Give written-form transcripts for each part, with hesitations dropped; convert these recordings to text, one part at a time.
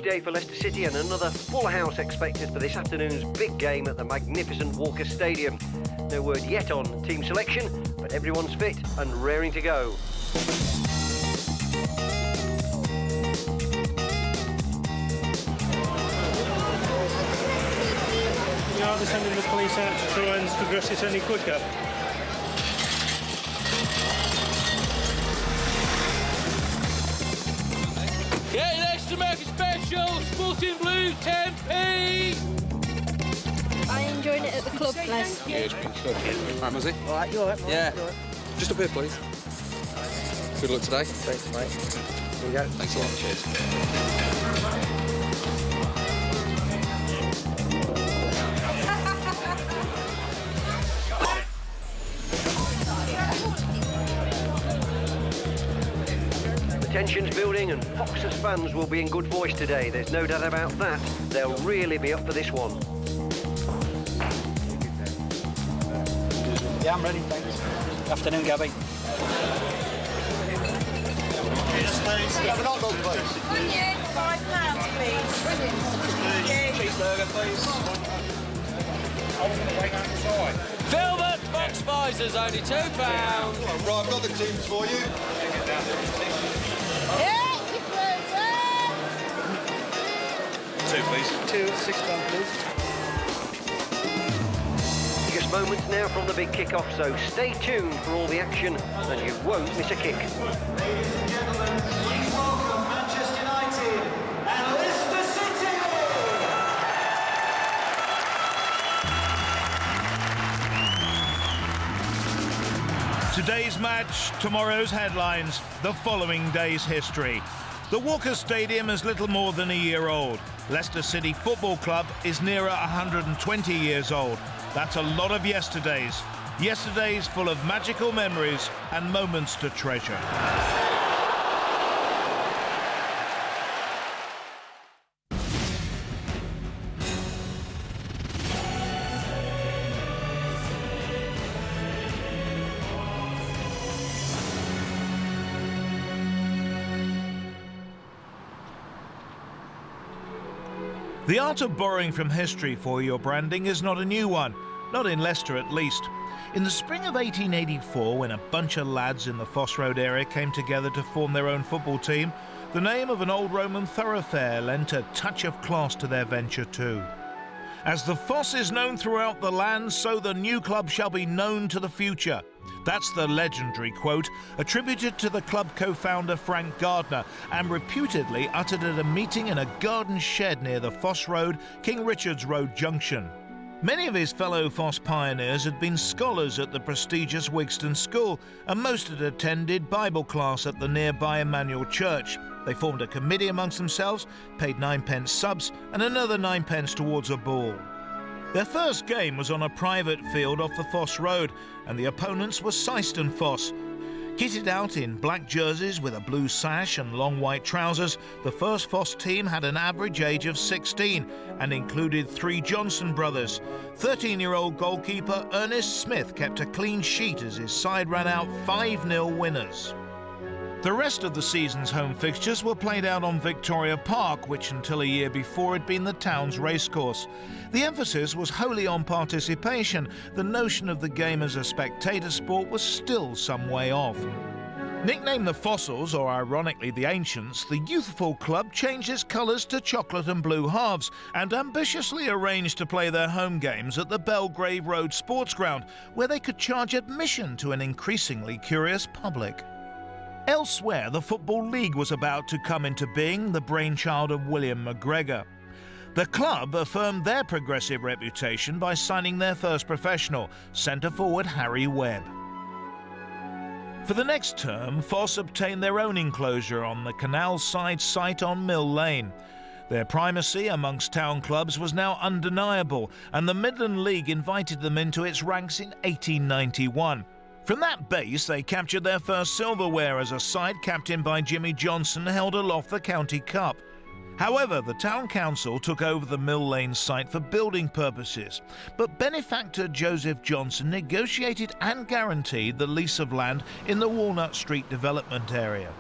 day for Leicester City and another full house expected for this afternoon's big game at the magnificent Walker Stadium. No word yet on team selection, but everyone's fit and raring to go. Are they sending the police out to try and progress it any quicker? Get next to American Special, Sporting Blue, 10p! I enjoyed it at the club, Les. Yeah, it's been good. Right, Muzzy? All right, you all right? Yeah. Just up here, please. Good luck today. Thanks, mate. Here we go. Thanks a lot. Cheers. Tension's building and Fox's fans will be in good voice today. There's no doubt about that. They'll really be up for this one. Yeah, I'm ready, thanks. Afternoon, Gabby. Have an hot dog, please. Onion, £5, please. Cheeseburger, please. Velvet Fox Visors, only £2. Right, I've got the teams for you. Two, please. Two, £6, please. Just moments now from the big kick-off, so stay tuned for all the action and you won't miss a kick. Ladies and gentlemen, please welcome Manchester United and Leicester City! Today's match, tomorrow's headlines, the following day's history. The Walker Stadium is little more than a year old. Leicester City Football Club is nearer 120 years old. That's a lot of yesterdays. Yesterdays full of magical memories and moments to treasure. The art of borrowing from history for your branding is not a new one, not in Leicester at least. In the spring of 1884, when a bunch of lads in the Foss Road area came together to form their own football team, the name of an old Roman thoroughfare lent a touch of class to their venture too. As the Foss is known throughout the land, so the new club shall be known to the future. That's the legendary quote, attributed to the club co-founder Frank Gardner and reputedly uttered at a meeting in a garden shed near the Foss Road, King Richard's Road junction. Many of his fellow Foss pioneers had been scholars at the prestigious Wigston School, and most had attended Bible class at the nearby Emmanuel Church. They formed a committee amongst themselves, paid 9p subs and another 9p towards a ball. Their first game was on a private field off the Foss Road, and the opponents were Syston Foss. Kitted out in black jerseys with a blue sash and long white trousers, the first Foss team had an average age of 16 and included 3 Johnson brothers. 13-year-old goalkeeper Ernest Smith kept a clean sheet as his side ran out 5-0 winners. The rest of the season's home fixtures were played out on Victoria Park, which until a year before had been the town's racecourse. The emphasis was wholly on participation. The notion of the game as a spectator sport was still some way off. Nicknamed the Fossils, or ironically the Ancients, the youthful club changed its colours to chocolate and blue halves and ambitiously arranged to play their home games at the Belgrave Road Sports Ground, where they could charge admission to an increasingly curious public. Elsewhere, the Football League was about to come into being, the brainchild of William McGregor. The club affirmed their progressive reputation by signing their first professional, centre-forward Harry Webb. For the next term, Foss obtained their own enclosure on the canal side site on Mill Lane. Their primacy amongst town clubs was now undeniable, and the Midland League invited them into its ranks in 1891. From that base, they captured their first silverware as a side captained by Jimmy Johnson held aloft the County Cup. However, the town council took over the Mill Lane site for building purposes, but benefactor Joseph Johnson negotiated and guaranteed the lease of land in the Walnut Street development area.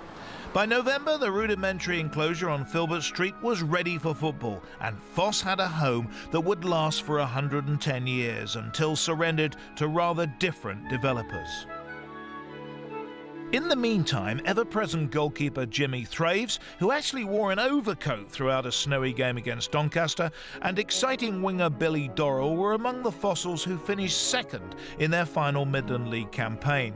By November, the rudimentary enclosure on Filbert Street was ready for football, and Foss had a home that would last for 110 years until surrendered to rather different developers. In the meantime, ever-present goalkeeper Jimmy Thraves, who actually wore an overcoat throughout a snowy game against Doncaster, and exciting winger Billy Dorrell were among the Fossils who finished second in their final Midland League campaign.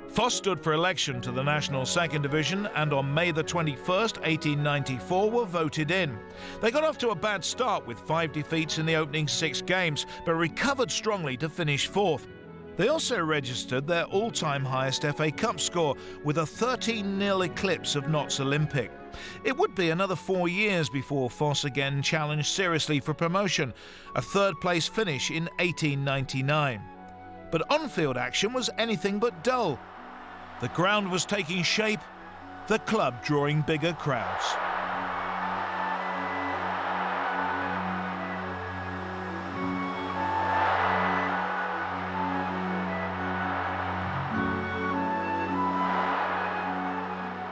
Foss stood for election to the National Second Division and on May the 21st, 1894 were voted in. They got off to a bad start with 5 defeats in the opening 6 games, but recovered strongly to finish 4th. They also registered their all-time highest FA Cup score with a 13-0 eclipse of Notts Olympic. It would be another 4 years before Foss again challenged seriously for promotion, a third-place finish in 1899. But on-field action was anything but dull. The ground was taking shape, the club drawing bigger crowds.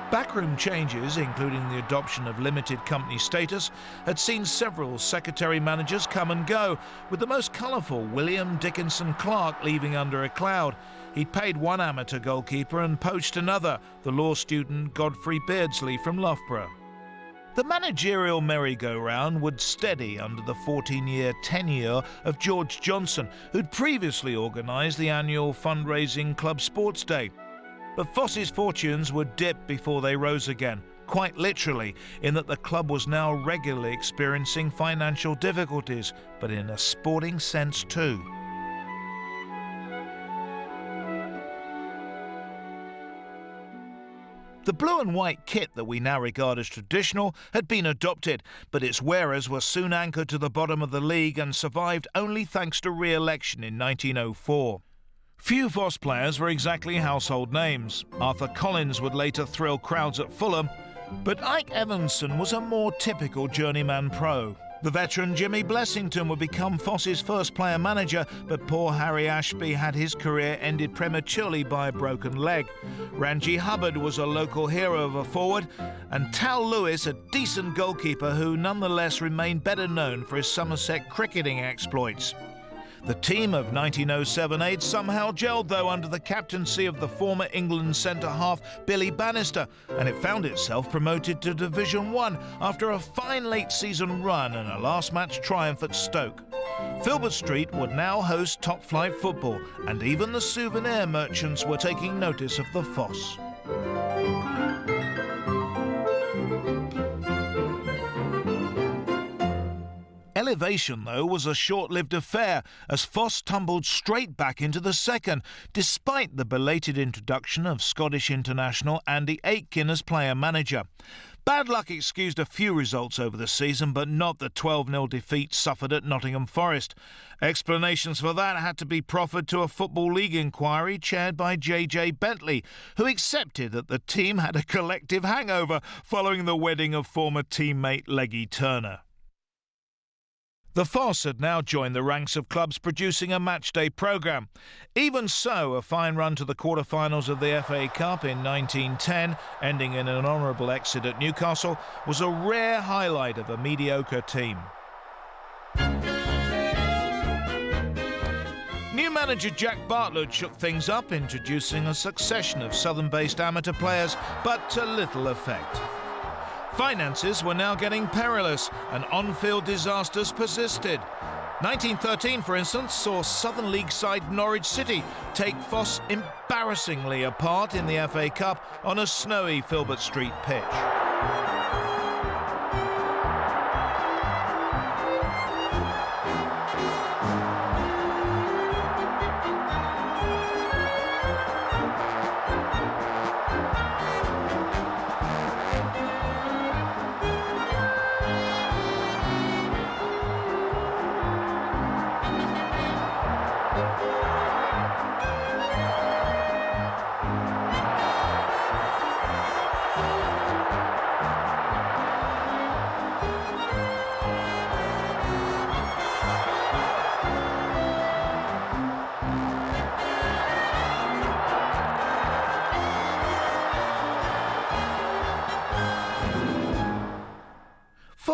Backroom changes, including the adoption of limited company status, had seen several secretary managers come and go, with the most colourful William Dickinson Clark leaving under a cloud. He'd paid one amateur goalkeeper and poached another, the law student Godfrey Beardsley from Loughborough. The managerial merry-go-round would steady under the 14-year tenure of George Johnson, who'd previously organised the annual fundraising club sports day. But Foss's fortunes would dip before they rose again, quite literally, in that the club was now regularly experiencing financial difficulties, but in a sporting sense too. The blue and white kit that we now regard as traditional had been adopted, but its wearers were soon anchored to the bottom of the league and survived only thanks to re-election in 1904. Few Foss players were exactly household names. Arthur Collins would later thrill crowds at Fulham, but Ike Evanson was a more typical journeyman pro. The veteran Jimmy Blessington would become Foss's first player manager, but poor Harry Ashby had his career ended prematurely by a broken leg. Ranji Hubbard was a local hero of a forward, and Tal Lewis a decent goalkeeper who nonetheless remained better known for his Somerset cricketing exploits. The team of 1907-8 somehow gelled, though, under the captaincy of the former England centre-half Billy Bannister, and it found itself promoted to Division 1 after a fine late-season run and a last-match triumph at Stoke. Filbert Street would now host top-flight football, and even the souvenir merchants were taking notice of the Foss. Elevation, though, was a short-lived affair, as Foss tumbled straight back into the second, despite the belated introduction of Scottish international Andy Aitken as player-manager. Bad luck excused a few results over the season, but not the 12-0 defeat suffered at Nottingham Forest. Explanations for that had to be proffered to a Football League inquiry chaired by J.J. Bentley, who accepted that the team had a collective hangover following the wedding of former teammate Leggy Turner. The Foss had now joined the ranks of clubs producing a matchday programme. Even so, a fine run to the quarter-finals of the FA Cup in 1910, ending in an honourable exit at Newcastle, was a rare highlight of a mediocre team. New manager Jack Bartlett shook things up, introducing a succession of southern-based amateur players, but to little effect. Finances were now getting perilous, and on-field disasters persisted. 1913, for instance, saw Southern League side Norwich City take Foss embarrassingly apart in the FA Cup on a snowy Filbert Street pitch.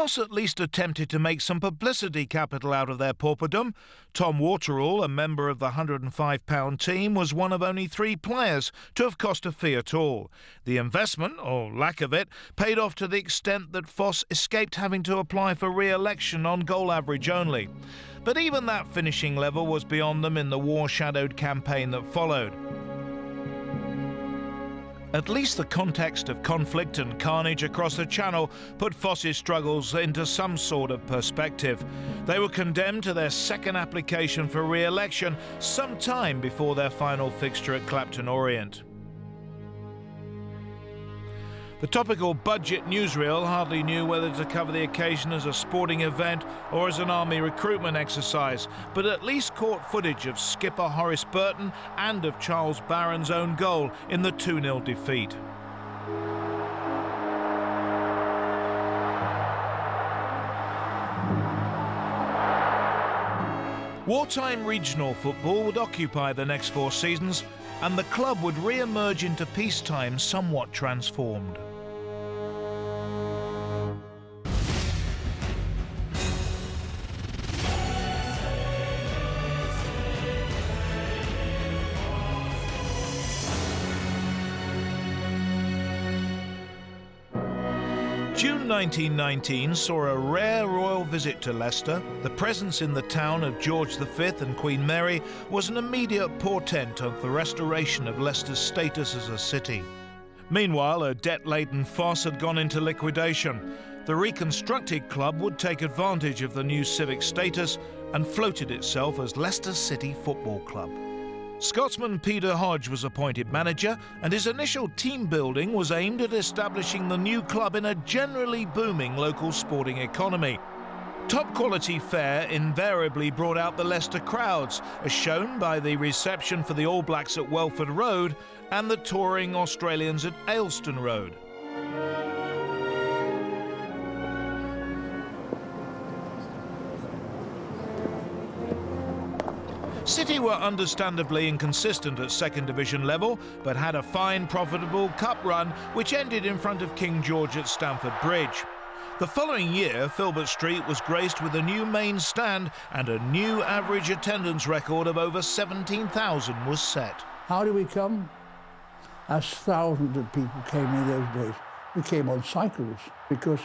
Foss at least attempted to make some publicity capital out of their pauperdom. Tom Waterall, a member of the £105 team, was one of only 3 players to have cost a fee at all. The investment, or lack of it, paid off to the extent that Foss escaped having to apply for re-election on goal average only. But even that finishing level was beyond them in the war-shadowed campaign that followed. At least the context of conflict and carnage across the Channel put Foss's struggles into some sort of perspective. They were condemned to their second application for re-election some time before their final fixture at Clapton Orient. The topical budget newsreel hardly knew whether to cover the occasion as a sporting event or as an army recruitment exercise, but at least caught footage of skipper Horace Burton and of Charles Barron's own goal in the 2-0 defeat. Wartime regional football would occupy the next 4 seasons, and the club would re-emerge into peacetime somewhat transformed. June 1919 saw a rare royal visit to Leicester. The presence in the town of George V and Queen Mary was an immediate portent of the restoration of Leicester's status as a city. Meanwhile, a debt-laden Foss had gone into liquidation. The reconstructed club would take advantage of the new civic status and floated itself as Leicester City Football Club. Scotsman Peter Hodge was appointed manager, and his initial team building was aimed at establishing the new club in a generally booming local sporting economy. Top quality fare invariably brought out the Leicester crowds, as shown by the reception for the All Blacks at Welford Road and the touring Australians at Ayleston Road. City were understandably inconsistent at second division level, but had a fine, profitable cup run which ended in front of King George at Stamford Bridge. The following year, Filbert Street was graced with a new main stand, and a new average attendance record of over 17,000 was set. How did we come? As thousands of people came in those days. We came on cycles because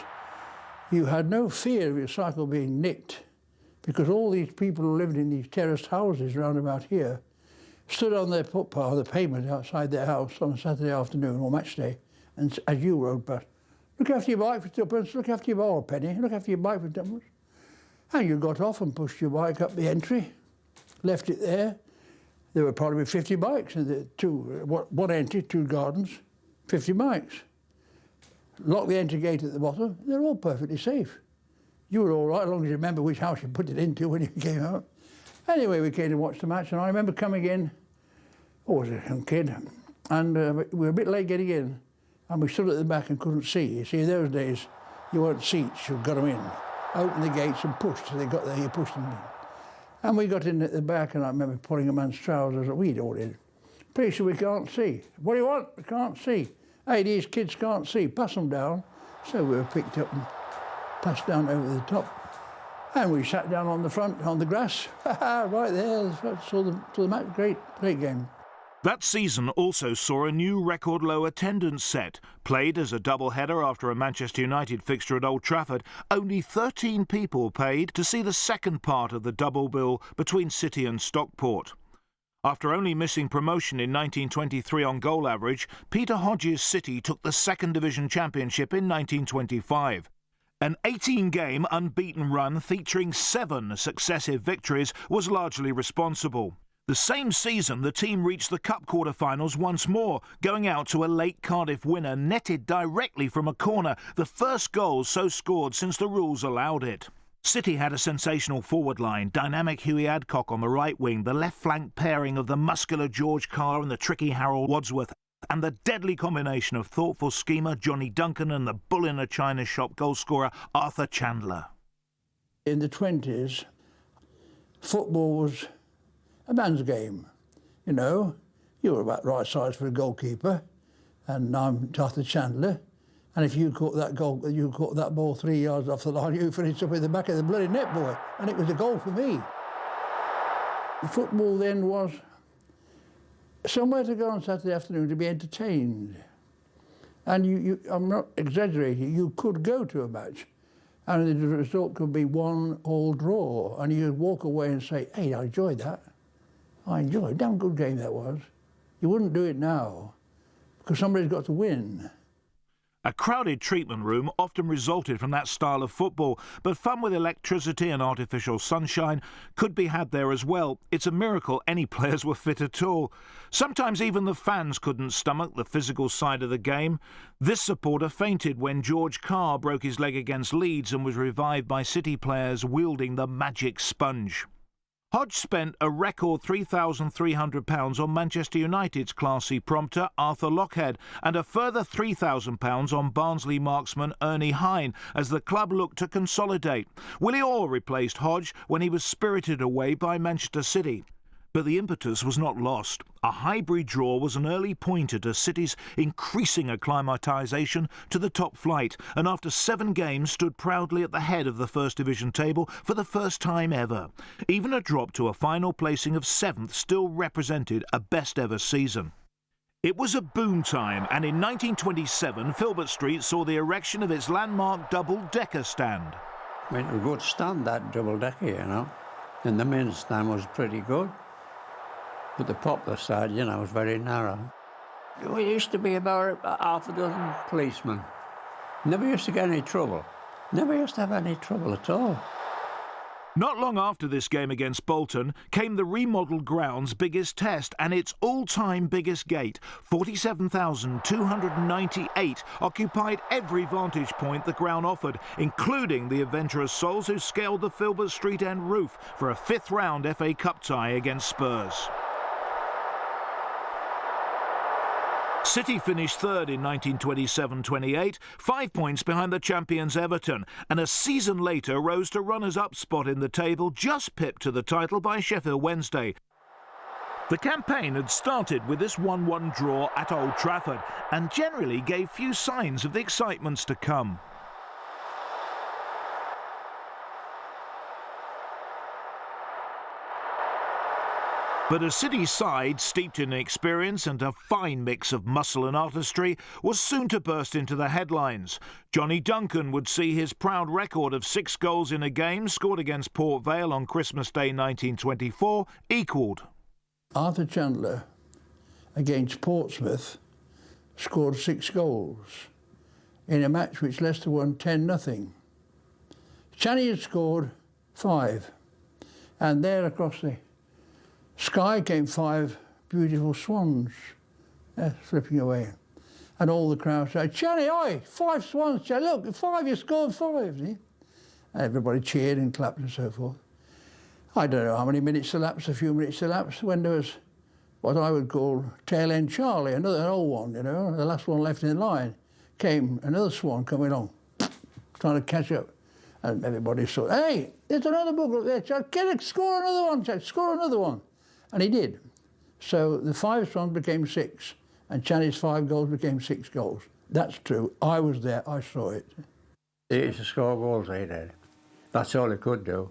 you had no fear of your cycle being nicked, because all these people who lived in these terraced houses round about here stood on their footpath, the pavement outside their house on a Saturday afternoon or match day, and as you rode past, look after your bike for 2pence, look after your bike for a penny, look after your bike for 2pence. And you got off and pushed your bike up the entry, left it there. There were probably 50 bikes in the one entry, 2 gardens, 50 bikes. Lock the entry gate at the bottom, they're all perfectly safe. You were all right, as long as you remember which house you put it into when you came out. Anyway, we came to watch the match, and I remember coming in, I was a young kid, and we were a bit late getting in, and we stood at the back and couldn't see. You see, in those days, you weren't seats, you got them in. Opened the gates and pushed, so they got there, you pushed them in. And we got in at the back, and I remember pulling a man's trousers, we all did. Pretty sure we can't see. What do you want? We can't see. Hey, these kids can't see, pass them down. So we were picked up and passed down over the top, and we sat down on the front, on the grass, right there, saw the match. Great game. That season also saw a new record low attendance set. Played as a double-header after a Manchester United fixture at Old Trafford, only 13 people paid to see the second part of the double bill between City and Stockport. After only missing promotion in 1923 on goal average, Peter Hodges' City took the second division championship in 1925. An 18-game unbeaten run featuring 7 successive victories was largely responsible. The same season, the team reached the Cup quarter-finals once more, going out to a late Cardiff winner netted directly from a corner, the first goal so scored since the rules allowed it. City had a sensational forward line, dynamic Hughie Adcock on the right wing, the left flank pairing of the muscular George Carr and the tricky Harold Wadsworth, and the deadly combination of thoughtful schemer Johnny Duncan and the bull in a china shop goalscorer Arthur Chandler. In the 20s, football was a man's game. You know, you were about right size for a goalkeeper, and I'm Arthur Chandler, And if you caught that goal, you caught that ball 3 yards off the line, you finished up in the back of the bloody net, boy. And it was a goal for me. The football then was somewhere to go on Saturday afternoon to be entertained. And I'm not exaggerating, you could go to a match and the result could be 1-1 draw, and you'd walk away and say, hey, I enjoyed that. I enjoyed it. Damn good game that was. You wouldn't do it now because somebody's got to win. A crowded treatment room often resulted from that style of football, but fun with electricity and artificial sunshine could be had there as well. It's a miracle any players were fit at all. Sometimes even the fans couldn't stomach the physical side of the game. This supporter fainted when George Carr broke his leg against Leeds and was revived by City players wielding the magic sponge. Hodge spent a record £3,300 on Manchester United's Class C prompter Arthur Lockhead and a further £3,000 on Barnsley marksman Ernie Hine as the club looked to consolidate. Willie Orr replaced Hodge when he was spirited away by Manchester City. But the impetus was not lost. A Highbury draw was an early pointer to City's increasing acclimatisation to the top flight, and after 7 games stood proudly at the head of the First Division table for the first time ever. Even a drop to a final placing of 7th still represented a best-ever season. It was a boom time, and in 1927 Filbert Street saw the erection of its landmark double-decker stand. I mean, it was a good stand, that double-decker, you know, and the main stand was pretty good. But the popular side, you know, was very narrow. We used to be about half a dozen policemen. Never used to get any trouble. Never used to have any trouble at all. Not long after this game against Bolton came the remodelled ground's biggest test and its all-time biggest gate. 47,298 occupied every vantage point the ground offered, including the adventurous souls who scaled the Filbert Street End roof for a 5th round FA Cup tie against Spurs. City finished 3rd in 1927-28, 5 points behind the champions Everton, and a season later rose to runners-up spot in the table, just pipped to the title by Sheffield Wednesday. The campaign had started with this 1-1 draw at Old Trafford and generally gave few signs of the excitements to come. But a City side steeped in experience and a fine mix of muscle and artistry was soon to burst into the headlines. Johnny Duncan would see his proud record of 6 goals in a game scored against Port Vale on Christmas Day 1924 equalled. Arthur Chandler against Portsmouth scored 6 goals in a match which Leicester won 10-0. Channy had scored 5, and there across the sky came 5 beautiful swans flipping away. And all the crowd said, Channy, oi, 5 swans, Channy, look, 5, you scored 5. See? And everybody cheered and clapped and so forth. I don't know how many minutes elapsed, a few minutes elapsed, when there was what I would call tail end Charlie, an old one, you know, the last one left in line. Came another swan coming on, trying to catch up. And everybody saw, hey, there's another book up there, Chad, get it, score another one, Chad, score another one. And he did. So the 5 swans became 6, and Channy's 5 goals became 6 goals. That's true. I was there. I saw it. He used to score goals, he did. That's all he could do.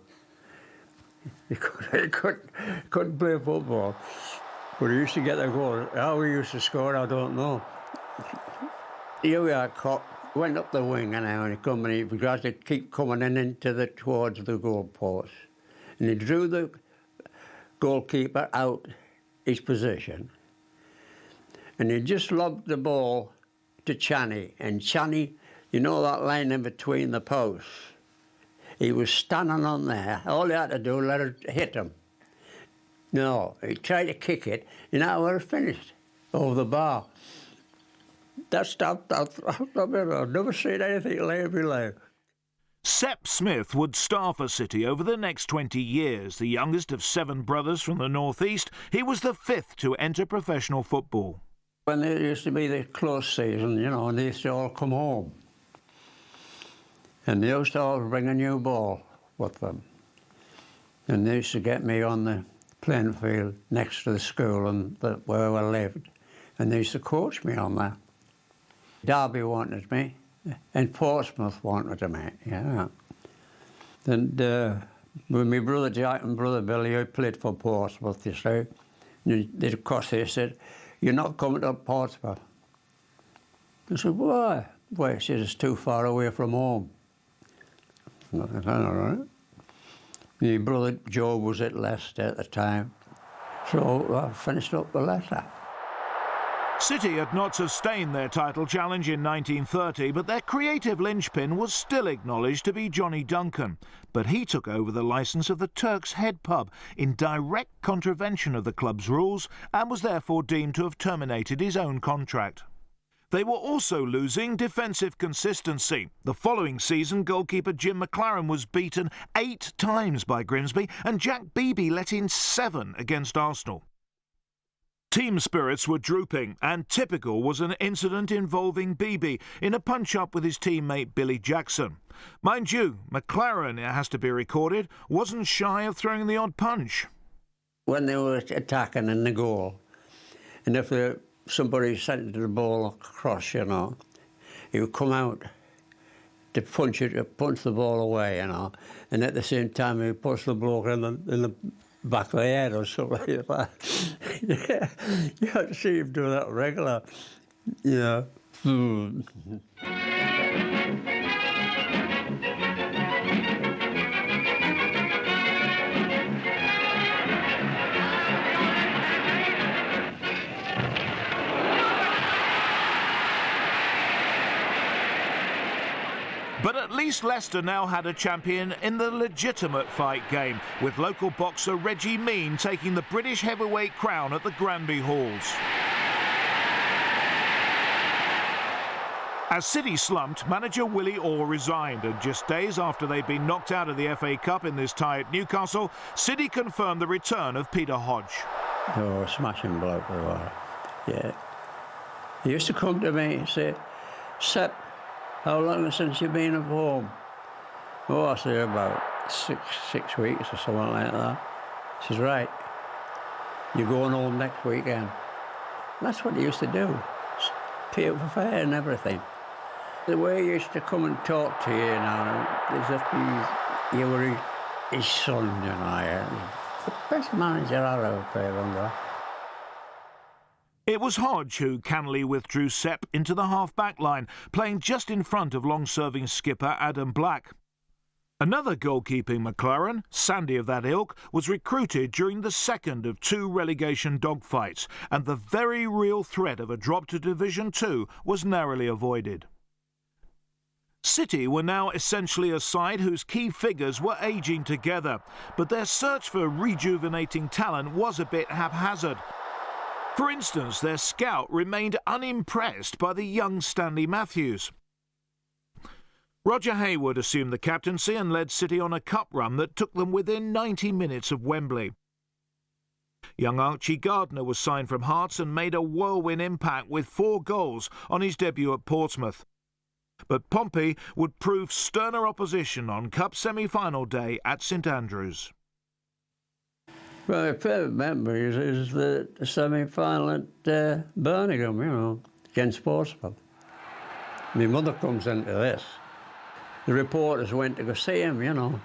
He couldn't play football, but he used to get the goal. How he used to score, I don't know. Here we are, Cock went up the wing and he come and he began to keep coming in towards the goal post, and he drew the goalkeeper out his position, and he just lobbed the ball to Channy, and Channy, you know that line in between the posts, he was standing on there. All he had to do was let it hit him. No, he tried to kick it, and that was finished over the bar. I've never seen anything like it. Sepp Smith would star for City over the next 20 years. The youngest of 7 brothers from the northeast, he was the 5th to enter professional football. When there used to be the close season, you know, and they used to all come home. And they used to all bring a new ball with them. And they used to get me on the playing field next to the school and where I lived. And they used to coach me on that. Derby wanted me, And Portsmouth wanted to make, yeah. And with my brother Jack and brother Billy, who played for Portsmouth, you see, and of course they said, "You're not coming to Portsmouth." I said, "Why?" "Well," he said, "it's too far away from home." I said, "All right." My brother Joe was at Leicester at the time, so I finished up with Leicester. City had not sustained their title challenge in 1930, but their creative linchpin was still acknowledged to be Johnny Duncan. But he took over the licence of the Turk's Head pub in direct contravention of the club's rules and was therefore deemed to have terminated his own contract. They were also losing defensive consistency. The following season, goalkeeper Jim McLaren was beaten 8 times by Grimsby and Jack Beebe let in 7 against Arsenal. Team spirits were drooping, and typical was an incident involving Beebe in a punch-up with his teammate Billy Jackson. Mind you, McLaren, it has to be recorded, wasn't shy of throwing the odd punch. When they were attacking in the goal, and if somebody sent the ball across, you know, he would come out to punch the ball away, you know, and at the same time he would punch the bloke in the back of the head or something like that. Yeah, you had to see him do that regular, you know. But at least Leicester now had a champion in the legitimate fight game, with local boxer Reggie Mean taking the British heavyweight crown at the Granby Halls. As City slumped, manager Willie Orr resigned, and just days after they'd been knocked out of the FA Cup in this tie at Newcastle, City confirmed the return of Peter Hodge. Oh, smashing bloke we were, yeah. He used to come to me and say, "Sepp, how long since you've been at home?" "Oh," I say, "about six weeks or something like that." He says, "Right, you're going home next weekend." And that's what he used to do, pay for fare and everything. The way he used to come and talk to you, you know, as if you were his son, you know. Yeah. The best manager I ever played under. It was Hodge who cannily withdrew Sepp into the half-back line, playing just in front of long-serving skipper Adam Black. Another goalkeeping McLaren, Sandy of that ilk, was recruited during the second of 2 relegation dogfights, and the very real threat of a drop to Division 2 was narrowly avoided. City were now essentially a side whose key figures were ageing together, but their search for rejuvenating talent was a bit haphazard. For instance, their scout remained unimpressed by the young Stanley Matthews. Roger Hayward assumed the captaincy and led City on a cup run that took them within 90 minutes of Wembley. Young Archie Gardner was signed from Hearts and made a whirlwind impact with 4 goals on his debut at Portsmouth. But Pompey would prove sterner opposition on Cup semi-final day at St Andrews. Well, my favourite memory is the semi-final at Birmingham, you know, against Portsmouth. My mother comes into this. The reporters went to go see him, you know.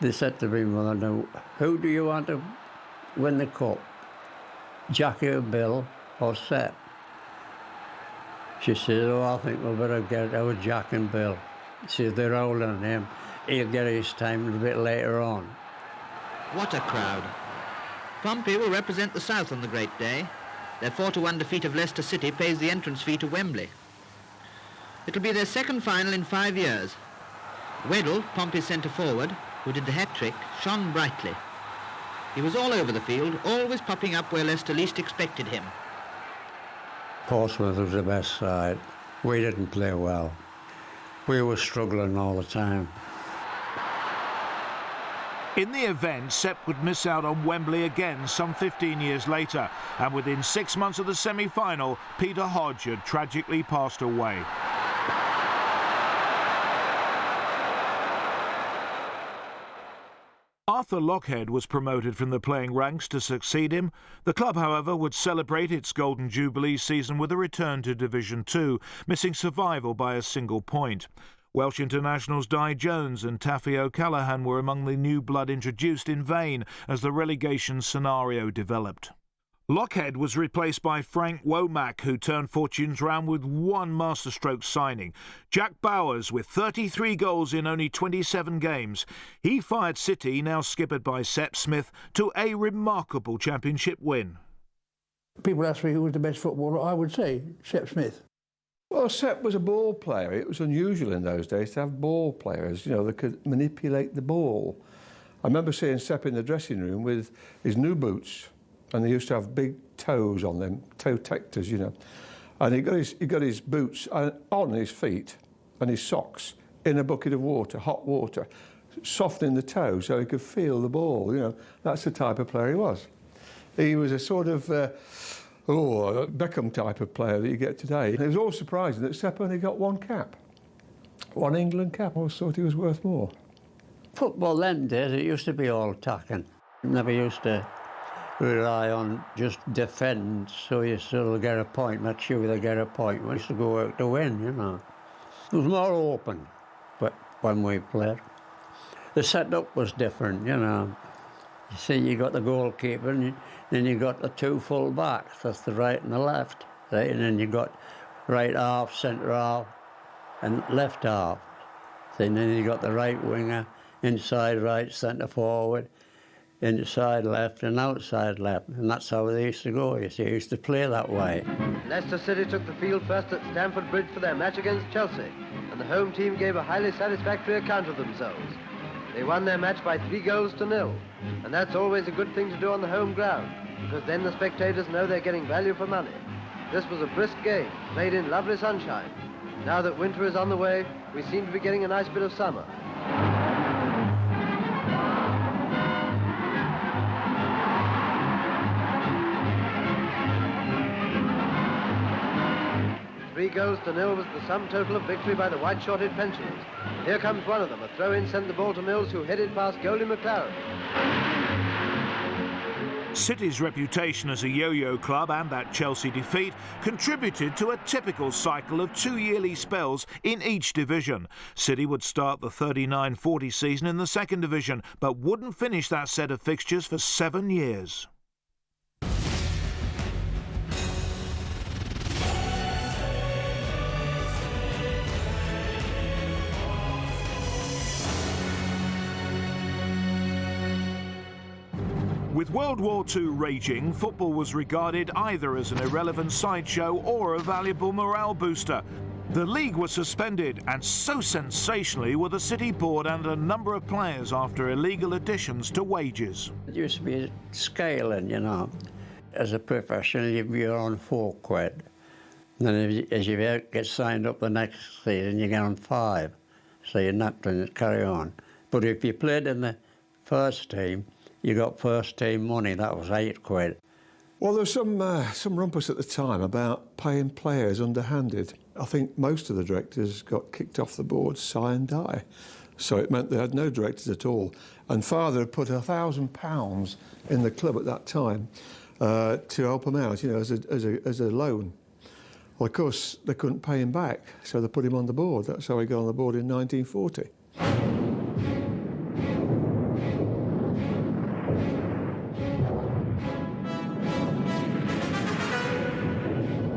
They said to me, "Mother, now, who do you want to win the cup? Jackie or Bill or Sepp?" She said, "Oh, I think we better get our Jack and Bill." She said, "They're older than him. He'll get his time a bit later on." What a crowd. Pompey will represent the South on the great day. Their 4-1 defeat of Leicester City pays the entrance fee to Wembley. It'll be their second final in 5 years. Weddell, Pompey's centre-forward, who did the hat-trick, shone brightly. He was all over the field, always popping up where Leicester least expected him. Portsmouth was the best side. We didn't play well. We were struggling all the time. In the event, Sepp would miss out on Wembley again some 15 years later, and within 6 months of the semi-final, Peter Hodge had tragically passed away. Arthur Lockhead was promoted from the playing ranks to succeed him. The club, however, would celebrate its Golden Jubilee season with a return to Division 2, missing survival by a single point. Welsh internationals Di Jones and Taffy O'Callaghan were among the new blood introduced in vain as the relegation scenario developed. Lockhead was replaced by Frank Womack, who turned fortunes round with one masterstroke signing. Jack Bowers, with 33 goals in only 27 games. He fired City, now skippered by Sepp Smith, to a remarkable championship win. People ask me who was the best footballer, I would say Sepp Smith. Well, Sepp was a ball player. It was unusual in those days to have ball players, you know, that could manipulate the ball. I remember seeing Sepp in the dressing room with his new boots, and they used to have big toes on them, toe tectors, you know. And he got his boots on his feet and his socks in a bucket of water, hot water, softening the toe so he could feel the ball, you know. That's the type of player he was. He was a sort of a Beckham type of player that you get today. It was all surprising that Sepp only got one cap, one England cap. I always thought he was worth more. Football then days, it used to be all attacking. Never used to rely on just defend, so you still get a point, make sure they get a point. We used to go out to win, you know. It was more open, but when we played. The setup was different, you know. You see, you got the goalkeeper, and then you got the two full backs, that's the right and the left, right? And then you got right half, centre half, and left half. And then you got the right winger, inside right, centre forward, inside left and outside left, and that's how they used to go, you see. They used to play that way. Leicester City took the field first at Stamford Bridge for their match against Chelsea, and the home team gave a highly satisfactory account of themselves. They won their match by 3-0, and that's always a good thing to do on the home ground, because then the spectators know they're getting value for money. This was a brisk game, played in lovely sunshine. Now that winter is on the way, we seem to be getting a nice bit of summer. $3-0 was the sum total of victory by the white-shorted pensioners. Here comes one of them. A throw-in sent the ball to Mills, who headed past goalie McLaren. City's reputation as a yo-yo club and that Chelsea defeat contributed to a typical cycle of 2 yearly spells in each division. City would start the 39-40 season in the second division, but wouldn't finish that set of fixtures for 7 years. With World War II raging, football was regarded either as an irrelevant sideshow or a valuable morale booster. The league was suspended, and so sensationally were the City board and a number of players after illegal additions to wages. It used to be scaling, you know. As a professional, you'd be on £4. And then as you get signed up the next season, you get on 5. So you're not going to carry on. But if you played in the first team, you got first team money, that was £8. Well, there was some rumpus at the time about paying players underhanded. I think most of the directors got kicked off the board, sigh and die. So it meant they had no directors at all. And father had put £1,000 in the club at that time to help him out, you know, as a loan. Well, of course, they couldn't pay him back, so they put him on the board. That's how he got on the board in 1940.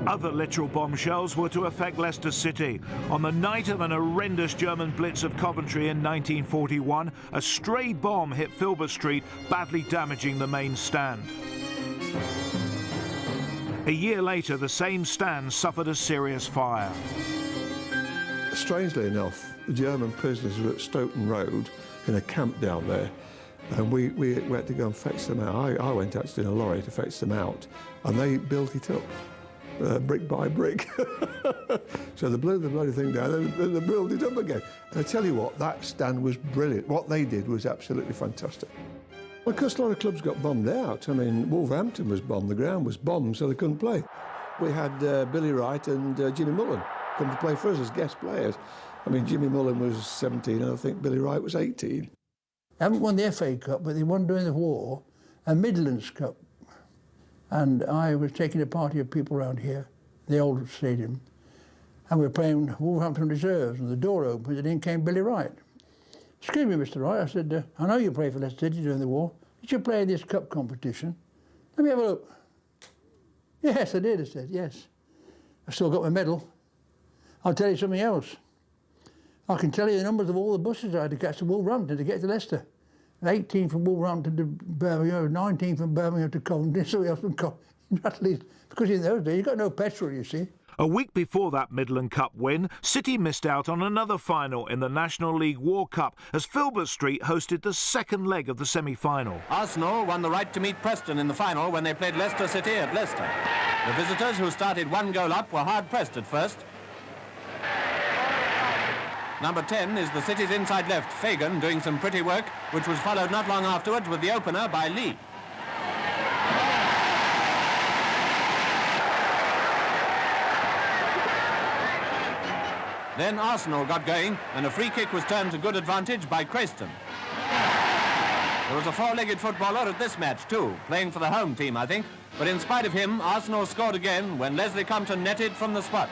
Other literal bombshells were to affect Leicester City. On the night of an horrendous German blitz of Coventry in 1941, a stray bomb hit Filbert Street, badly damaging the main stand. A year later, the same stand suffered a serious fire. Strangely enough, the German prisoners were at Stoughton Road in a camp down there, and we had to go and fetch them out. I went actually in a lorry to fetch them out, and they built it up. Brick by brick. So they blew the bloody thing down and then they built it up again. And I tell you what, that stand was brilliant. What they did was absolutely fantastic. Well, of course, a lot of clubs got bombed out. I mean, Wolverhampton was bombed, the ground was bombed, so they couldn't play. We had Billy Wright and Jimmy Mullen come to play for us as guest players. I mean, Jimmy Mullen was 17 and I think Billy Wright was 18. They haven't won the FA Cup, but they won during the war a Midlands Cup. And I was taking a party of people around here, the old stadium, and we were playing Wolverhampton Reserves, and the door opened, and in came Billy Wright. "Excuse me, Mr. Wright," I said, "I know you played for Leicester City during the war. Did you play in this cup competition? Let me have a look." "Yes, I did," I said, "yes. I've still got my medal. I'll tell you something else. I can tell you the numbers of all the buses I had to catch to Wolverhampton to get to Leicester. 18 from Wolverhampton to Birmingham, 19 from Birmingham to Coventry, somebody else from Coventry. Because in those days, you got no petrol, you see." A week before that Midland Cup win, City missed out on another final in the National League War Cup as Filbert Street hosted the second leg of the semi-final. Arsenal won the right to meet Preston in the final when they played Leicester City at Leicester. The visitors, who started 1 goal up, were hard-pressed at first. Number 10 is the City's inside left, Fagan, doing some pretty work, which was followed not long afterwards with the opener by Lee. Then Arsenal got going, and a free kick was turned to good advantage by Crayston. There was a four-legged footballer at this match too, playing for the home team, I think. But in spite of him, Arsenal scored again when Leslie Compton netted from the spot.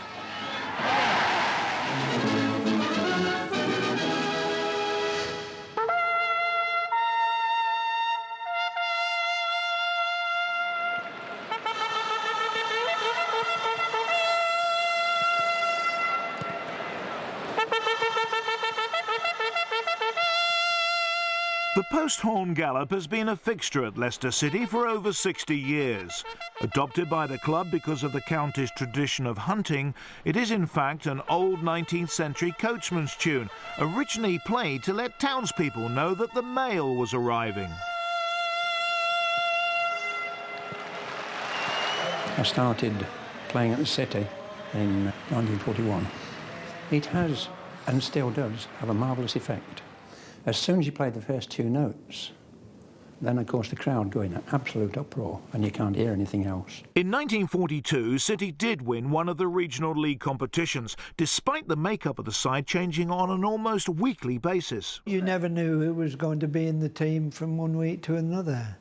The post-horn gallop has been a fixture at Leicester City for over 60 years. Adopted by the club because of the county's tradition of hunting, it is in fact an old 19th century coachman's tune, originally played to let townspeople know that the mail was arriving. I started playing at the City in 1941. It has, and still does, have a marvellous effect. As soon as you play the first two notes, then of course the crowd go in an absolute uproar and you can't hear anything else. In 1942, City did win one of the regional league competitions, despite the makeup of the side changing on an almost weekly basis. You never knew who was going to be in the team from one week to another.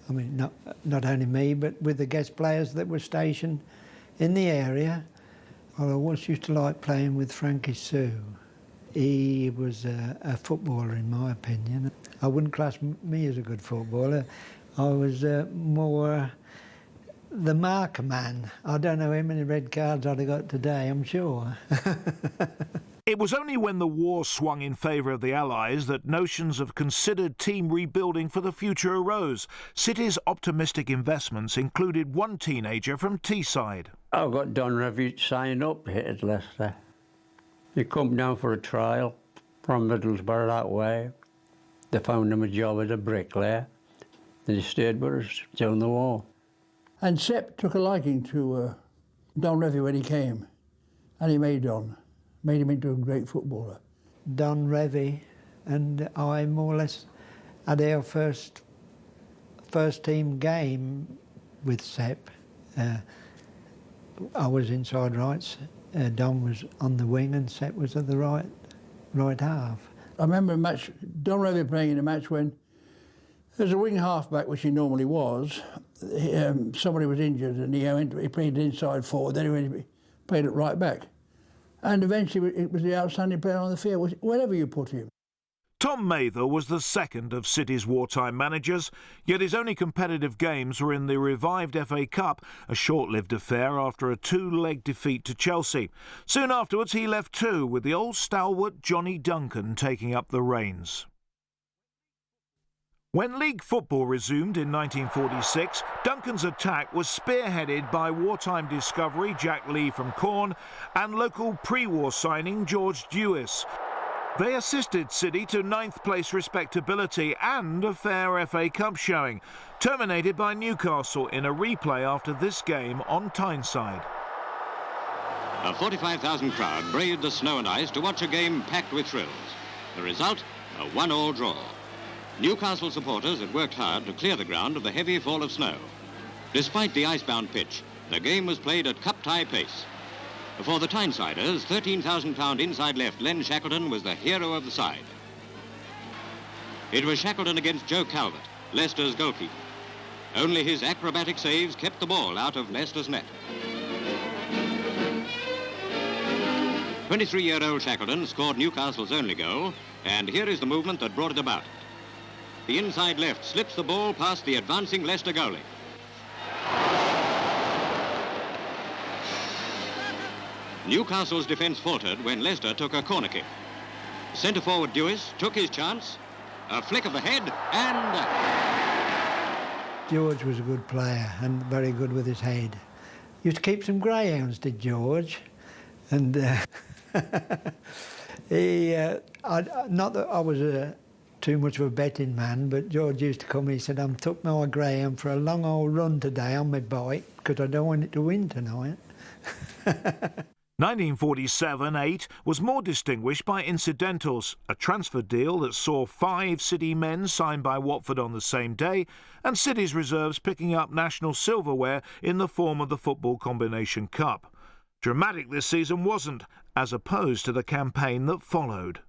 I mean, not only me, but with the guest players that were stationed in the area. I always used to like playing with Frankie Sue. He was a footballer, in my opinion. I wouldn't class me as a good footballer. I was more the marker man. I don't know how many red cards I'd have got today, I'm sure. It was only when the war swung in favour of the Allies that notions of considered team rebuilding for the future arose. City's optimistic investments included one teenager from Teesside. I've got Don Revie signed up here at Leicester. He come down for a trial from Middlesbrough that way. They found him a job as a bricklayer. And he stayed with us during the war. And Sepp took a liking to Don Revie when he came, and he made him into a great footballer. Don Revie and I more or less had our first team game with Sepp. I was inside rights. Don was on the wing and Sepp was at the right half. I remember a match, Don Revie playing in a match when there's a wing half-back, which he normally was. Somebody was injured and he played inside forward, then he played it right back. And eventually it was the outstanding player on the field, wherever you put him. Tom Mather was the second of City's wartime managers, yet his only competitive games were in the revived FA Cup, a short-lived affair after a two-leg defeat to Chelsea. Soon afterwards he left too, with the old stalwart Johnny Duncan taking up the reins. When league football resumed in 1946, Duncan's attack was spearheaded by wartime discovery Jack Lee from Corn and local pre-war signing George Dewis. They assisted City to 9th place respectability and a fair FA Cup showing, terminated by Newcastle in a replay after this game on Tyneside. A 45,000 crowd braved the snow and ice to watch a game packed with thrills. The result, a 1-1 draw. Newcastle supporters had worked hard to clear the ground of the heavy fall of snow. Despite the icebound pitch, the game was played at cup-tie pace. For the Tynesiders, £13,000 inside left Len Shackleton was the hero of the side. It was Shackleton against Joe Calvert, Leicester's goalkeeper. Only his acrobatic saves kept the ball out of Leicester's net. 23-year-old Shackleton scored Newcastle's only goal, and here is the movement that brought it about. The inside left slips the ball past the advancing Leicester goalie. Newcastle's defence faltered when Leicester took a corner kick. Centre-forward Dewis took his chance, a flick of the head, and... George was a good player and very good with his head. Used to keep some greyhounds, did George. And not that I was too much of a betting man, but George used to come and he said, "I'm took my greyhound for a long old run today on my bike because I don't want it to win tonight." 1947-8 was more distinguished by incidentals, a transfer deal that saw 5 City men signed by Watford on the same day, and City's reserves picking up national silverware in the form of the Football Combination Cup. Dramatic this season wasn't, as opposed to the campaign that followed.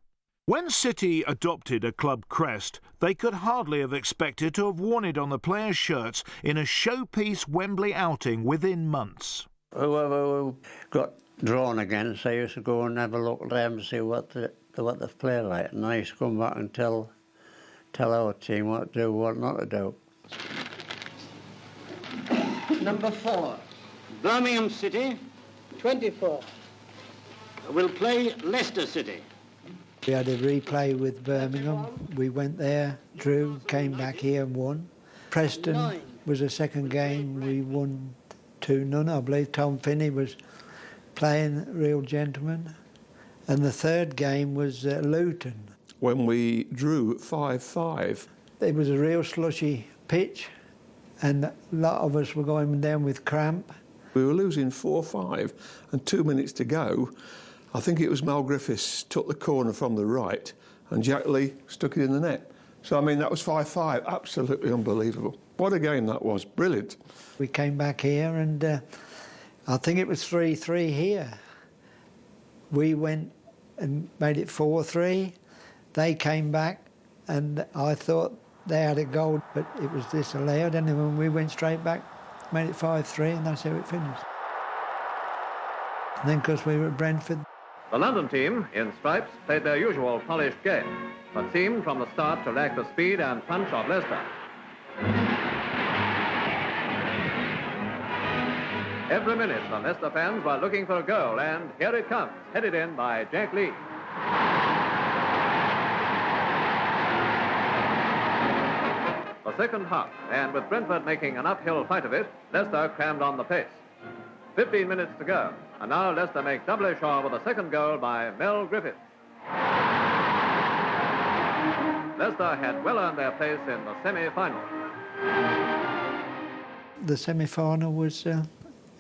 When City adopted a club crest, they could hardly have expected to have worn it on the players' shirts in a showpiece Wembley outing within months. Whoever got drawn against, I used to go and have a look at them and see what they play like, and I used to come back and tell our team what to do, what not to do. Number 4, Birmingham City. 24. Will play Leicester City. We had a replay with Birmingham. We went there, drew, came back here and won. Preston was a second game. We won 2-0. I believe Tom Finney was playing real gentleman. And the third game was Luton. When we drew 5-5. It was a real slushy pitch and a lot of us were going down with cramp. We were losing 4-5 and 2 minutes to go. I think it was Mel Griffiths took the corner from the right and Jack Lee stuck it in the net. So, I mean, that was 5-5. Absolutely unbelievable. What a game that was. Brilliant. We came back here and I think it was 3-3 here. We went and made it 4-3. They came back and I thought they had a goal, but it was disallowed. And then we went straight back, made it 5-3, and that's how it finished. And then, because we were at Brentford. The London team, in stripes, played their usual polished game, but seemed from the start to lack the speed and punch of Leicester. Every minute, the Leicester fans were looking for a goal, and here it comes, headed in by Jack Lee. The second half, and with Brentford making an uphill fight of it, Leicester crammed on the pace. 15 minutes to go, and now Leicester make doubly sure with a second goal by Mel Griffiths. Leicester had well earned their place in the semi-final. The semi-final was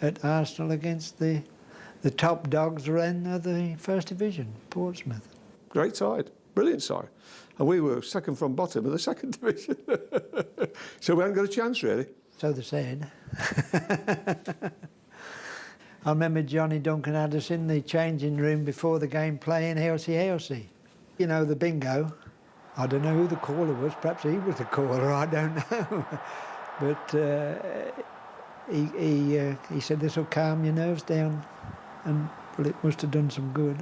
at Arsenal against the top dogs then of the First Division, Portsmouth. Great side, brilliant side. And we were second from bottom of the second division. So we hadn't got a chance, really. So they said. I remember Johnny Duncan had us in the changing room before the game playing Halsey Halsey. You know, the bingo. I don't know who the caller was. Perhaps he was the caller, I don't know. But he said, "This will calm your nerves down." And, well, it must have done some good.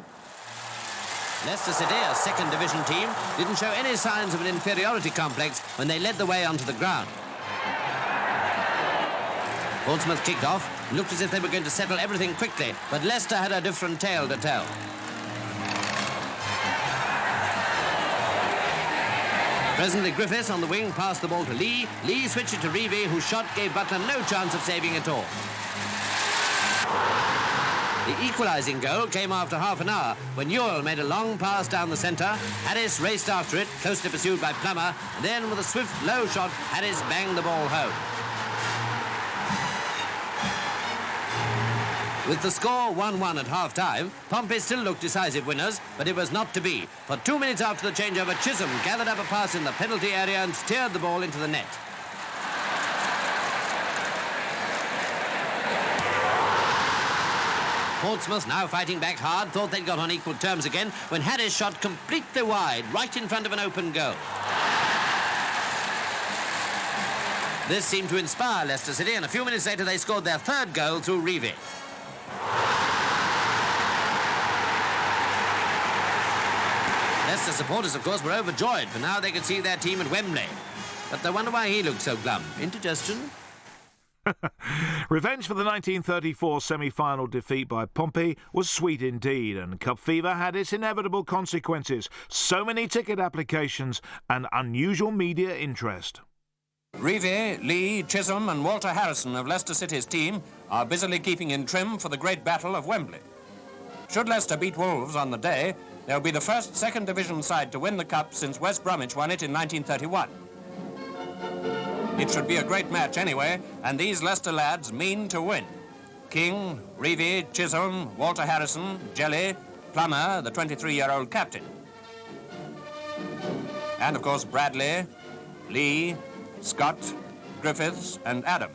Leicester City, a second division team, didn't show any signs of an inferiority complex when they led the way onto the ground. Portsmouth kicked off, looked as if they were going to settle everything quickly, but Leicester had a different tale to tell. Presently Griffiths on the wing passed the ball to Lee. Lee switched it to Reevy, whose shot gave Butler no chance of saving at all. The equalising goal came after half an hour when Ewell made a long pass down the centre. Harris raced after it, closely pursued by Plummer. Then with a swift low shot, Harris banged the ball home. With the score 1-1 at half-time, Pompey still looked decisive winners, but it was not to be. For 2 minutes after the changeover, Chisholm gathered up a pass in the penalty area and steered the ball into the net. Portsmouth, now fighting back hard, thought they'd got on equal terms again when Harris shot completely wide, right in front of an open goal. This seemed to inspire Leicester City, and a few minutes later they scored their third goal through Reeve. Leicester supporters, of course, were overjoyed, for now they could see their team at Wembley. But they wonder why he looked so glum. Indigestion? Revenge for the 1934 semi-final defeat by Pompey was sweet indeed, and Cup fever had its inevitable consequences. So many ticket applications and unusual media interest. Reeve, Lee, Chisholm and Walter Harrison of Leicester City's team are busily keeping in trim for the great battle of Wembley. Should Leicester beat Wolves on the day, they'll be the first second division side to win the Cup since West Bromwich won it in 1931. It should be a great match anyway, and these Leicester lads mean to win. King, Reeve, Chisholm, Walter Harrison, Jelly, Plummer, the 23-year-old captain. And, of course, Bradley, Lee, Scott, Griffiths and Adam.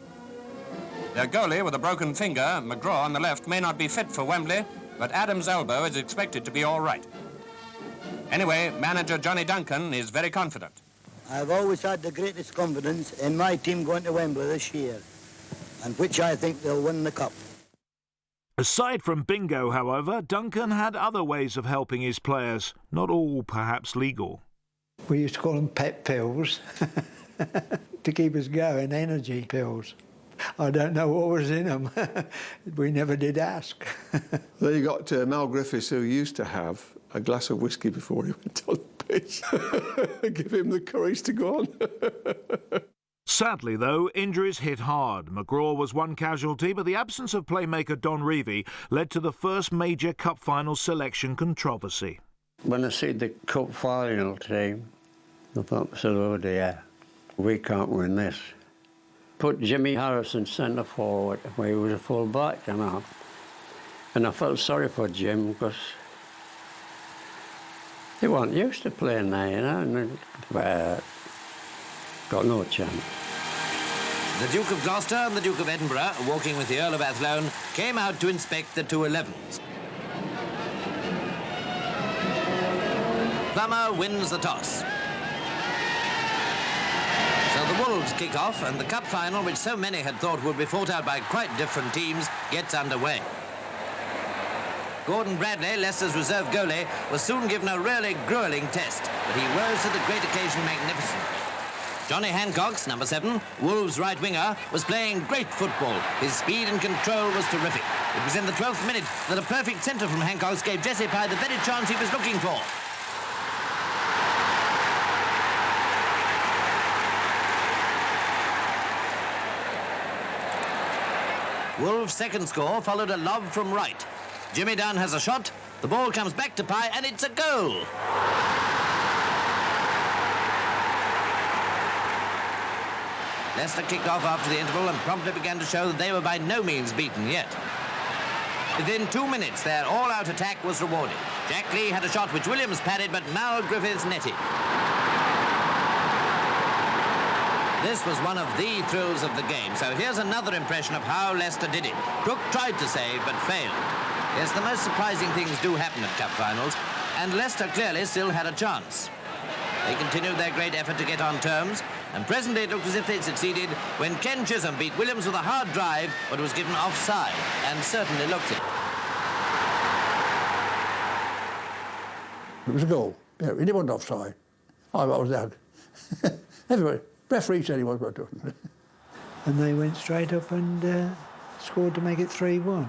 Their goalie with a broken finger, McGraw on the left, may not be fit for Wembley, but Adam's elbow is expected to be all right. Anyway, manager Johnny Duncan is very confident. I've always had the greatest confidence in my team going to Wembley this year, and which I think they'll win the Cup. Aside from bingo, however, Duncan had other ways of helping his players, not all perhaps legal. We used to call them pet pills to keep us going, energy pills. I don't know what was in them. We never did ask. Then you got Mal Griffiths, who used to have a glass of whiskey before he went on the pitch. Give him the courage to go on. Sadly, though, injuries hit hard. McGraw was one casualty, but the absence of playmaker Don Reeve led to the first major Cup final selection controversy. When I see the Cup final team, I thought, oh dear, we can't win this. Put Jimmy Harrison centre forward, where he was a full back, you know. And I felt sorry for Jim because he wasn't used to playing there, you know, and got no chance. The Duke of Gloucester and the Duke of Edinburgh, walking with the Earl of Athlone, came out to inspect the two 11s. Plummer wins the toss. So the Wolves kick off, and the Cup final, which so many had thought would be fought out by quite different teams, gets underway. Gordon Bradley, Leicester's reserve goalie, was soon given a really gruelling test, but he rose to the great occasion magnificent. Johnny Hancock's, number 7, Wolves' right winger, was playing great football. His speed and control was terrific. It was in the 12th minute that a perfect centre from Hancock's gave Jesse Pye the very chance he was looking for. Wolves' second score followed a lob from right. Jimmy Dunn has a shot, the ball comes back to Pye, and it's a goal! Leicester kicked off after the interval and promptly began to show that they were by no means beaten yet. Within 2 minutes, their all-out attack was rewarded. Jack Lee had a shot which Williams parried, but Mal Griffiths netted. This was one of the thrills of the game, so here's another impression of how Leicester did it. Crook tried to save, but failed. Yes, the most surprising things do happen at Cup finals, and Leicester clearly still had a chance. They continued their great effort to get on terms, and presently it looked as if they'd succeeded when Ken Chisholm beat Williams with a hard drive, but was given offside, and certainly looked it. It was a goal. Yeah, he wasn't offside. I was out. Everybody. Referee said he was, but and they went straight up and scored to make it 3-1.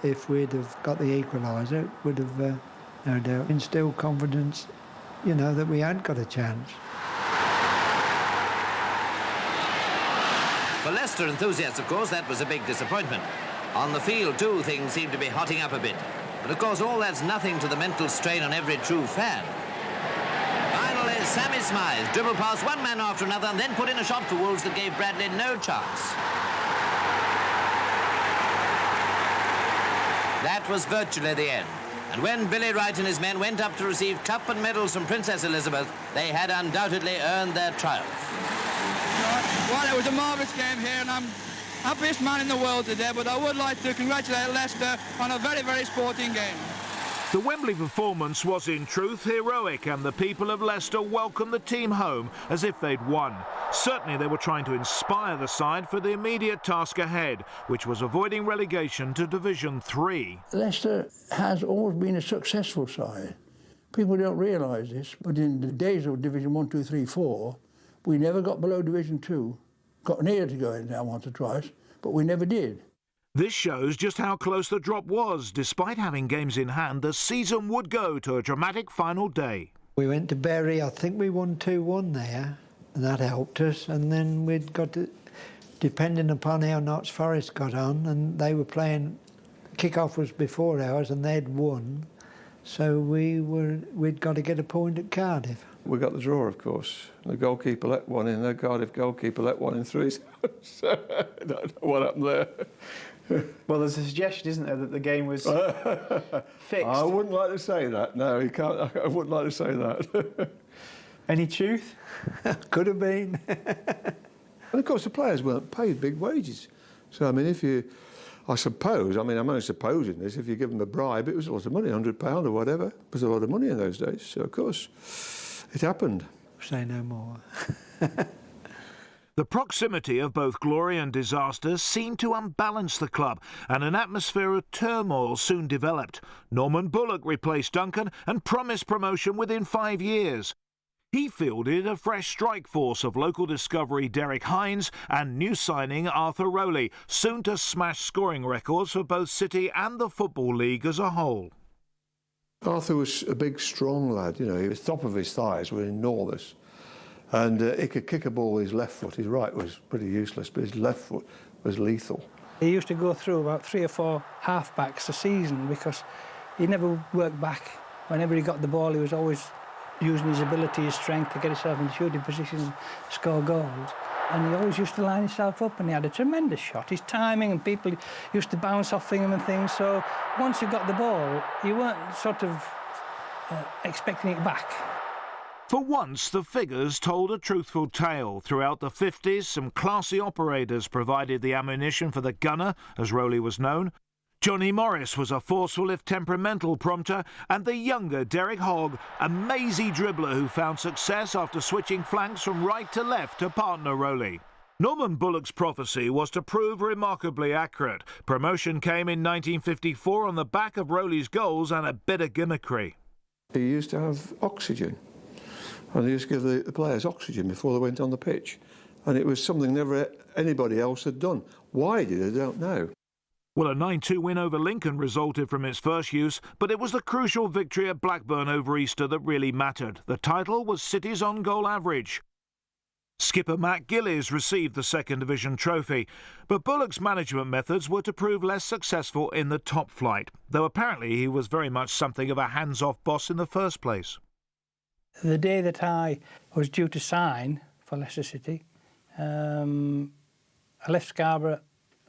If we'd have got the equaliser, it would have, no doubt, instilled confidence, you know, that we had got a chance. For Leicester enthusiasts, of course, that was a big disappointment. On the field, too, things seemed to be hotting up a bit. But, of course, all that's nothing to the mental strain on every true fan. Finally, Sammy Smythe dribbled past one man after another and then put in a shot for Wolves that gave Bradley no chance. That was virtually the end. And when Billy Wright and his men went up to receive cup and medals from Princess Elizabeth, they had undoubtedly earned their triumph. Well, it was a marvellous game here, and I'm happiest man in the world today, but I would like to congratulate Leicester on a very, very sporting game. The Wembley performance was in truth heroic, and the people of Leicester welcomed the team home as if they'd won. Certainly they were trying to inspire the side for the immediate task ahead, which was avoiding relegation to Division 3. Leicester has always been a successful side. People don't realise this, but in the days of Division 1, 2, 3, 4, we never got below Division 2. Got near to going down once or twice, but we never did. This shows just how close the drop was. Despite having games in hand, the season would go to a dramatic final day. We went to Bury, I think we won 2-1 there, and that helped us. And then we'd got to, depending upon how Notts Forest got on, and they were playing, kick-off was before ours, and they'd won. So we'd got to get a point at Cardiff. We got the draw, of course. The goalkeeper let one in, the Cardiff goalkeeper let one in through his house. I don't know what happened there. Well, there's a suggestion, isn't there, that the game was fixed? I wouldn't like to say that. No, you can't. I wouldn't like to say that. Any truth? Could have been. And of course, the players weren't paid big wages. So I mean, I suppose, I'm only supposing this, if you give them a bribe, it was a lot of money, £100 or whatever. It was a lot of money in those days. So of course, it happened. Say no more. The proximity of both glory and disaster seemed to unbalance the club, and an atmosphere of turmoil soon developed. Norman Bullock replaced Duncan and promised promotion within 5 years. He fielded a fresh strike force of local discovery Derek Hines and new signing Arthur Rowley, soon to smash scoring records for both City and the Football League as a whole. Arthur was a big, strong lad, you know. The top of his thighs were enormous. And he could kick a ball with his left foot. His right was pretty useless, but his left foot was lethal. He used to go through about 3 or 4 half-backs a season because he never worked back. Whenever he got the ball, he was always using his ability, his strength to get himself in the shooting position and score goals. And he always used to line himself up, and he had a tremendous shot. His timing, and people used to bounce off him and things. So once you got the ball, you weren't sort of expecting it back. For once, the figures told a truthful tale. Throughout the 50s, some classy operators provided the ammunition for the gunner, as Rowley was known. Johnny Morris was a forceful if temperamental prompter, and the younger Derek Hogg, a mazy dribbler who found success after switching flanks from right to left to partner Rowley. Norman Bullock's prophecy was to prove remarkably accurate. Promotion came in 1954 on the back of Rowley's goals and a bit of gimmickry. He used to have oxygen. And they used to give the players oxygen before they went on the pitch. And it was something never anybody else had done. Why did they? I don't know. Well, a 9-2 win over Lincoln resulted from its first use, but it was the crucial victory at Blackburn over Easter that really mattered. The title was City's on-goal average. Skipper Matt Gillies received the second division trophy, but Bullock's management methods were to prove less successful in the top flight, though apparently he was very much something of a hands-off boss in the first place. The day that I was due to sign for Leicester City, I left Scarborough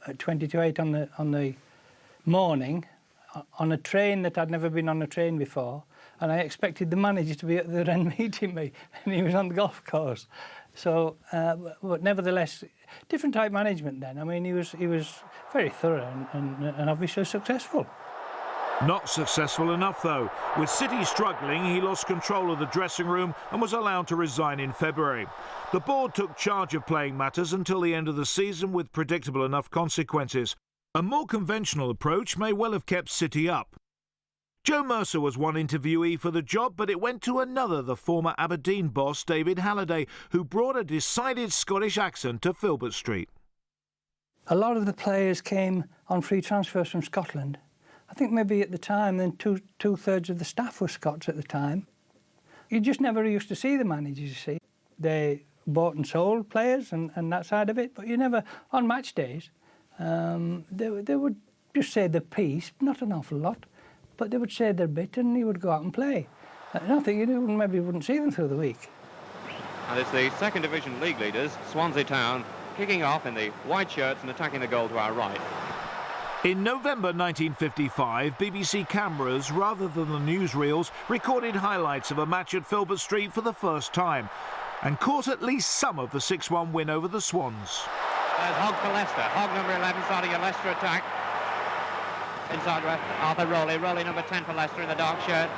at 20-8 on the morning on a train that I'd never been on a train before, and I expected the manager to be at the other end meeting me, and he was on the golf course. So, but nevertheless, different type management then. I mean, he was very thorough and obviously successful. Not successful enough, though. With City struggling, he lost control of the dressing room and was allowed to resign in February. The board took charge of playing matters until the end of the season with predictable enough consequences. A more conventional approach may well have kept City up. Joe Mercer was one interviewee for the job, but it went to another, the former Aberdeen boss, David Halliday, who brought a decided Scottish accent to Filbert Street. A lot of the players came on free transfers from Scotland. I think maybe at the time, then two-thirds of the staff were Scots at the time. You just never used to see the managers, you see. They bought and sold players and that side of it, but you never, on match days, they would just say their piece, not an awful lot, but they would say their bit and he would go out and play. And I think you maybe wouldn't see them through the week. And it's the second division league leaders, Swansea Town, kicking off in the white shirts and attacking the goal to our right. In November 1955, BBC cameras, rather than the newsreels, recorded highlights of a match at Filbert Street for the first time and caught at least some of the 6-1 win over the Swans. There's Hogg for Leicester. Hogg, number 11, starting a Leicester attack. inside Arthur Rowley. Rowley, number 10 for Leicester in the dark shirt.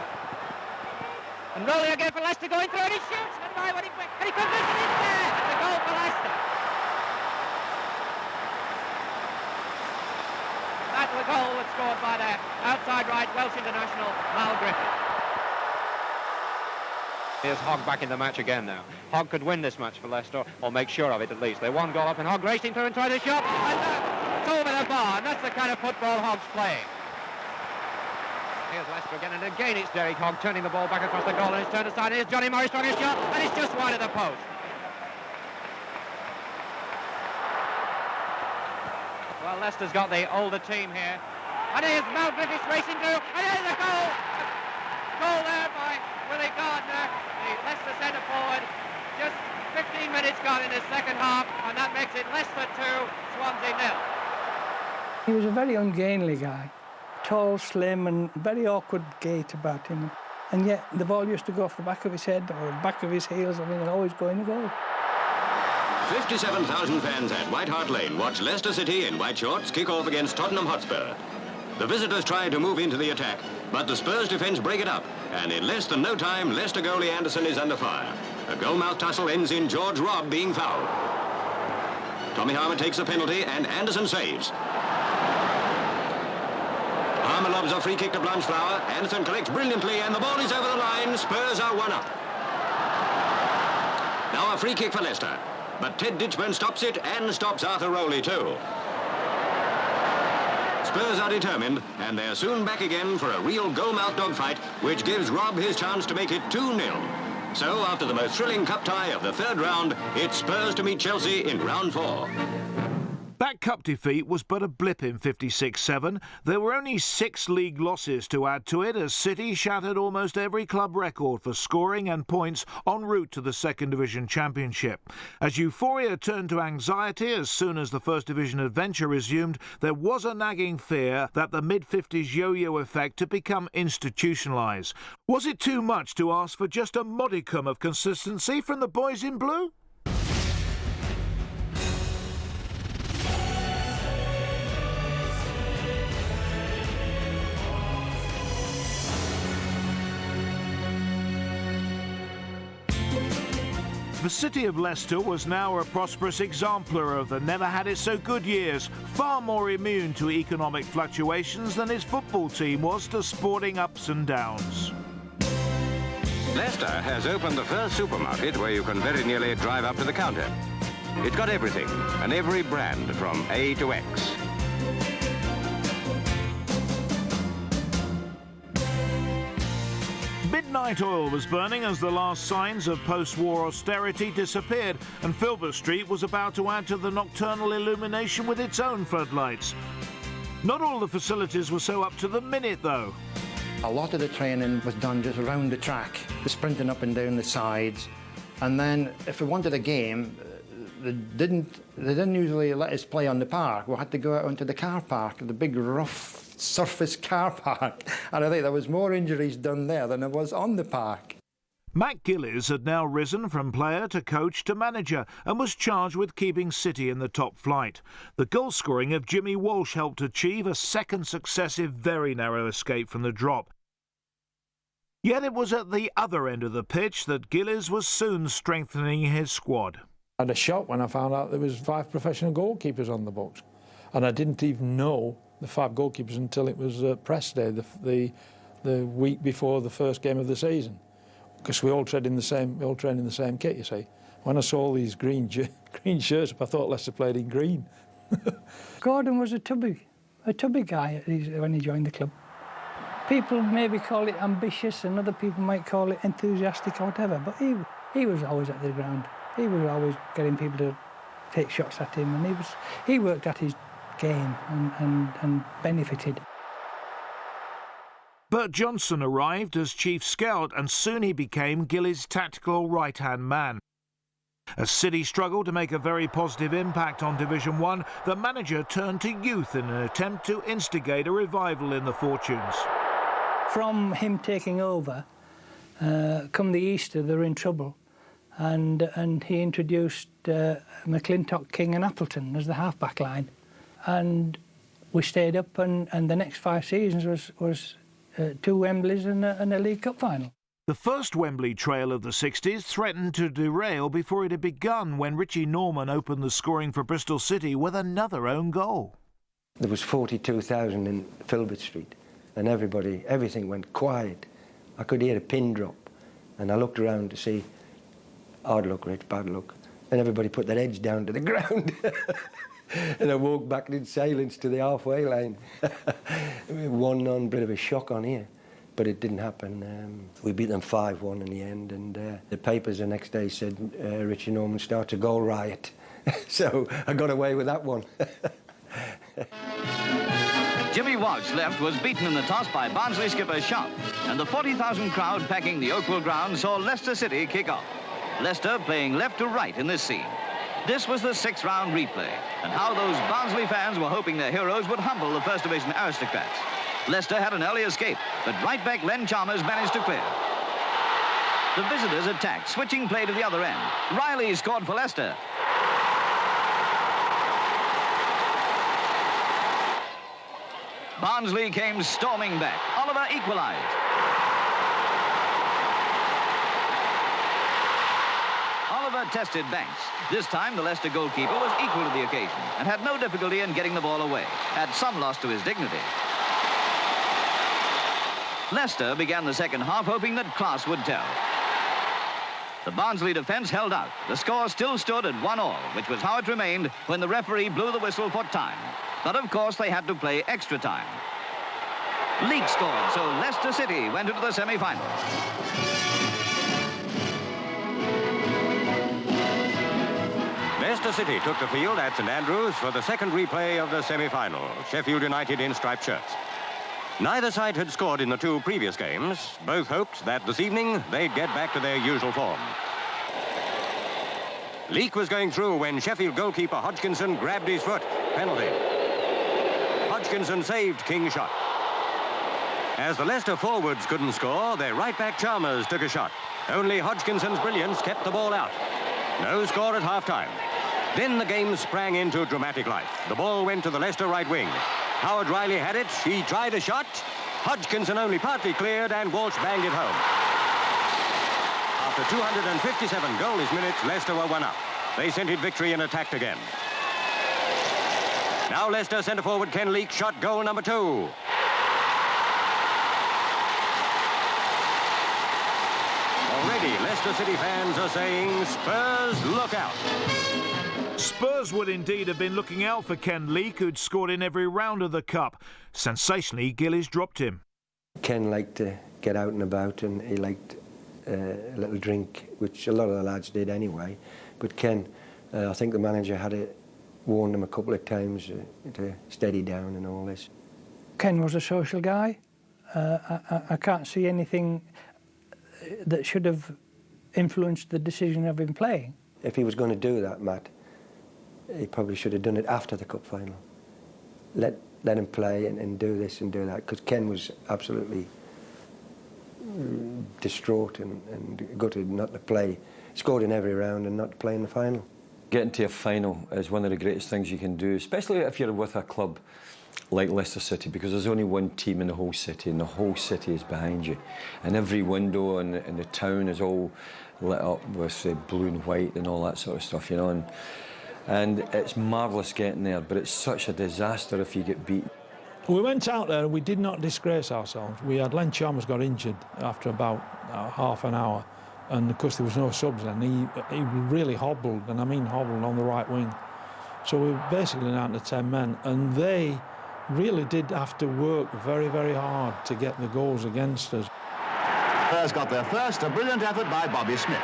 And Rowley again for Leicester, going through, and he shoots, and he converts it in there. It's a goal for Leicester. That's the goal that's scored by the outside right Welsh international Mal Griffith. Here's Hogg back in the match again now. Hogg could win this match for Leicester, or make sure of it at least. They one goal up, and Hogg racing through and trying to shot, and it's over the bar, and that's the kind of football Hogg's playing. Here's Leicester again, and again it's Derek Hogg turning the ball back across the goal, and it's turned aside, and here's Johnny Morris trying a shot, and it's just wide of the post. Well, Leicester's got the older team here, and here's Mal Griffiths racing through, and here's a goal! Goal there by Willie Gardner, the Leicester centre forward. Just 15 minutes gone in the second half, and that makes it Leicester 2, Swansea 0. He was a very ungainly guy, tall, slim, and very awkward gait about him. And yet the ball used to go off the back of his head or the back of his heels, and always go in the goal. 57,000 fans at White Hart Lane watch Leicester City in white shorts kick off against Tottenham Hotspur. The visitors try to move into the attack, but the Spurs defence break it up, and in less than no time, Leicester goalie Anderson is under fire. A goal-mouth tussle ends in George Robb being fouled. Tommy Harmer takes a penalty, and Anderson saves. Harmer lobs a free kick to Blanchflower. Anderson collects brilliantly, and the ball is over the line. Spurs are 1 up. Now a free kick for Leicester, but Ted Ditchburn stops it and stops Arthur Rowley too. Spurs are determined, and they're soon back again for a real goal-mouth dogfight, which gives Robb his chance to make it 2-0. So, after the most thrilling cup tie of the third round, it's Spurs to meet Chelsea in round 4. That cup defeat was but a blip in 56-7. There were only 6 league losses to add to it, as City shattered almost every club record for scoring and points en route to the Second Division Championship. As euphoria turned to anxiety as soon as the First Division adventure resumed, there was a nagging fear that the mid-50s yo-yo effect had become institutionalised. Was it too much to ask for just a modicum of consistency from the boys in blue? The city of Leicester was now a prosperous exemplar of the never-had-it-so-good years, far more immune to economic fluctuations than its football team was to sporting ups and downs. Leicester has opened the first supermarket where you can very nearly drive up to the counter. It's got everything, and every brand from A to X. Midnight oil was burning as the last signs of post-war austerity disappeared, and Filbert Street was about to add to the nocturnal illumination with its own floodlights. Not all the facilities were so up to the minute, though. A lot of the training was done just around the track, sprinting up and down the sides. And then, if we wanted a game, they didn't usually let us play on the park. We had to go out onto the car park, the big rough surface car park. And I think there was more injuries done there than there was on the park. Matt Gillies had now risen from player to coach to manager and was charged with keeping City in the top flight. The goal scoring of Jimmy Walsh helped achieve a second successive very narrow escape from the drop. Yet it was at the other end of the pitch that Gillies was soon strengthening his squad. I had a shock when I found out there was 5 professional goalkeepers on the books, and I didn't even know the 5 goalkeepers until it was press day, the week before the first game of the season, because we all train in the same kit. You see, when I saw all these green shirts, I thought Leicester played in green. Gordon was a tubby guy when he joined the club. People maybe call it ambitious, and other people might call it enthusiastic or whatever. But he was always at the ground. He was always getting people to take shots at him, and he worked at his game and benefited. Bert Johnson arrived as chief scout, and soon he became Gillies' tactical right-hand man. As City struggled to make a very positive impact on Division 1, the manager turned to youth in an attempt to instigate a revival in the fortunes. From him taking over, come the Easter, they were in trouble, and he introduced McClintock, King and Appleton as the half-back line. And we stayed up, and the next 5 seasons was 2 Wembleys and a League Cup final. The first Wembley trail of the 60s threatened to derail before it had begun when Richie Norman opened the scoring for Bristol City with another own goal. There was 42,000 in Filbert Street, and everything went quiet. I could hear a pin drop, and I looked around to see, hard luck, Rich, bad luck, and everybody put their heads down to the ground. And I walked back in silence to the halfway line. 1-0, bit of a shock on here, but it didn't happen. We beat them 5-1 in the end, and the papers the next day said Richie Norman started a goal riot. So I got away with that one. Jimmy Walsh left was beaten in the toss by Barnsley skipper Sharp, and the 40,000 crowd packing the Oakville ground saw Leicester City kick off. Leicester playing left to right in this scene. This was the 6th round replay, and how those Barnsley fans were hoping their heroes would humble the First Division aristocrats. Leicester had an early escape, but right back Len Chalmers managed to clear. The visitors attacked, switching play to the other end. Riley scored for Leicester. Barnsley came storming back. Oliver equalised. Oliver tested Banks. This time the Leicester goalkeeper was equal to the occasion and had no difficulty in getting the ball away, had some loss to his dignity. Leicester began the second half hoping that class would tell. The Barnsley defence held out. The score still stood at 1-1, which was how it remained when the referee blew the whistle for time. But of course they had to play extra time. Leek scored, so Leicester City went into the semi-final. Leicester City took the field at St Andrews for the second replay of the semi-final. Sheffield United in striped shirts. Neither side had scored in the 2 previous games. Both hoped that this evening they'd get back to their usual form. Leek was going through when Sheffield goalkeeper Hodgkinson grabbed his foot. Penalty. Hodgkinson saved King's shot. As the Leicester forwards couldn't score, their right-back Chalmers took a shot. Only Hodgkinson's brilliance kept the ball out. No score at half-time. Then the game sprang into dramatic life. The ball went to the Leicester right wing. Howard Riley had it. He tried a shot. Hodgkinson only partly cleared, and Walsh banged it home. After 257 goalless minutes, Leicester were 1 up. They scented victory and attacked again. Now Leicester centre-forward Ken Leek shot goal number 2. Already, Leicester City fans are saying, Spurs, look out. Spurs would indeed have been looking out for Ken Leek, who'd scored in every round of the Cup. Sensationally, Gillies dropped him. Ken liked to get out and about, and he liked a little drink, which a lot of the lads did anyway. But Ken, I think the manager had warned him a couple of times to steady down and all this. Ken was a social guy. I can't see anything that should have influenced the decision of him playing. If he was going to do that, Matt, he probably should have done it after the cup final. Let him play and do this and do that, because Ken was absolutely distraught and gutted not to play. Scored in every round and not to play in the final. Getting to a final is one of the greatest things you can do, especially if you're with a club like Leicester City, because there's only one team in the whole city, and the whole city is behind you. And every window in the town is all lit up with blue and white and all that sort of stuff, you know. And it's marvellous getting there, but it's such a disaster if you get beat. We went out there and we did not disgrace ourselves. We had Len Chalmers got injured after about half an hour, and of course there was no subs then. He really hobbled, and I mean hobbled, on the right wing. So we were basically down to 10 men, and they really did have to work very, very hard to get the goals against us. Spurs got there first, a brilliant effort by Bobby Smith.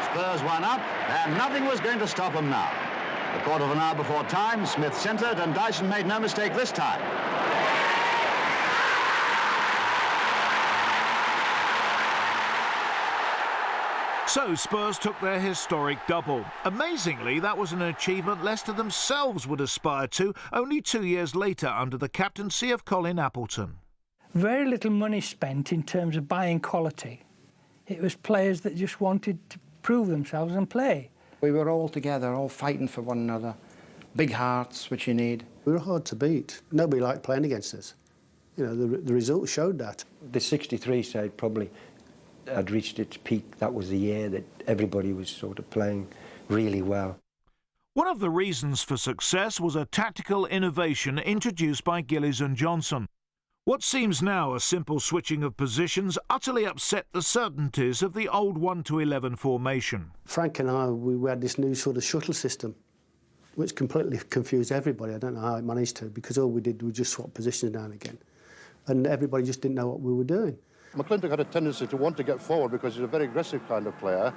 Spurs 1 up, and nothing was going to stop them now. A quarter of an hour before time, Smith centred, and Dyson made no mistake this time. So Spurs took their historic double. Amazingly, that was an achievement Leicester themselves would aspire to only 2 years later under the captaincy of Colin Appleton. Very little money spent in terms of buying quality. It was players that just wanted to prove themselves and play. We were all together, all fighting for one another. Big hearts, which you need. We were hard to beat. Nobody liked playing against us. You know, the results showed that. The 63 side probably had reached its peak. That was the year that everybody was sort of playing really well. One of the reasons for success was a tactical innovation introduced by Gillies and Johnson. What seems now a simple switching of positions utterly upset the certainties of the old 1-11 formation. Frank and I, we had this new sort of shuttle system, which completely confused everybody. I don't know how it managed to, because all we did was just swap positions now and again. And everybody just didn't know what we were doing. McClintock had a tendency to want to get forward because he's a very aggressive kind of player,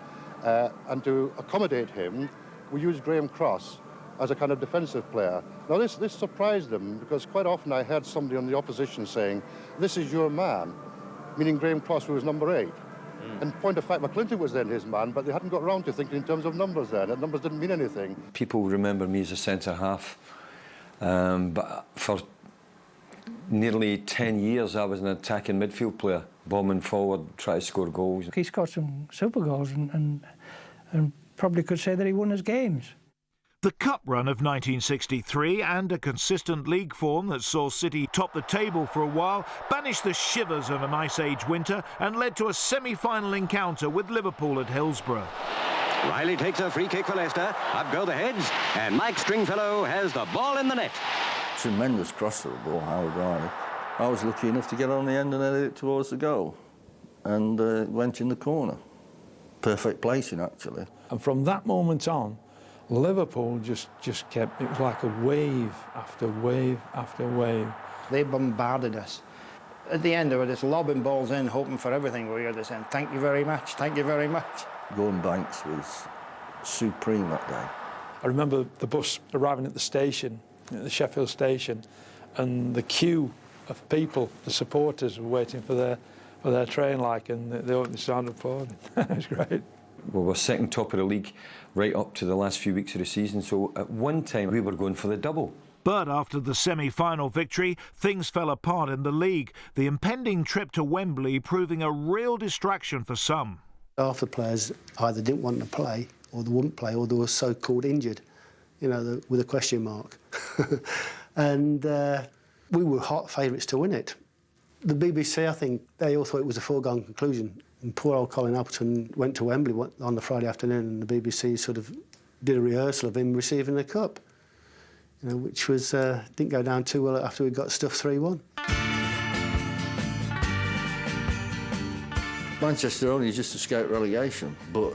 and to accommodate him, we used Graham Cross as a kind of defensive player. Now this surprised them, because quite often I heard somebody on the opposition saying, "This is your man," meaning Graham Cross, who was number 8. And point of fact, McClintock was then his man, but they hadn't got round to thinking in terms of numbers then, and numbers didn't mean anything. People remember me as a centre-half, but for nearly 10 years I was an attacking midfield player, bombing forward, trying to score goals. He scored some super goals and probably could say that he won his games. The cup run of 1963 and a consistent league form that saw City top the table for a while banished the shivers of an Ice Age winter and led to a semi-final encounter with Liverpool at Hillsborough. Riley takes a free kick for Leicester. Up go the heads, and Mike Stringfellow has the ball in the net. Tremendous cross of the ball, Howard Riley. I was lucky enough to get on the end and head it towards the goal, and it went in the corner. Perfect placing, actually. And from that moment on, Liverpool just kept, it was like a wave after wave after wave. They bombarded us. At the end, they were just lobbing balls in, hoping for everything. We were just saying, "Thank you very much, thank you very much." Gordon Banks was supreme that day. I remember the bus arriving at the station, at the Sheffield station, and the queue of people, the supporters, were waiting for their train, and they started applauding. It was great. We were second top of the league right up to the last few weeks of the season, so at one time we were going for the double. But after the semi-final victory, things fell apart in the league, the impending trip to Wembley proving a real distraction for some. Half the players either didn't want to play, or they wouldn't play, or they were so-called injured, you know, with a question mark. And we were hot favourites to win it. The BBC, I think, they all thought it was a foregone conclusion. And poor old Colin Appleton went to Wembley on the Friday afternoon, and the BBC sort of did a rehearsal of him receiving the cup, you know, which was didn't go down too well after we got stuffed 3-1. Manchester only just escaped relegation, but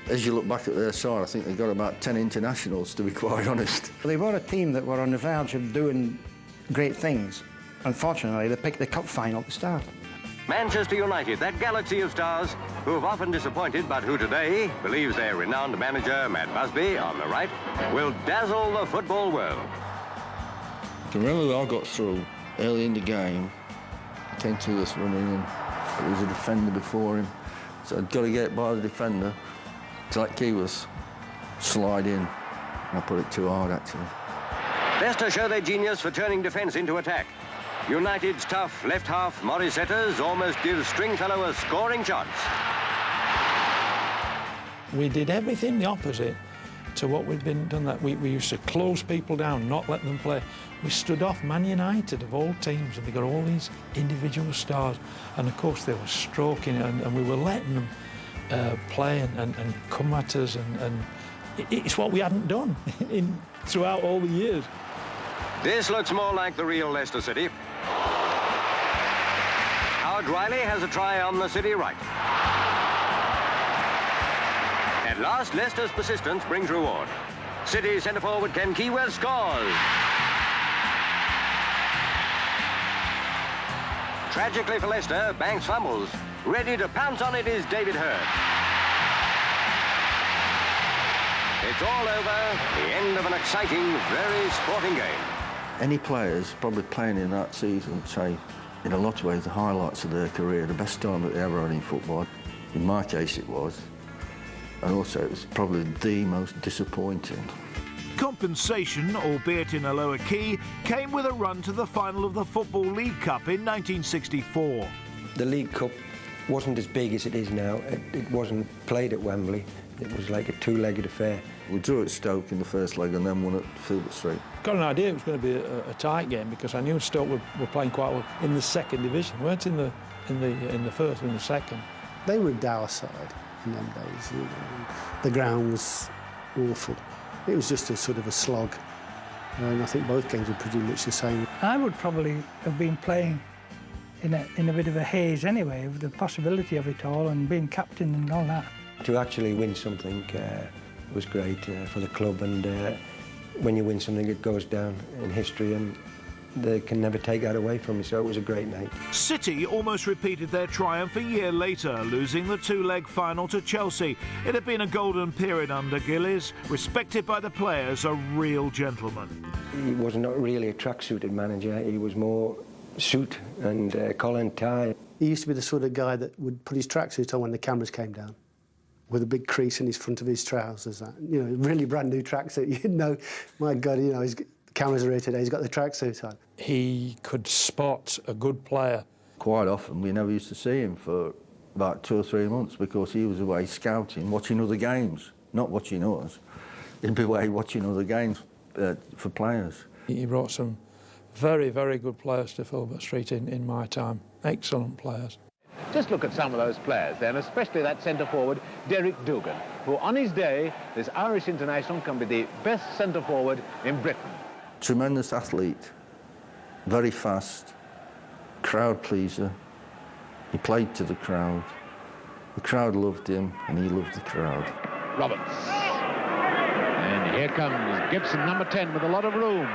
as you look back at their side, I think they got about 10 internationals, to be quite honest. They were a team that were on the verge of doing great things. Unfortunately, they picked the cup final at the start. Manchester United, that galaxy of stars who have often disappointed, but who today believes their renowned manager, Matt Busby, on the right, will dazzle the football world. I can remember I got through early in the game. I came to us running, and there was a defender before him, so I'd got to get by the defender to let Kivas slide in. I put it too hard, actually. Leicester show their genius for turning defence into attack. United's tough left half Morissetta's almost gives Stringfellow a scoring chance. We did everything the opposite to what we'd been done. That we used to close people down, not let them play. We stood off Man United of all teams, and they got all these individual stars, and of course they were stroking it, and we were letting them play and come at us, and it's what we hadn't done throughout all the years. This looks more like the real Leicester City. Howard Riley has a try on the City right. At last, Leicester's persistence brings reward. City centre-forward Ken Keyworth scores. Tragically for Leicester, Banks fumbles. Ready to pounce on it is David Hurd. It's all over, the end of an exciting, very sporting game. Any players probably playing in that season would say, in a lot of ways, the highlights of their career, the best time that they ever had in football. In my case, it was. And also, it was probably the most disappointing. Compensation, albeit in a lower key, came with a run to the final of the Football League Cup in 1964. The League Cup wasn't as big as it is now. It wasn't played at Wembley. It was like a two-legged affair. We drew at Stoke in the first leg and then won at Filbert Street. Got an idea it was going to be a tight game because I knew Stoke were playing quite well in the second division. We weren't in the first, in the second. They were a dour side in them days. You know. The ground was awful. It was just a sort of a slog. And I think both games were pretty much the same. I would probably have been playing in a bit of a haze anyway, of the possibility of it all and being captain and all that. To actually win something was great for the club, and when you win something it goes down in history and they can never take that away from you, so it was a great night. City almost repeated their triumph a year later, losing the two-leg final to Chelsea. It had been a golden period under Gillies, respected by the players, a real gentleman. He was not really a track-suited manager, he was more suit and collar and tie. He used to be the sort of guy that would put his tracksuit on when the cameras came down, with a big crease in his front of his trousers. You know, really brand new tracksuit. You know, my God, you know, the cameras are here today, he's got the tracksuit on. He could spot a good player. Quite often we never used to see him for about 2 or 3 months because he was away scouting, watching other games, not watching us. He'd be away watching other games for players. He brought some very, very good players to Filbert Street in my time. Excellent players. Just look at some of those players then, especially that centre-forward, Derek Dougan, who on his day, this Irish international can be the best centre-forward in Britain. Tremendous athlete, very fast, crowd pleaser. He played to the crowd loved him and he loved the crowd. Roberts. And here comes Gibson, number 10, with a lot of room.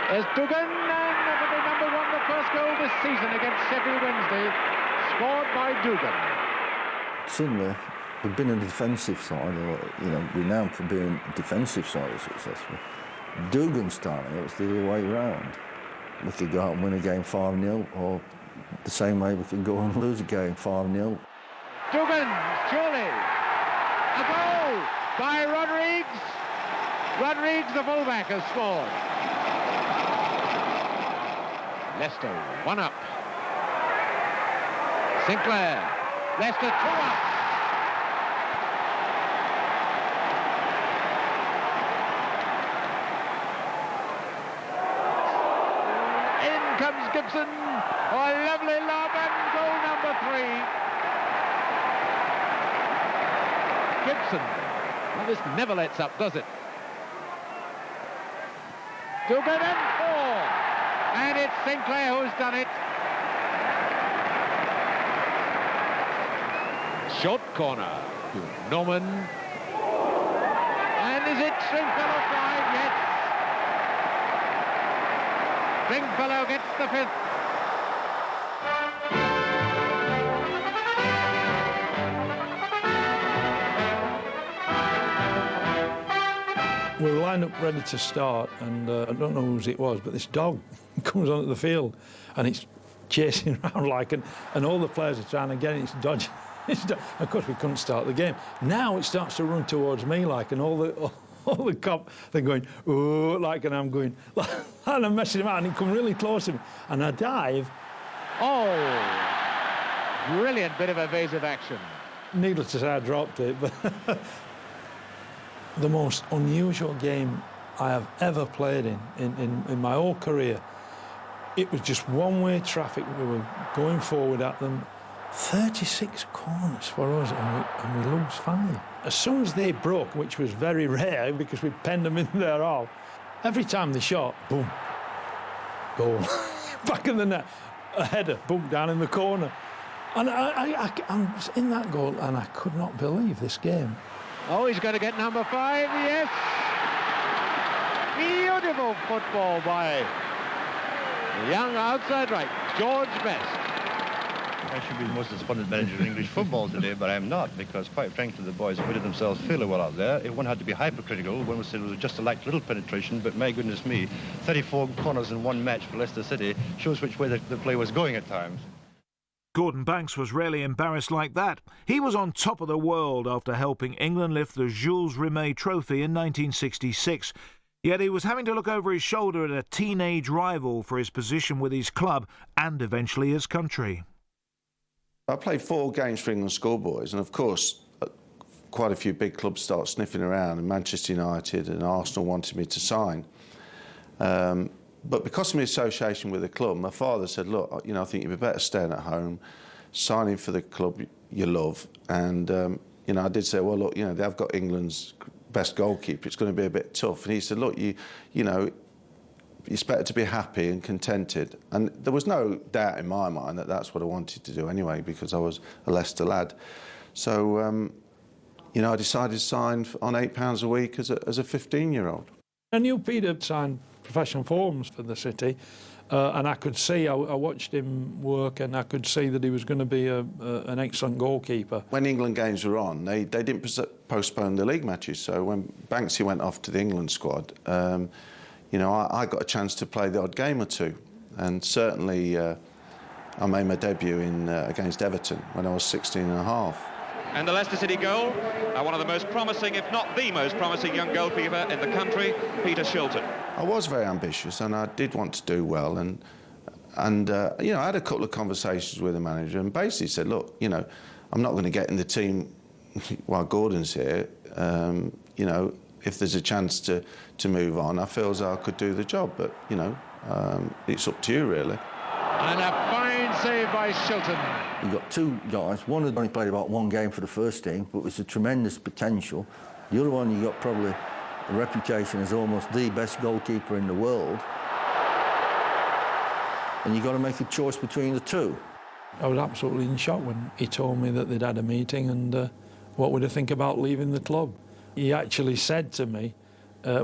There's Dougan, and that'll be number 1, the first goal this season against Sheffield Wednesday, scored by Dougan. Suddenly, we've been a defensive side, or, you know, renowned for being a defensive side successful. Dougan's starting, it was the other way round. We could go out and win a game 5-0, or the same way we could go and lose a game 5-0. Dougan, surely. A goal by Rodrigues. Rodrigues, the fullback, has scored. Leicester 1 up. Sinclair. Leicester 2 up. In comes Gibson. Oh, lovely lob, and goal number 3. Gibson. Well, this never lets up, does it? Dougan and 4. And it's Sinclair who's done it. Short corner to Norman. And is it Stringfellow 5? Yes. Stringfellow gets the 5th. We were lined up ready to start, and I don't know whose it was, but this dog comes onto the field and it's chasing around like, and all the players are trying to get it, it's dodging. Of course, we couldn't start the game. Now it starts to run towards me like, and all the cop, they're going, oh, like, and I'm going, and I'm messing him out, and he come really close to me, and I dive. Oh, brilliant bit of evasive action. Needless to say, I dropped it, but the most unusual game I have ever played in my whole career. It was just one-way traffic. We were going forward at them. 36 corners for us, and we lose 5. As soon as they broke, which was very rare because we penned them in there all, every time they shot, boom, goal. Back in the net, a header, boom, down in the corner. And I'm in that goal, and I could not believe this game. Oh, he's going to get number 5, yes. Beautiful football by the young outside right, George Best. I should be the most despondent manager in English football today, but I'm not, because quite frankly the boys acquitted themselves fairly well out there. If one had to be hypercritical, one would say it was just a light little penetration, but my goodness me, 34 corners in one match for Leicester City shows which way the play was going at times. Gordon Banks was rarely embarrassed like that. He was on top of the world after helping England lift the Jules Rimet Trophy in 1966. Yet he was having to look over his shoulder at a teenage rival for his position with his club and eventually his country. I played 4 games for England schoolboys, and of course, quite a few big clubs start sniffing around, and Manchester United and Arsenal wanted me to sign. But because of my association with the club, my father said, look, you know, I think you'd be better staying at home, signing for the club you love. And, you know, I did say, well, look, you know, they've got England's best goalkeeper. It's going to be a bit tough. And he said, look, you know, it's better to be happy and contented. And there was no doubt in my mind that that's what I wanted to do anyway, because I was a Leicester lad. So, you know, I decided to sign on £8 a week as a 15-year-old. I knew Peter had signed professional forms for the City, and I could see, I watched him work, and I could see that he was going to be an excellent goalkeeper. When England games were on, they didn't postpone the league matches, so when Banksy went off to the England squad, you know, I got a chance to play the odd game or two, and certainly I made my debut against Everton when I was 16 and a half. And the Leicester City goal, one of the most promising, if not the most promising young goalkeeper in the country, Peter Shilton. I was very ambitious and I did want to do well, and you know, I had a couple of conversations with the manager and basically said, look, you know, I'm not going to get in the team while Gordon's here. You know, if there's a chance to move on, I feel as though I could do the job, but, you know, it's up to you, really. And a fine save by Shilton. You've got 2 guys. One had only played about 1 game for the first team, but was a tremendous potential. The other one, you got probably a reputation as almost the best goalkeeper in the world. And you've got to make a choice between the 2. I was absolutely in shock when he told me that they'd had a meeting and what would I think about leaving the club. He actually said to me,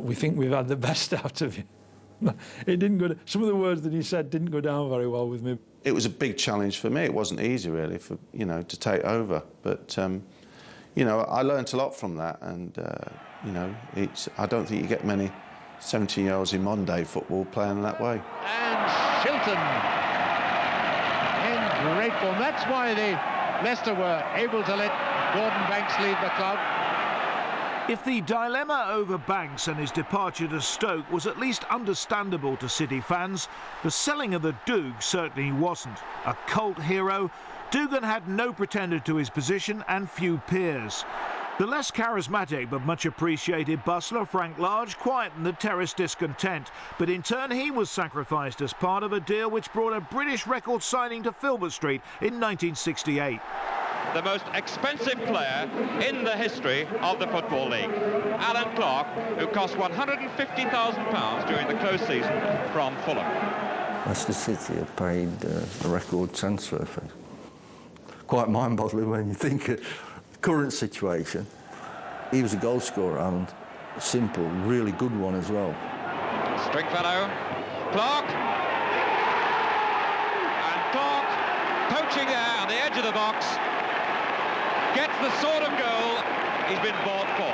we think we've had the best out of you. It didn't go. Some of the words that he said didn't go down very well with me. It was a big challenge for me. It wasn't easy, really, for you know, to take over. But you know, I learnt a lot from that, and you know, I don't think you get many 17-year-olds in modern day football playing that way. And Shilton in great form. That's why Leicester were able to let Gordon Banks leave the club. If the dilemma over Banks and his departure to Stoke was at least understandable to City fans, the selling of the Doog certainly wasn't. A cult hero, Dugan had no pretender to his position and few peers. The less charismatic but much appreciated bustler Frank Large quietened the terrace discontent, but in turn he was sacrificed as part of a deal which brought a British record signing to Filbert Street in 1968. The most expensive player in the history of the Football League, Alan Clark, who cost £150,000 during the close season from Fulham. Leicester City had paid a record transfer fee. Quite mind-boggling when you think of the current situation. He was a goal scorer and a simple, really good one as well. Stringfellow, Clark, and Clark poaching there on the edge of the box. Gets the sort of goal he's been bought for.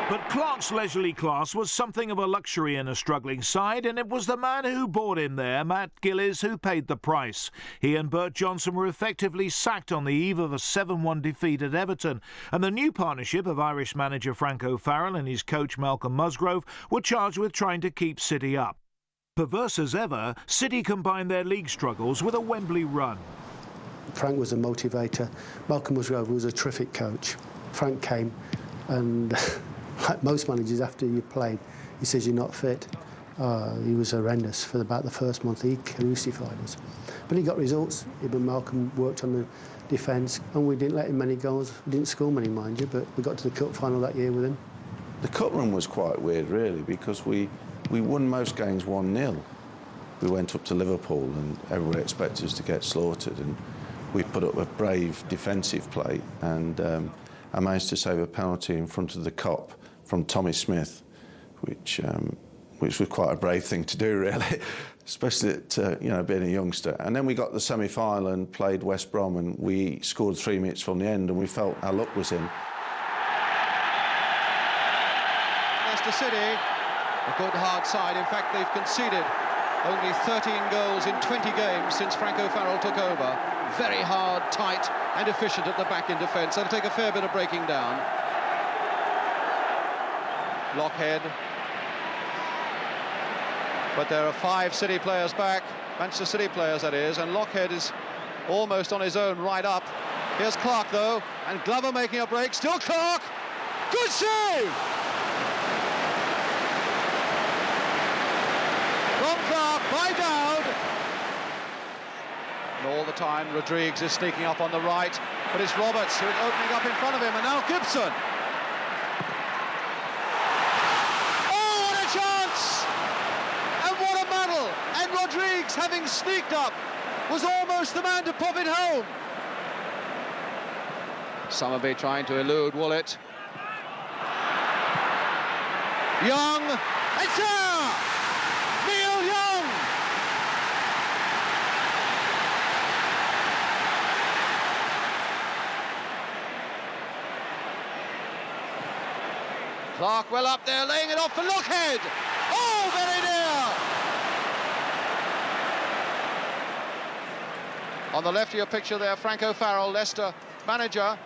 But Clark's leisurely class was something of a luxury in a struggling side, and it was the man who bought him there, Matt Gillies, who paid the price. He and Bert Johnson were effectively sacked on the eve of a 7-1 defeat at Everton, and the new partnership of Irish manager Frank O'Farrell and his coach Malcolm Musgrove were charged with trying to keep City up. Perverse as ever, City combined their league struggles with a Wembley run. Frank was a motivator. Malcolm Musgrove was a terrific coach. Frank came and, like most managers, after you played, he says you're not fit. He was horrendous for about the first month. He crucified us. But he got results. Him and Malcolm worked on the defence, and we didn't let him many goals. We didn't score many, mind you, but we got to the cup final that year with him. The cup run was quite weird, really, because we won most games 1-0. We went up to Liverpool and everybody expected us to get slaughtered, and we put up a brave defensive play, and I managed to save a penalty in front of the Kop from Tommy Smith, which was quite a brave thing to do, really, especially at, you know, being a youngster. And then we got the semi-final and played West Brom, and we scored 3 minutes from the end, and we felt our luck was in. Leicester City, a good hard side. In fact, they've conceded only 13 goals in 20 games since Frank O'Farrell took over. Very hard, tight and efficient at the back in defence. It'll take a fair bit of breaking down. Lockhead. But there are 5 City players back, Manchester City players that is, and Lockhead is almost on his own right up. Here's Clark, though, and Glover making a break. Still Clark! Good save! From Clark by Dowd. And all the time, Rodrigues is sneaking up on the right, but it's Roberts who is opening up in front of him, and now Gibson. Oh, what a chance! And what a muddle! And Rodrigues, having sneaked up, was almost the man to pop it home. Summerby trying to elude Woollett. Young, it's there! Neil Young! Clark well up there, laying it off for Lockhead. Oh, very near! On the left of your picture there, Frank O'Farrell, Leicester manager.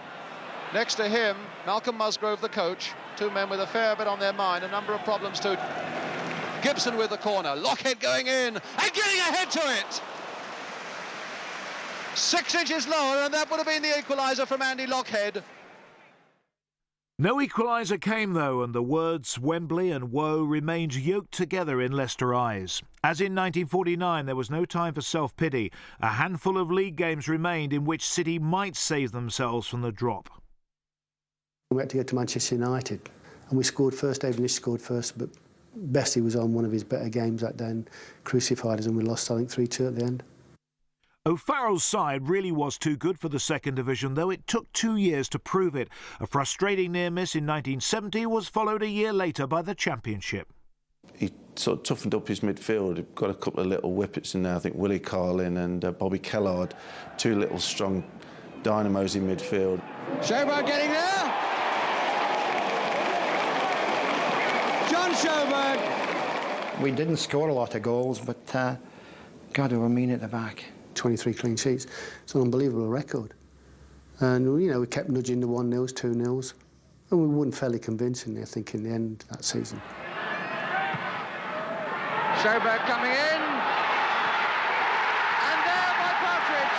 Next to him, Malcolm Musgrove, the coach. Two men with a fair bit on their mind, a number of problems too. Gibson with the corner, Lockhead going in and getting ahead to it. 6 inches lower, and that would have been the equaliser from Andy Lockhead. No equaliser came, though, and the words Wembley and woe remained yoked together in Leicester eyes. As in 1949, there was no time for self-pity. A handful of league games remained in which City might save themselves from the drop. We had to go to Manchester United, and we scored first. David scored first, but Bessie was on one of his better games that day and crucified us, and we lost, I think, 3-2 at the end. O'Farrell's side really was too good for the second division, though it took 2 years to prove it. A frustrating near-miss in 1970 was followed a year later by the Championship. He sort of toughened up his midfield. He got a couple of little whippets in there. I think Willie Carlin and Bobby Kellard, two little strong dynamos in midfield. Sjoberg getting there. John Sjoberg. We didn't score a lot of goals, but God, we were mean at the back. 23 clean sheets. It's an unbelievable record. And, you know, we kept nudging the 1-0s, 2-0s, and we won fairly convincingly, I think, in the end that season. Sjoberg coming in. And there by Partridge.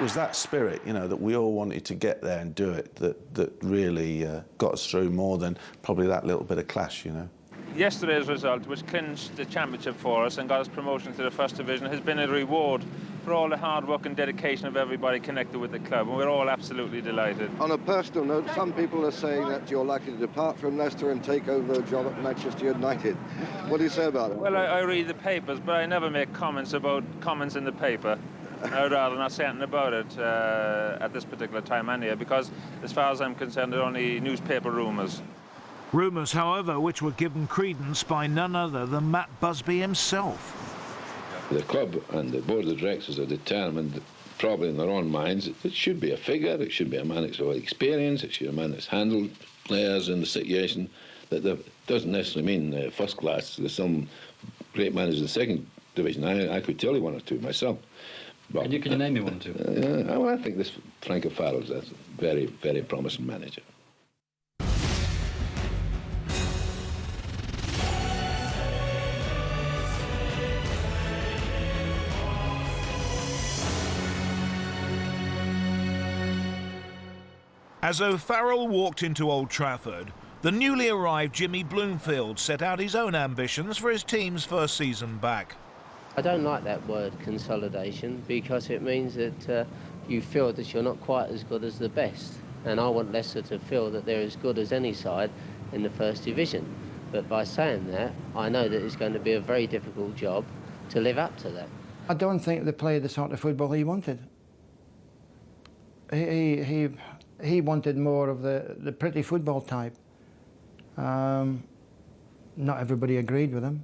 It was that spirit, you know, that we all wanted to get there and do it that really got us through more than probably that little bit of clash, you know. Yesterday's result, which clinched the championship for us and got us promotion to the First Division, has been a reward for all the hard work and dedication of everybody connected with the club, and we're all absolutely delighted. On a personal note, some people are saying that you're likely to depart from Leicester and take over a job at Manchester United. What do you say about it? Well, I read the papers, but I never make comments about comments in the paper. I would rather not say anything about it at this particular time anyway, because as far as I'm concerned, they're only newspaper rumours. Rumours, however, which were given credence by none other than Matt Busby himself. The club and the board of directors are determined, probably in their own minds, it should be a figure, it should be a man that's got experience, it should be a man that's handled players in the situation. That doesn't necessarily mean first class. There's some great managers in the second division. I could tell you one or two myself. But, can you name me one or two? Well, I think this Frank O'Farrell's a very, very promising manager. As O'Farrell walked into Old Trafford, the newly arrived Jimmy Bloomfield set out his own ambitions for his team's first season back. I don't like that word, consolidation, because it means that you feel that you're not quite as good as the best. And I want Leicester to feel that they're as good as any side in the First Division. But by saying that, I know that it's going to be a very difficult job to live up to that. I don't think they played the sort of football he wanted. He wanted more of the pretty football type. Not everybody agreed with him,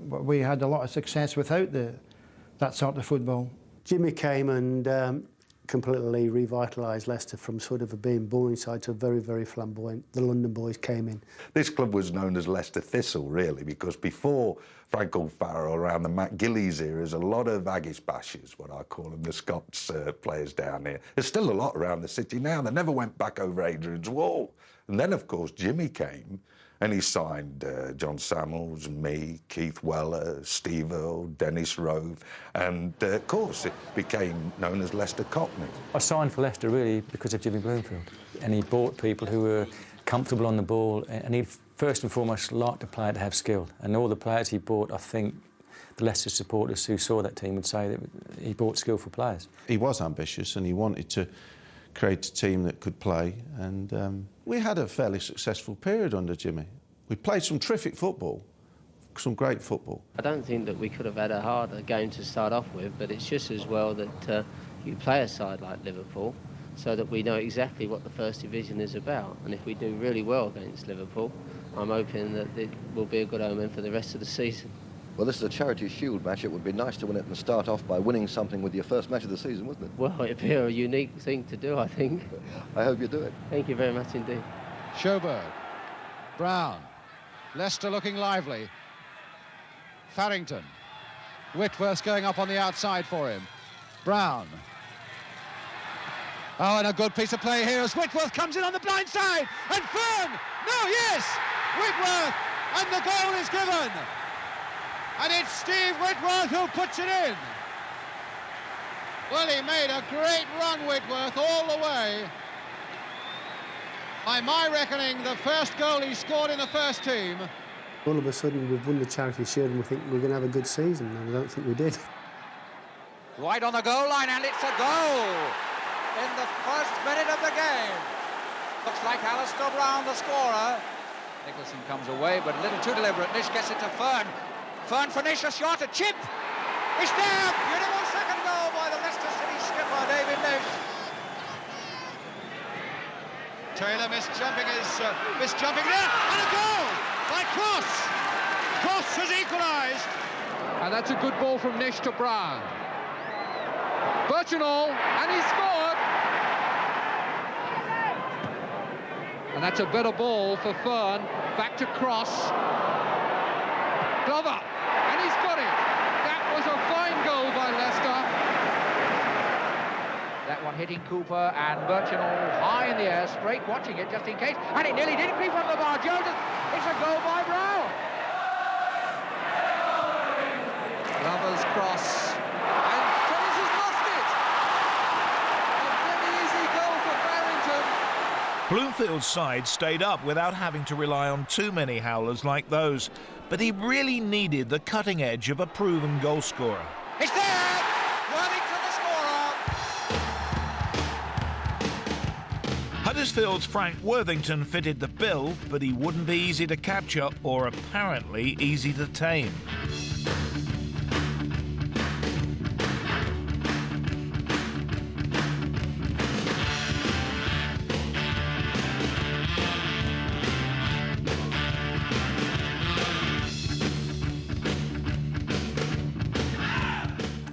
but we had a lot of success without that sort of football. Jimmy came and completely revitalised Leicester from sort of a being boring side to a very, very flamboyant. The London boys came in. This club was known as Leicester Thistle, really, because before Frank O'Farrell, around the Matt Gillies era, there's a lot of Aggies bashers, what I call them, the Scots players down here. There's still a lot around the city now. They never went back over Adrian's Wall. And then, of course, Jimmy came, And he signed John Samuels, me, Keith Weller, Steve Earle, Dennis Rove, and of course it became known as Leicester Cockney. I signed for Leicester really because of Jimmy Bloomfield, and he bought people who were comfortable on the ball, and he first and foremost liked a player to have skill. And all the players he bought, I think the Leicester supporters who saw that team would say that he bought skillful players. He was ambitious and he wanted to create a team that could play, and we had a fairly successful period under Jimmy. We played some terrific football, some great football. I don't think that we could have had a harder game to start off with, but it's just as well that you play a side like Liverpool so that we know exactly what the First Division is about. And if we do really well against Liverpool, I'm hoping that it will be a good omen for the rest of the season. Well, this is a Charity Shield match. It would be nice to win it and start off by winning something with your first match of the season, wouldn't it? Well, it'd be a unique thing to do, I think. I hope you do it. Thank you very much indeed. Sjoberg, Brown, Leicester looking lively. Farrington, Whitworth going up on the outside for him. Brown. Oh, and a good piece of play here as Whitworth comes in on the blind side. And Fern! No, yes! Whitworth! And the goal is given! And it's Steve Whitworth who puts it in. Well, he made a great run, Whitworth, all the way. By my reckoning, the first goal he scored in the first team. All of a sudden, we've won the Charity Shield and we think we're going to have a good season, and I don't think we did. Right on the goal line, and it's a goal in the first minute of the game. Looks like Alistair Brown, the scorer. Nicholson comes away, but a little too deliberate. Nish gets it to Fern. Fern for Nish, a shot, a chip. It's there! Beautiful second goal by the Leicester City skipper, David Nish. Taylor misjumping there, and a goal by Cross. Cross has equalised. And that's a good ball from Nish to Brown. Birchenall, and he scored. And that's a better ball for Fern. Back to Cross. Glover, and he's got it. That was a fine goal by Leicester. That one hitting Cooper, and Birchenall high in the air, straight watching it just in case, and it nearly did creep on the bar. Jones, it's a goal by Brown. Glover's cross, and Jones has lost it. A very easy goal for Barrington. Bloomfield's side stayed up without having to rely on too many howlers like those, but he really needed the cutting edge of a proven goal scorer. It's there! Worthington the scorer! Huddersfield's Frank Worthington fitted the bill, but he wouldn't be easy to capture or apparently easy to tame.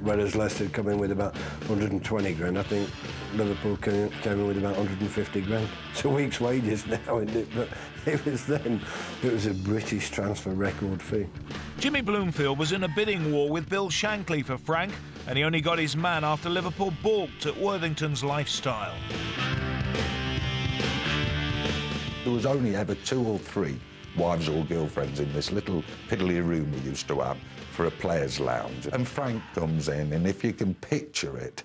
Whereas Leicester come in with about 120 grand, I think Liverpool came in with about 150 grand. It's a week's wages now, isn't it? But it was then, it was a British transfer record fee. Jimmy Bloomfield was in a bidding war with Bill Shankly for Frank, and he only got his man after Liverpool balked at Worthington's lifestyle. There was only ever 2 or 3 wives or girlfriends in this little piddly room we used to have for a players' lounge. And Frank comes in, and if you can picture it,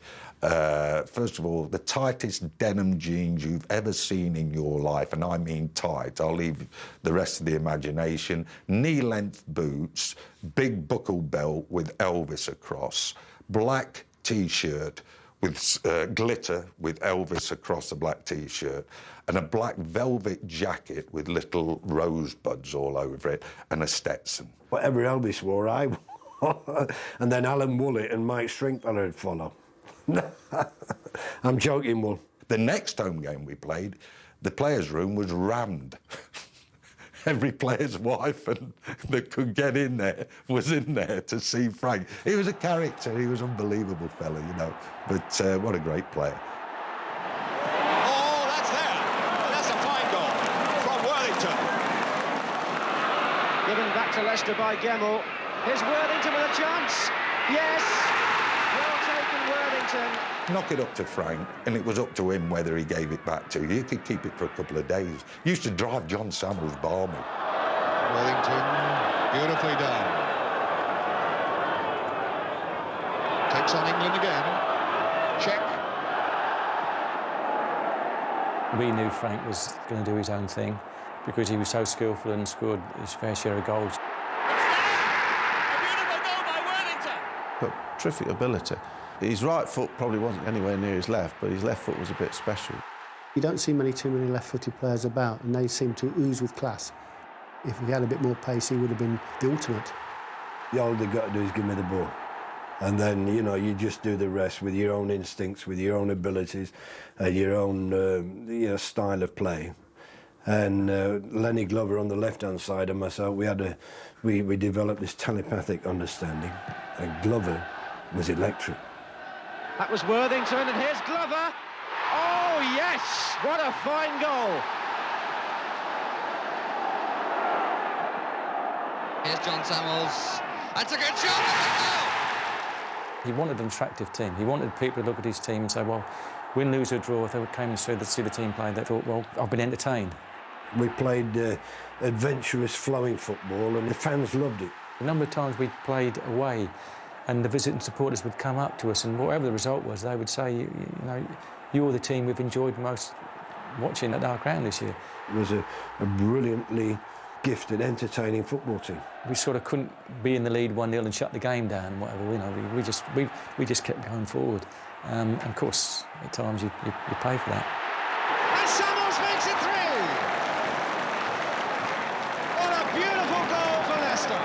first of all, the tightest denim jeans you've ever seen in your life, and I mean tight, I'll leave the rest of the imagination, knee-length boots, big buckle belt with Elvis across, black T-shirt with glitter with Elvis across the black T-shirt, and a black velvet jacket with little rosebuds all over it, and a Stetson. Whatever Elvis wore, I wore. And then Alan Woollett and Mike Stringfellow would follow. I'm joking, Will. The next home game we played, the players' room was rammed. Every player's wife that could get in there was in there to see Frank. He was a character. He was an unbelievable fella, you know. But what a great player. Oh, that's there. That's a fine goal from Worthington. Given back to Leicester by Gemmell. Here's Worthington with a chance. Yes. Well taken, Worthington. Knock it up to Frank, and it was up to him whether he gave it back to you. You could keep it for a couple of days. Used to drive John Samuels balmy. Worthington, beautifully done. Takes on England again. Check. We knew Frank was going to do his own thing because he was so skillful and scored his fair share of goals. But terrific ability. His right foot probably wasn't anywhere near his left, but his left foot was a bit special. You don't see too many left-footed players about, and they seem to ooze with class. If he had a bit more pace, he would have been the ultimate. All they've got to do is give me the ball. And then, you know, you just do the rest with your own instincts, with your own abilities, your own style of play. And Lenny Glover on the left-hand side and myself, we developed this telepathic understanding. And Glover was electric. That was Worthington, and here's Glover. Oh, yes! What a fine goal. Here's John Samuels. That's a good shot. He wanted an attractive team. He wanted people to look at his team and say, well, win, lose or draw. If they came and see the team play, they thought, well, I've been entertained. We played adventurous, flowing football, and the fans loved it. A number of times we played away, and the visiting supporters would come up to us, and whatever the result was, they would say, you know, you're the team we've enjoyed most watching at our ground this year. It was a brilliantly gifted, entertaining football team. We sort of couldn't be in the lead 1-0 and shut the game down and whatever, you know, we just kept going forward. And of course, at times you pay for that. And Samuels makes it 3! What a beautiful goal for Leicester!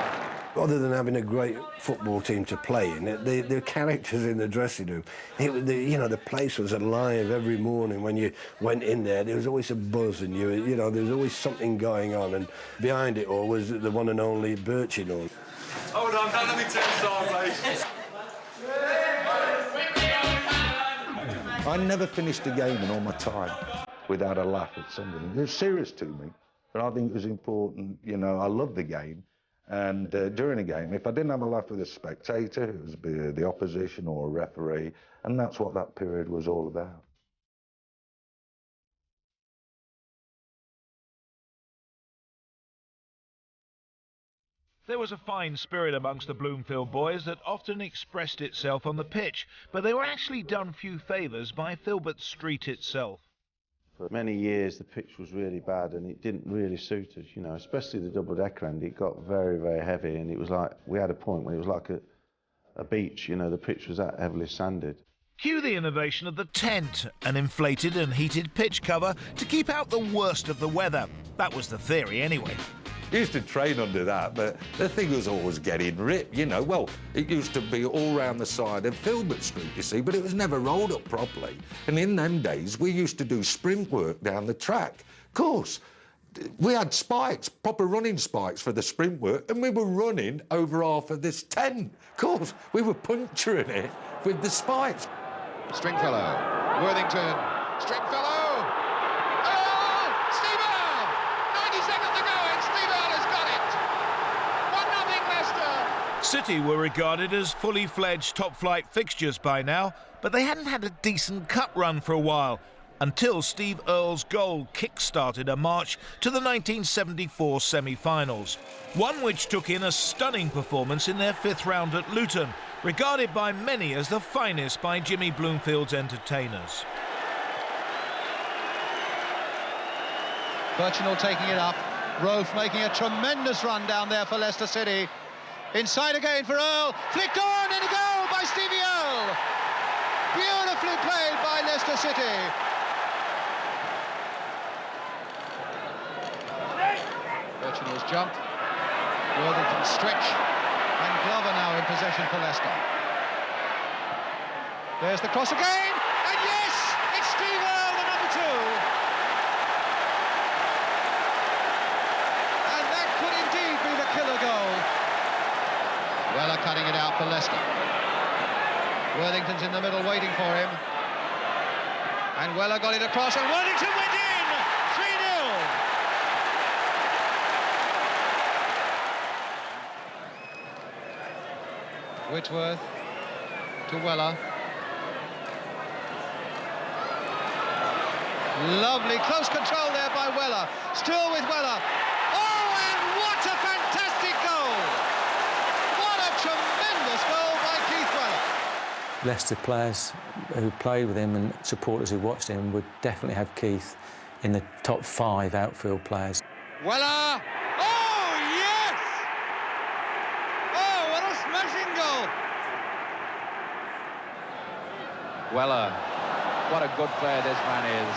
Other than having a great football team to play in, the characters in the dressing room, the place was alive every morning when you went in there. There was always a buzz, and you know, there was always something going on, and behind it all was the one and only Birchinall. Hold on, don't let me turn sideways. I never finished a game in all my time without a laugh at something. It was serious to me, but I think it was important. You know, I love the game. And during a game, if I didn't have a laugh with a spectator, it was the opposition or a referee, and that's what that period was all about. There was a fine spirit amongst the Bloomfield boys that often expressed itself on the pitch, but they were actually done few favours by Filbert Street itself. For many years, the pitch was really bad and it didn't really suit us, you know, especially the double-decker end. It got very, very heavy, and it was like, we had a point when it was like a beach, you know, the pitch was that heavily sanded. Cue the innovation of the tent, an inflated and heated pitch cover to keep out the worst of the weather. That was the theory anyway. Used to train under that, but the thing was always getting ripped, you know. Well, it used to be all round the side of Filbert Street, you see, but it was never rolled up properly. And in them days, we used to do sprint work down the track. Of course, we had spikes, proper running spikes for the sprint work, and we were running over half of this tent. Of course, we were puncturing it with the spikes. Stringfellow, Worthington, Stringfellow! Oh, Steve Earle! 90 seconds to go, and Steve Earle has got it! 1-0 Leicester! City were regarded as fully fledged top-flight fixtures by now, but they hadn't had a decent cup run for a while, until Steve Earle's goal kick-started a march to the 1974 semi-finals, one which took in a stunning performance in their fifth round at Luton, regarded by many as the finest by Jimmy Bloomfield's entertainers. Birchinall taking it up, Rofe making a tremendous run down there for Leicester City. Inside again for Earle, flicked on, and a goal by Stevie Earle. Beautifully played by Leicester City. Birchinall's jump, Worthington's stretch, and Glover now in possession for Leicester. There's the cross again, and yes, it's Steve Earle, the number 2. And that could indeed be the killer goal. Weller cutting it out for Leicester. Worthington's in the middle waiting for him. And Weller got it across, and Worthington went in! 3-0! Whitworth to Weller. Lovely close control there by Weller. Still with Weller. Oh, and what a Leicester players who played with him and supporters who watched him would definitely have Keith in the top 5 outfield players. Weller! Oh, yes! Oh, what a smashing goal! Weller, what a good player this man is.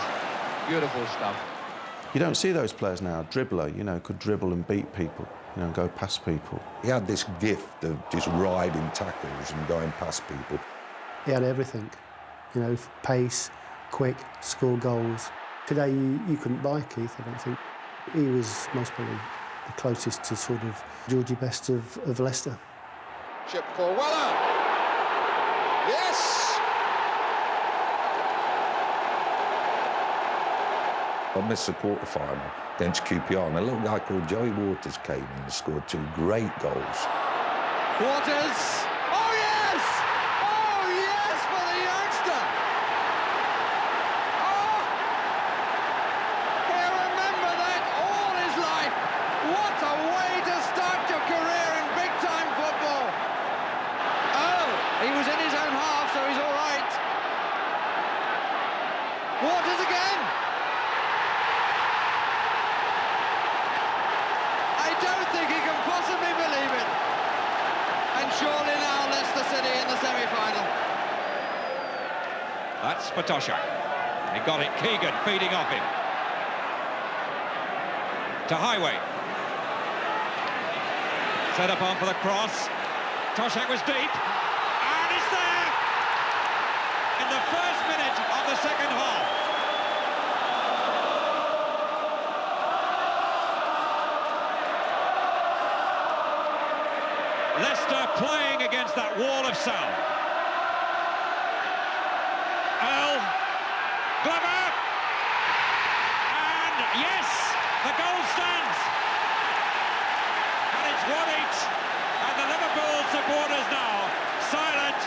Beautiful stuff. You don't see those players now. Dribbler, you know, could dribble and beat people, you know, and go past people. He had this gift of just riding tackles and going past people. He had everything, you know, pace, quick, score goals. Today you couldn't buy Keith, I don't think. He was most probably the closest to sort of Georgie Best of Leicester. Chip for Weller. Yes! I missed the quarter-final against QPR, and a little guy called Joey Waters came in and scored 2 great goals. Waters! Oh, yes! Oh, yes, for the youngster! Oh! He'll remember that all his life. What a way to start your career in big-time football. Oh, he was in his own half, so he's all right. Waters again! I don't think he can possibly believe it. And surely now Leicester City in the semi-final. That's Patoshak. He got it. Keegan feeding off him. To Highway. Set up on for the cross. Toshak was deep. And it's there! In the first minute of the second half. Leicester playing against that wall of sound. Earl, Glover, and yes, the goal stands. And it's 1 each, and the Liverpool supporters now silent,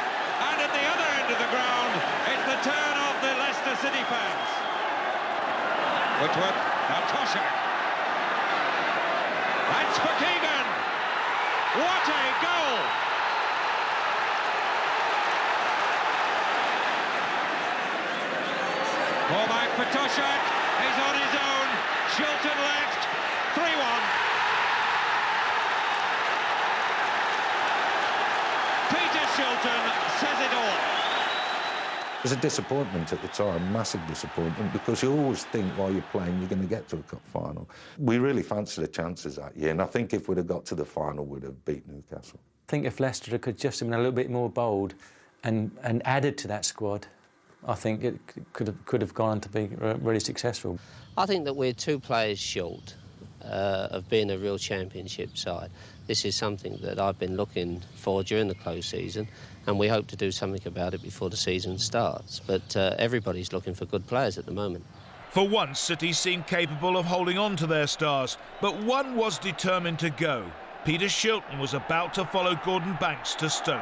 and at the other end of the ground, it's the turn of the Leicester City fans. Whitworth, now Toshak. That's for Keegan. What a goal! Ball back for Toshak. He's on his own. Shilton left. 3-1. Peter Shilton says it all. It was a disappointment at the time, massive disappointment, because you always think while you're playing you're going to get to a cup final. We really fancied the chances that year, and I think if we'd have got to the final, we'd have beat Newcastle. I think if Leicester could just have been a little bit more bold and added to that squad, I think it could have gone on to be really successful. I think that we're 2 players short of being a real championship side. This is something that I've been looking for during the close season, and we hope to do something about it before the season starts. But everybody's looking for good players at the moment. For once, City seemed capable of holding on to their stars, but one was determined to go. Peter Shilton was about to follow Gordon Banks to Stoke.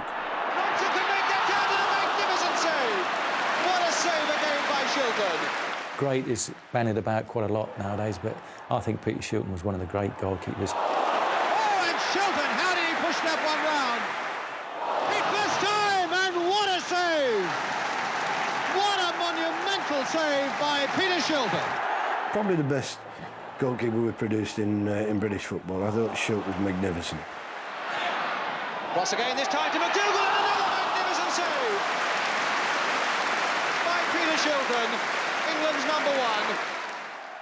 Great is bandied about quite a lot nowadays, but I think Peter Shilton was one of the great goalkeepers. Oh, and Shilton, how did he push that one round? It was time, and what a save! What a monumental save by Peter Shilton. Probably the best goalkeeper we produced in British football. I thought Shilton was magnificent. Cross again, this time to McDougall, and another magnificent save by Peter Shilton. England's #1.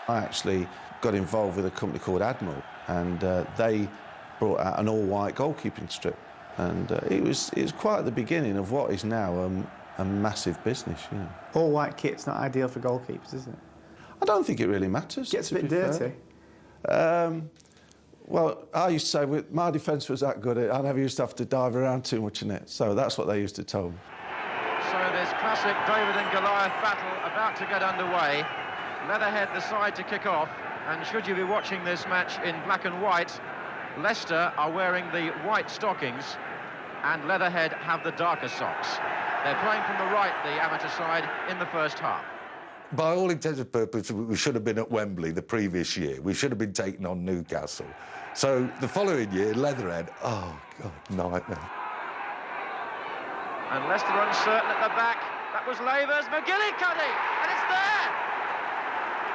I actually got involved with a company called Admiral, and they brought out an all-white goalkeeping strip, and it was quite at the beginning of what is now a massive business, you know. All-white kit's not ideal for goalkeepers, is it? I don't think it really matters. Gets a bit dirty. Well, I used to say my defence was that good, I never used to have to dive around too much in it, so that's what they used to tell me. So this classic David and Goliath battle about to get underway. Leatherhead the side to kick off, and should you be watching this match in black and white, Leicester are wearing the white stockings and Leatherhead have the darker socks. They're playing from the right, the amateur side, in the first half. By all intents and purposes, we should have been at Wembley the previous year. We should have been taking on Newcastle. So the following year, Leatherhead, oh, God, nightmare. And Leicester uncertain at the back. That was Labour's McGillicuddy, and it's there!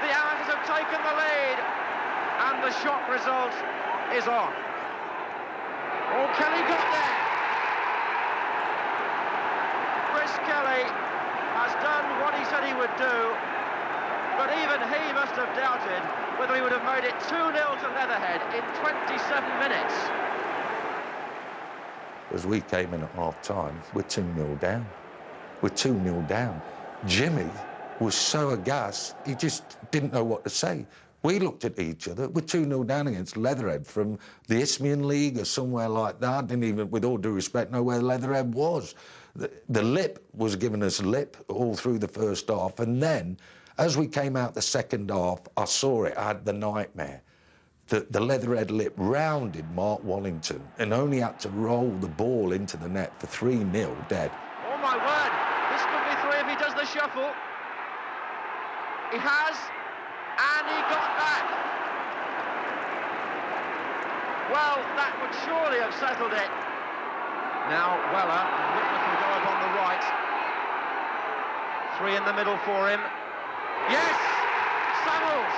The Amateurs have taken the lead, and the shock result is on. Oh, Kelly got there! Chris Kelly has done what he said he would do, but even he must have doubted whether he would have made it 2-0 to Leatherhead in 27 minutes. As we came in at half-time, we're 2-0 down. We're 2-0 down. Jimmy was so aghast, he just didn't know what to say. We looked at each other. We're 2-0 down against Leatherhead from the Isthmian League or somewhere like that. Didn't even, with all due respect, know where Leatherhead was. The lip was giving us lip all through the first half. And then, as we came out the second half, I saw it. I had the nightmare. The Leatherhead lip rounded Mark Wallington and only had to roll the ball into the net for 3-0 dead. Oh, my word. This could be 3 if he does the shuffle. He has, and he got back. Well, that would surely have settled it. Now, Weller, and Whitlock will go up on the right. 3 in the middle for him. Yes! Samuels!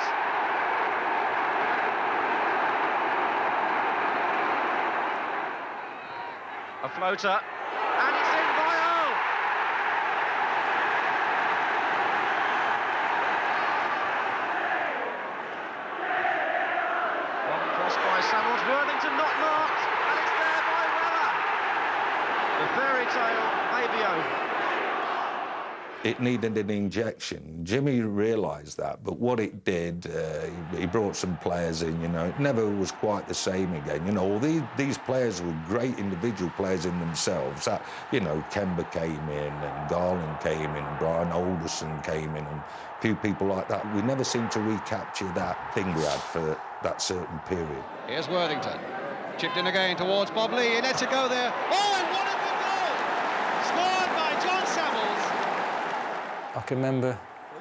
A floater, and it's in by Earl. Long cross by Samuels, Worthington not marked, and it's there by Weller. The fairy tale may be over. It needed an injection. Jimmy realised that, but what it did, he brought some players in, you know. It never was quite the same again, you know. These players were great individual players in themselves. That, you know, Kemba came in, and Garland came in, and Brian Alderson came in, and a few people like that. We never seemed to recapture that thing we had for that certain period. Here's Worthington. Chipped in again towards Bob Lee. He lets it go there. Oh, and what a good goal! Scored by John Samuels. I can remember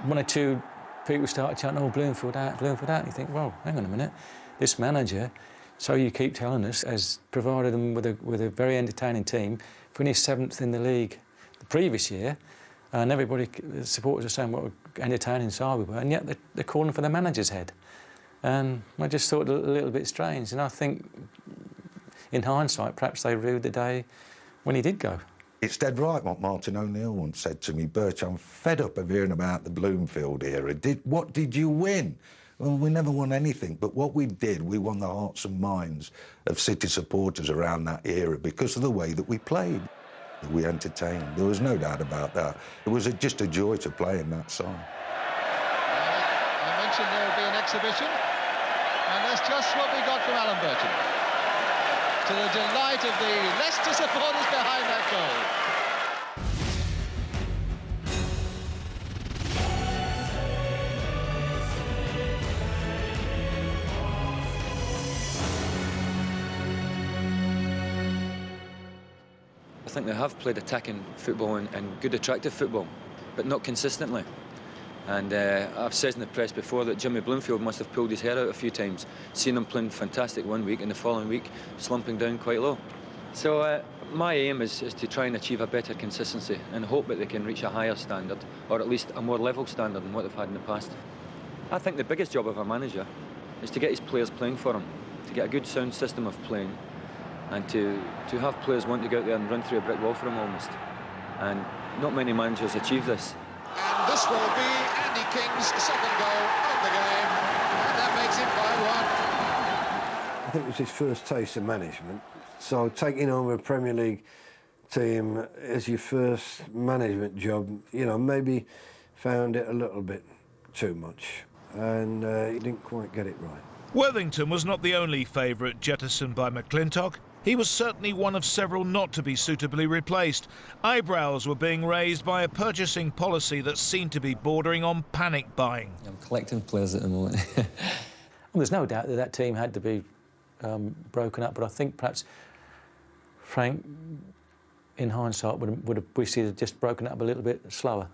1 or 2 people started chanting, oh, Bloomfield out, Bloomfield out. And you think, well, hang on a minute. This manager, so you keep telling us, has provided them with a very entertaining team, finished 7th in the league the previous year, and everybody, the supporters are saying what an entertaining side we were, and yet they're calling for the manager's head. And I just thought a little bit strange, and I think, in hindsight, perhaps they rued the day when he did go. It's dead right what Martin O'Neill once said to me, Birch, I'm fed up of hearing about the Bloomfield era. What did you win? Well, we never won anything, but what we did, we won the hearts and minds of City supporters around that era because of the way that we played. We entertained, there was no doubt about that. It was just a joy to play in that side. I mentioned there would be an exhibition, and that's just what we got from Alan Burton. To the delight of the Leicester supporters behind that goal. I think they have played attacking football and good attractive football, but not consistently. And I've said in the press before that Jimmy Bloomfield must have pulled his hair out a few times, seen him playing fantastic one week and the following week slumping down quite low. So my aim is to try and achieve a better consistency and hope that they can reach a higher standard, or at least a more level standard than what they've had in the past. I think the biggest job of a manager is to get his players playing for him, to get a good sound system of playing, and to have players want to go out there and run through a brick wall for him almost. And not many managers achieve this. And this will be Andy King's second goal of the game, and that makes it 5-1. I think it was his first taste of management, so taking over a Premier League team as your first management job, you know, maybe found it a little bit too much, and he didn't quite get it right. Worthington was not the only favourite jettisoned by McClintock. He was certainly one of several not to be suitably replaced. Eyebrows were being raised by a purchasing policy that seemed to be bordering on panic buying. I'm collecting players at the moment. Well, there's no doubt that team had to be broken up, but I think perhaps Frank, in hindsight, would have wished he'd have just broken up a little bit slower.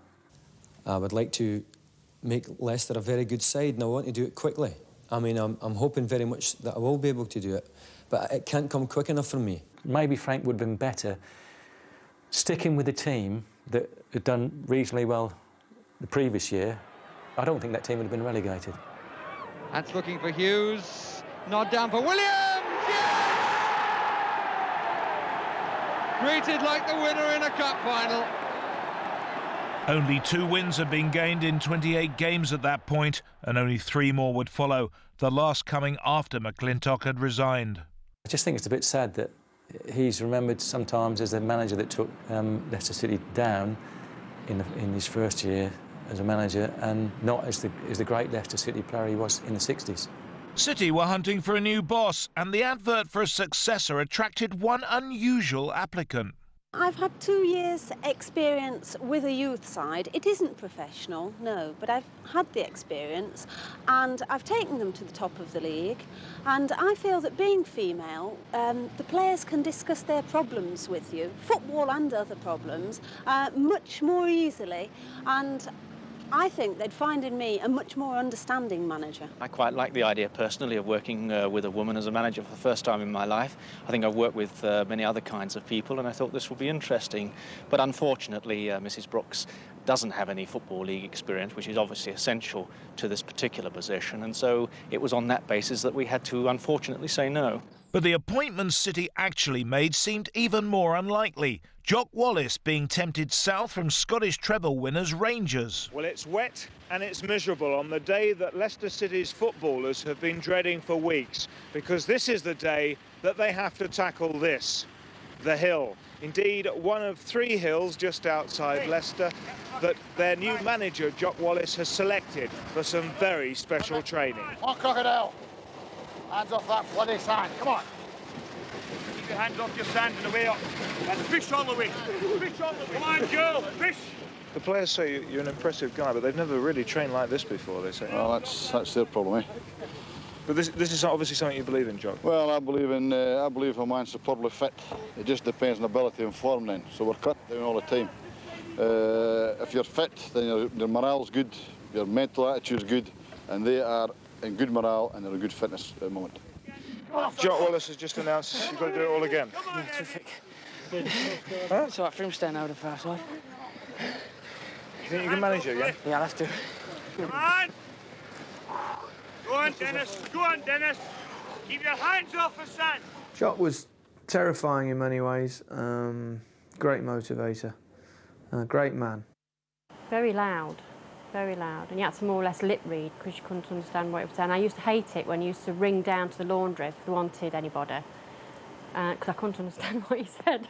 I would like to make Leicester a very good side, and I want to do it quickly. I mean, I'm hoping very much that I will be able to do it, but it can't come quick enough for me. Maybe Frank would have been better sticking with the team that had done reasonably well the previous year, I don't think that team would have been relegated. That's looking for Hughes. Nod down for Williams! Yes! Greeted like the winner in a cup final. Only 2 wins had been gained in 28 games at that point, and only 3 more would follow, the last coming after McClintock had resigned. I just think it's a bit sad that he's remembered sometimes as the manager that took Leicester City down in his first year as a manager, and not as the great Leicester City player he was in the 60s. City were hunting for a new boss, and the advert for a successor attracted one unusual applicant. I've had 2 years' experience with a youth side. It isn't professional, no, but I've had the experience and I've taken them to the top of the league. And I feel that being female, the players can discuss their problems with you, football and other problems, much more easily. And I think they'd find in me a much more understanding manager. I quite like the idea personally of working with a woman as a manager for the first time in my life. I think I've worked with many other kinds of people and I thought this would be interesting. But unfortunately, Mrs. Brooks doesn't have any Football League experience, which is obviously essential to this particular position. And so it was on that basis that we had to unfortunately say no. But the appointment City actually made seemed even more unlikely. Jock Wallace being tempted south from Scottish treble winners Rangers. Well, it's wet and it's miserable on the day that Leicester City's footballers have been dreading for weeks, because this is the day that they have to tackle this, the hill. Indeed, one of 3 hills just outside Leicester that their new manager, Jock Wallace, has selected for some very special training. On, Crocodile! Hands off that bloody sand, come on! Keep your hands off your sand and away up. And fish all the way. Fish all the way. Come on, girl, fish! The players say you're an impressive guy, but they've never really trained like this before, they say. Well, that's their problem, eh? But this is obviously something you believe in, Jock. Well, I believe a man's superbly fit. It just depends on ability and form then. So we're cut down all the time. If you're fit, then your morale's good, your mental attitude's good, and they are in good morale and they're in good fitness at the moment. Jock Wallace has just announced you've got to do it all again. Yeah, terrific. Huh? It's all right for him staying over the far side. You think you can manage it again? Yeah, I'll have to. Come on! Go on, Dennis. Go on, Dennis. Keep your hands off the sand. Jock was terrifying in many ways. Great motivator. Great man. Very loud. Very loud, and you had to more or less lip read because you couldn't understand what he was saying. I used to hate it when he used to ring down to the laundry if they wanted anybody, because I couldn't understand what he said.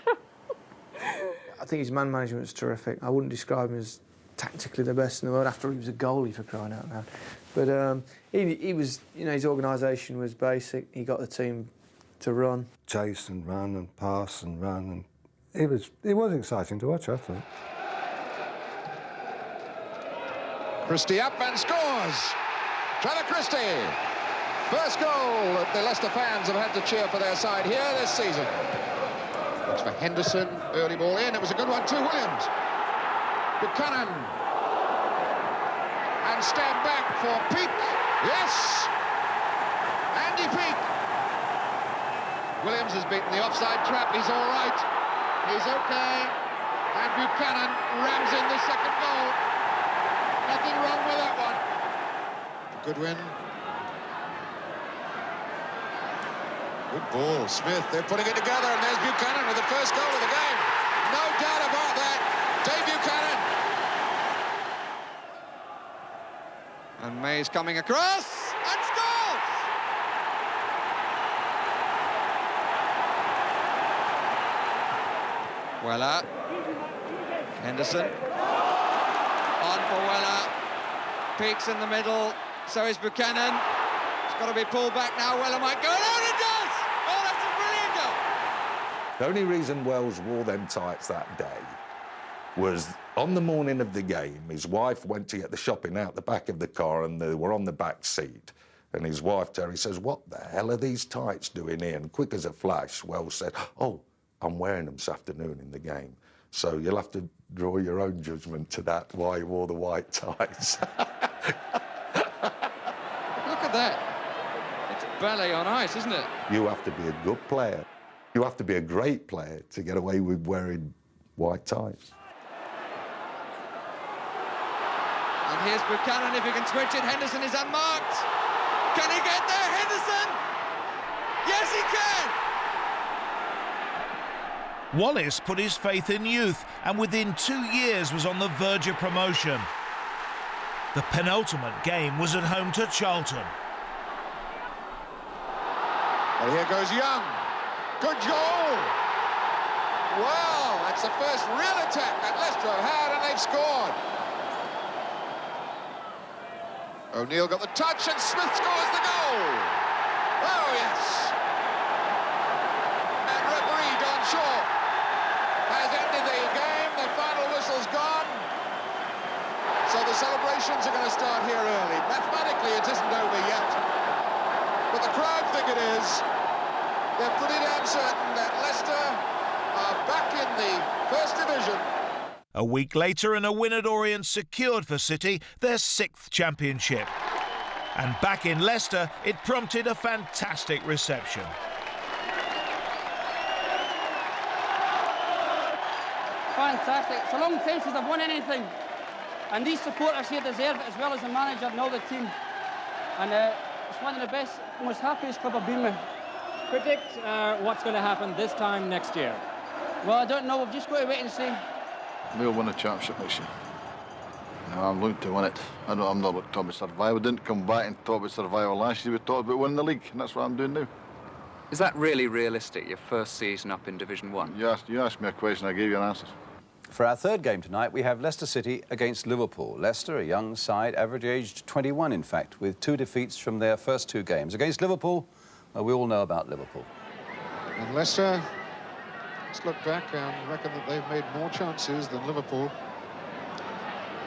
I think his man management was terrific. I wouldn't describe him as tactically the best in the world after he was a goalie, for crying out loud. But he was, his organisation was basic. He got the team to run. Chase and run and pass and run, and it was exciting to watch, I thought. Christie up and scores! Trevor Christie! First goal that the Leicester fans have had to cheer for their side here this season. Looks for Henderson, early ball in, it was a good one too, Williams. Buchanan. And stand back for Peake. Yes! Andy Peake. Williams has beaten the offside trap, he's all right. He's okay. And Buchanan rams in the second goal. Nothing wrong with that one. Goodwin. Good ball, Smith. They're putting it together, and there's Buchanan with the first goal of the game. No doubt about that. Dave Buchanan. And May's coming across and scores! Weller. Henderson. On for Weller. Peake's in the middle. So is Buchanan. It's got to be pulled back now. Weller might go. Oh, it does! Oh, that's a brilliant goal! The only reason Wells wore them tights that day was on the morning of the game, his wife went to get the shopping out the back of the car and they were on the back seat. And his wife, Terry, says, "What the hell are these tights doing here?" And quick as a flash, Wells said, "Oh, I'm wearing them this afternoon in the game." So you'll have to draw your own judgment to that, why he wore the white tights. Look at that. It's ballet on ice, isn't it? You have to be a good player. You have to be a great player to get away with wearing white ties. And here's Buchanan, if he can switch it. Henderson is unmarked. Can he get there, Henderson? Yes, he can! Wallace put his faith in youth and within 2 years was on the verge of promotion. The penultimate game was at home to Charlton. Well, here goes Young. Good goal! Well, that's the first real attack that Leicester have had, and they've scored. O'Neill got the touch, and Smith scores the goal. Oh, yes. And referee Don Shaw has ended the game. The final whistle's gone. So the celebrations are going to start here early. Mathematically, it isn't over yet. But the crowd think it is. They're pretty damn certain that Leicester are back in the First Division. A week later, and a win at Orient secured for City their 6th championship. And back in Leicester, it prompted a fantastic reception. Fantastic. It's a long time since I've won anything. And these supporters here deserve it, as well as the manager and all the team. And it's one of the best, most happiest club I've been with. Predict what's going to happen this time next year. Well, I don't know. We've just got to wait and see. We'll win the championship next year. I'm looking to win it. I'm not looking to talk about survival. We didn't come back and talk about survival last year. We talked about winning the league, and that's what I'm doing now. Is that really realistic, your first season up in Division 1? You asked me a question, I gave you an answer. For our third game tonight, we have Leicester City against Liverpool. Leicester, a young side, average aged 21, in fact, with 2 defeats from their first 2 games. Against Liverpool, well, we all know about Liverpool. And Leicester, let's look back and reckon that they've made more chances than Liverpool.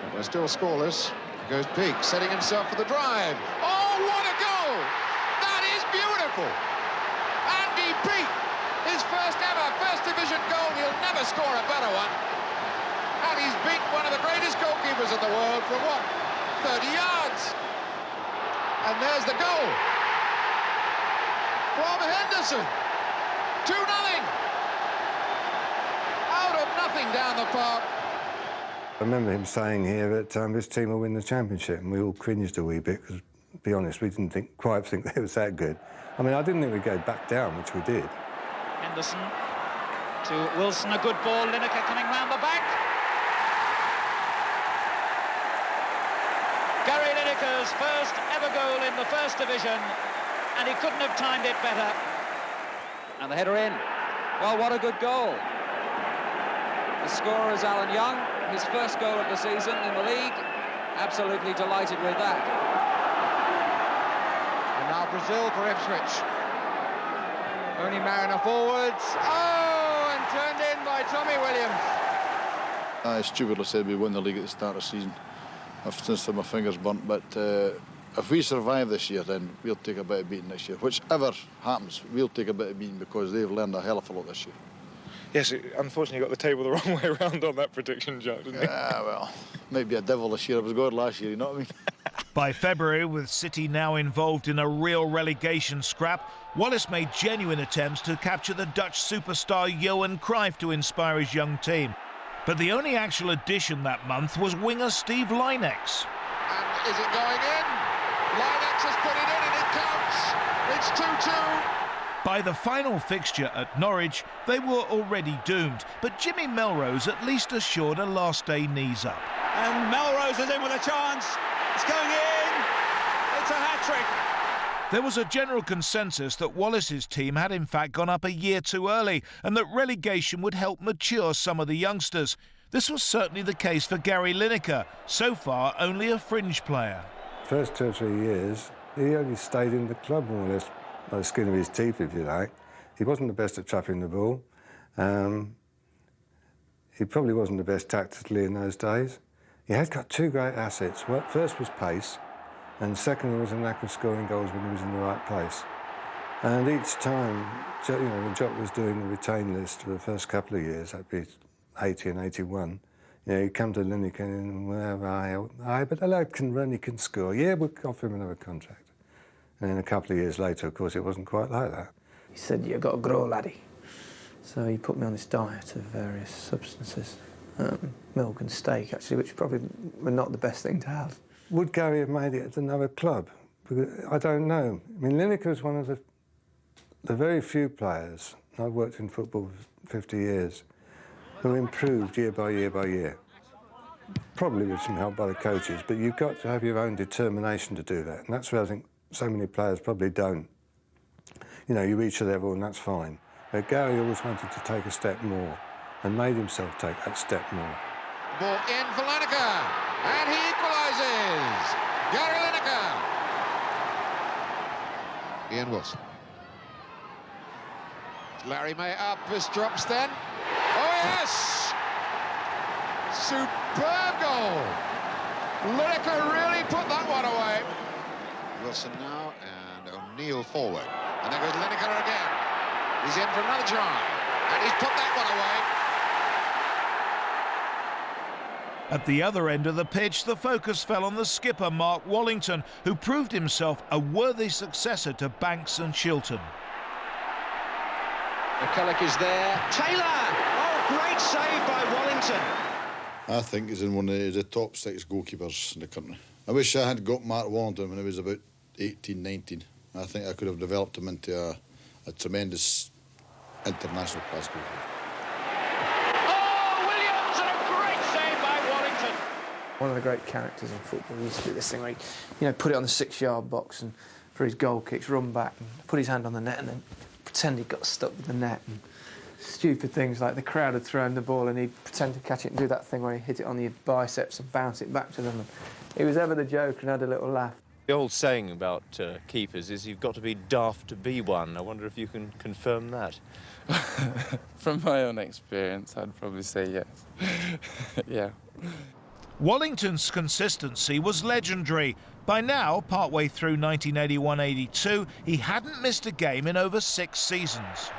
But they're still scoreless. Here goes Peake, setting himself for the drive. Oh, what a goal! That is beautiful! Andy Peake, his first ever First Division goal. He'll never score a better one. And he's beat one of the greatest goalkeepers in the world from, what, 30 yards? And there's the goal from Henderson. 2-0. Out of nothing down the park. I remember him saying here that this team will win the championship, and we all cringed a wee bit, because, to be honest, we didn't quite think they was that good. I mean, I didn't think we'd go back down, which we did. Henderson to Wilson, a good ball. Lineker coming round the back. Gary Lineker's first ever goal in the First Division, and he couldn't have timed it better. And the header in. Well, what a good goal. The scorer is Alan Young, his first goal of the season in the league. Absolutely delighted with that. And now Brazil for Ipswich. Only Mariner forwards. Oh, and turned in by Tommy Williams. It's stupid, I said we win the league at the start of the season. I've since had my fingers burnt, but if we survive this year, then we'll take a bit of beating next year. Whichever happens, we'll take a bit of beating, because they've learned a hell of a lot this year. Yes, unfortunately you got the table the wrong way around on that prediction, Jack, didn't you? Yeah, well, maybe a devil this year. I was good last year, you know what I mean? By February, with City now involved in a real relegation scrap, Wallace made genuine attempts to capture the Dutch superstar Johan Cruyff to inspire his young team. But the only actual addition that month was winger Steve Lynex. And is it going in? Lynex has put it in, and it counts. It's 2-2. By the final fixture at Norwich, they were already doomed, but Jimmy Melrose at least assured a last-day knees up. And Melrose is in with a chance. It's going in. It's a hat-trick. There was a general consensus that Wallace's team had in fact gone up a year too early, and that relegation would help mature some of the youngsters. This was certainly the case for Gary Lineker, so far only a fringe player. First 2 or 3 years, he only stayed in the club more or less by the skin of his teeth, if you like. He wasn't the best at trapping the ball. He probably wasn't the best tactically in those days. He had got 2 great assets. First was pace, and second was a knack of scoring goals when he was in the right place. And each time, you know, when Jock was doing the retain list for the first couple of years, that'd be 80 and 81, you know, he'd come to Lineker and, well, aye, but the lad can run, he can score. Yeah, we'll offer him another contract. And then a couple of years later, of course, it wasn't quite like that. He said, you've got to grow, laddie. So he put me on this diet of various substances, milk and steak actually, which probably were not the best thing to have. Would Gary have made it at another club? Because I don't know. I mean, Lineker's one of the very few players, I've worked in football for 50 years, who improved year by year by year. Probably with some help by the coaches, but you've got to have your own determination to do that, and that's where I think so many players probably don't. You know, you reach a level and that's fine. But Gary always wanted to take a step more and made himself take that step more. Ball in for Lineker, and he equalises. Gary Lineker. Ian Wilson. Larry May up, this drops then. Oh yes! Superb goal. Lineker really put that one away. Wilson now, and O'Neill forward. And there goes Lineker again. He's in for another try, and he's put that one away. At the other end of the pitch, the focus fell on the skipper, Mark Wallington, who proved himself a worthy successor to Banks and Chilton. McCulloch is there. Taylor! Oh, great save by Wallington. I think he's in one of the top 6 goalkeepers in the country. I wish I had got Mark Wallington when he was about 18, 19. I think I could have developed him into a tremendous international class goalkeeper. Oh, Williams, and a great save by Wallington. One of the great characters in football used to do this thing where he, put it on the 6-yard box and for his goal kicks, run back and put his hand on the net and then pretend he got stuck with the net. And stupid things like the crowd had thrown the ball and he'd pretend to catch it and do that thing where he hit it on your biceps and bounce it back to them. And he was ever the joker and had a little laugh. The old saying about keepers is you've got to be daft to be one. I wonder if you can confirm that. From my own experience, I'd probably say yes. Yeah. Wallington's consistency was legendary. By now, partway through 1981-82, he hadn't missed a game in over 6 seasons.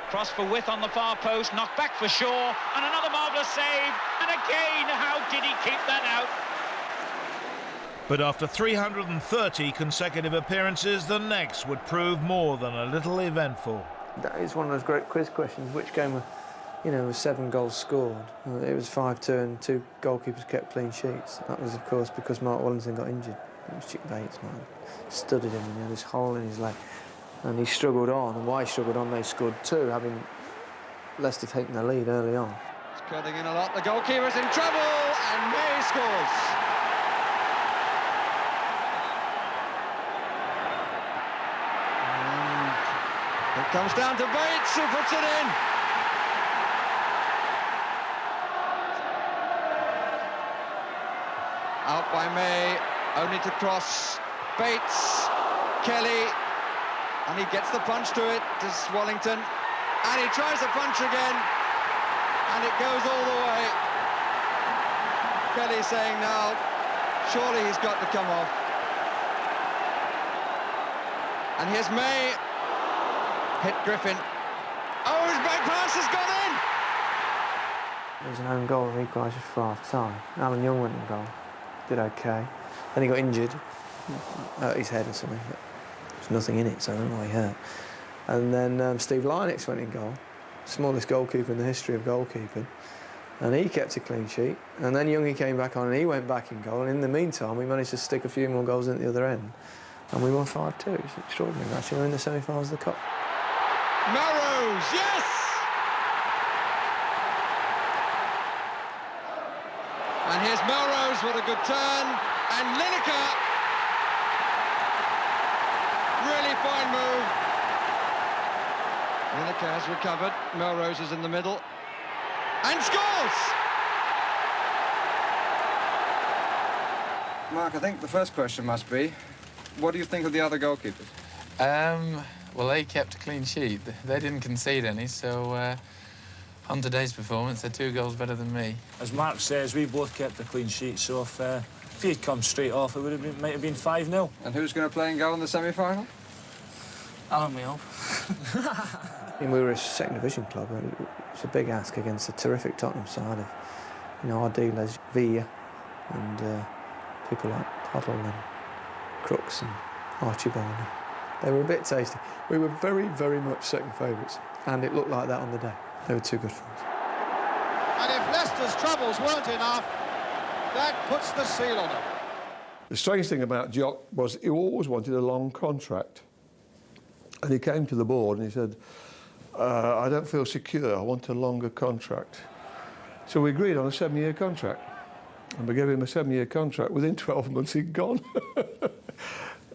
Cross for width on the far post, knocked back for Shaw, and another marvellous save. And again, how did he keep that out? But after 330 consecutive appearances, the next would prove more than a little eventful. That is one of those great quiz questions. Which game was 7 goals scored? It was 5-2 and 2 goalkeepers kept clean sheets. That was, of course, because Mark Wallington got injured. It was Chick Bates, man. Studded him and he had this hole in his leg. And he struggled on, and why he struggled on, they scored 2, having Leicester taken the lead early on. It's cutting in a lot. The goalkeeper's in trouble, and May scores. It comes down to Bates, who puts it in. Out by May, only to cross. Bates, Kelly, and he gets the punch to it, to Wallington. And he tries the punch again, and it goes all the way. Kelly saying now, surely he's got to come off. And here's May. Hit Griffin. Oh, his back pass has gone in! There was an own goal equaliser for half-time. Alan Young went in goal. Did OK. Then he got injured. Hurt his head or something. But there's nothing in it, so I don't know why he hurt. And then Steve Lynix went in goal. Smallest goalkeeper in the history of goalkeeping. And he kept a clean sheet. And then Youngie came back on and he went back in goal. And in the meantime, we managed to stick a few more goals in at the other end. And we won 5-2. It's extraordinary. Actually, we're in the semi-finals of the Cup. Melrose, yes! And here's Melrose with a good turn. And Lineker. Really fine move. Lineker has recovered. Melrose is in the middle. And scores! Mark, I think the first question must be, what do you think of the other goalkeepers? Well, they kept a clean sheet. They didn't concede any, so on today's performance, they're 2 goals better than me. As Mark says, we both kept a clean sheet, so if he'd come straight off, it might have been 5-0. And who's going to play in goal in the semi-final? Alan, we hope. We were a second division club, and it was a big ask against a terrific Tottenham side of, our dealers, Villa, and people like Hoddle and Crooks and Archibald. They were a bit tasty. We were very, very much second favourites. and it looked like that on the day. They were too good for us. And if Leicester's troubles weren't enough, that puts the seal on it. The strange thing about Jock was he always wanted a long contract. And he came to the board and he said, I don't feel secure, I want a longer contract. So we agreed on a 7-year contract. And we gave him a 7-year contract. Within 12 months, he'd gone.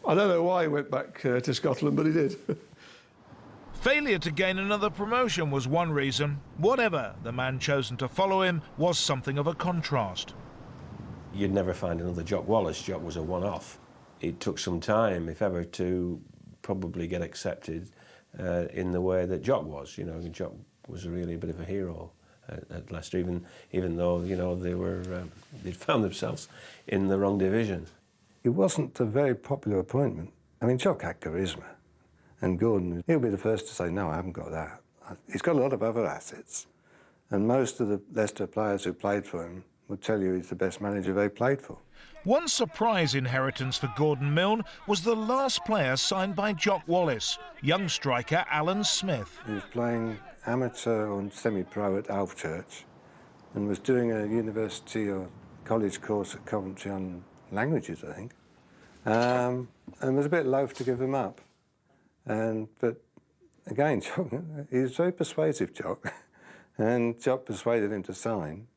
I don't know why he went back to Scotland, but he did. Failure to gain another promotion was one reason. Whatever, the man chosen to follow him was something of a contrast. You'd never find another Jock Wallace. Jock was a one-off. It took some time, if ever, to probably get accepted in the way that Jock was. You know, Jock was really a bit of a hero at Leicester, even though, you know, they'd found themselves in the wrong division. It wasn't a very popular appointment. I mean, Jock had charisma, and Gordon, he'll be the first to say, no, I haven't got that. He's got a lot of other assets, and most of the Leicester players who played for him would tell you he's the best manager they played for. One surprise inheritance for Gordon Milne was the last player signed by Jock Wallace, young striker Alan Smith. He was playing amateur and semi-pro at Alvechurch and was doing a university or college course at Coventry on languages, I think, and was a bit loath to give him up. But again, Jock, he was very persuasive, Jock, and Jock persuaded him to sign.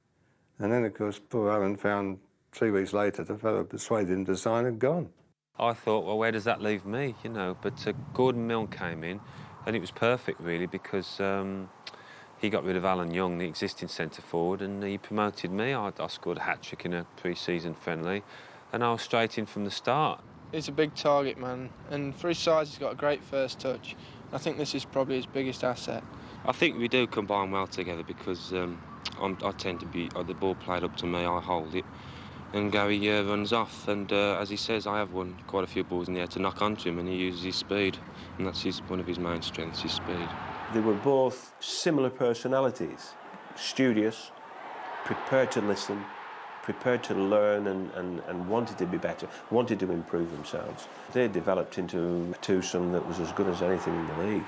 And then, of course, poor Alan found 3 weeks later the fellow persuaded him to sign and gone. I thought, well, where does that leave me, you know? But Gordon Milne came in, and it was perfect, really, because he got rid of Alan Young, the existing centre-forward, and he promoted me. I scored a hat-trick in a pre-season friendly, and I was straight in from the start. He's a big target man, and for his size, he's got a great first touch. I think this is probably his biggest asset. I think we do combine well together because I tend to be, the ball played up to me, I hold it, and Gary runs off. And as he says, I have won quite a few balls in the air to knock onto him, and he uses his speed, and that's one of his main strengths, his speed. They were both similar personalities, studious, prepared to listen, prepared to learn and wanted to be better, wanted to improve themselves. They developed into a twosome that was as good as anything in the league.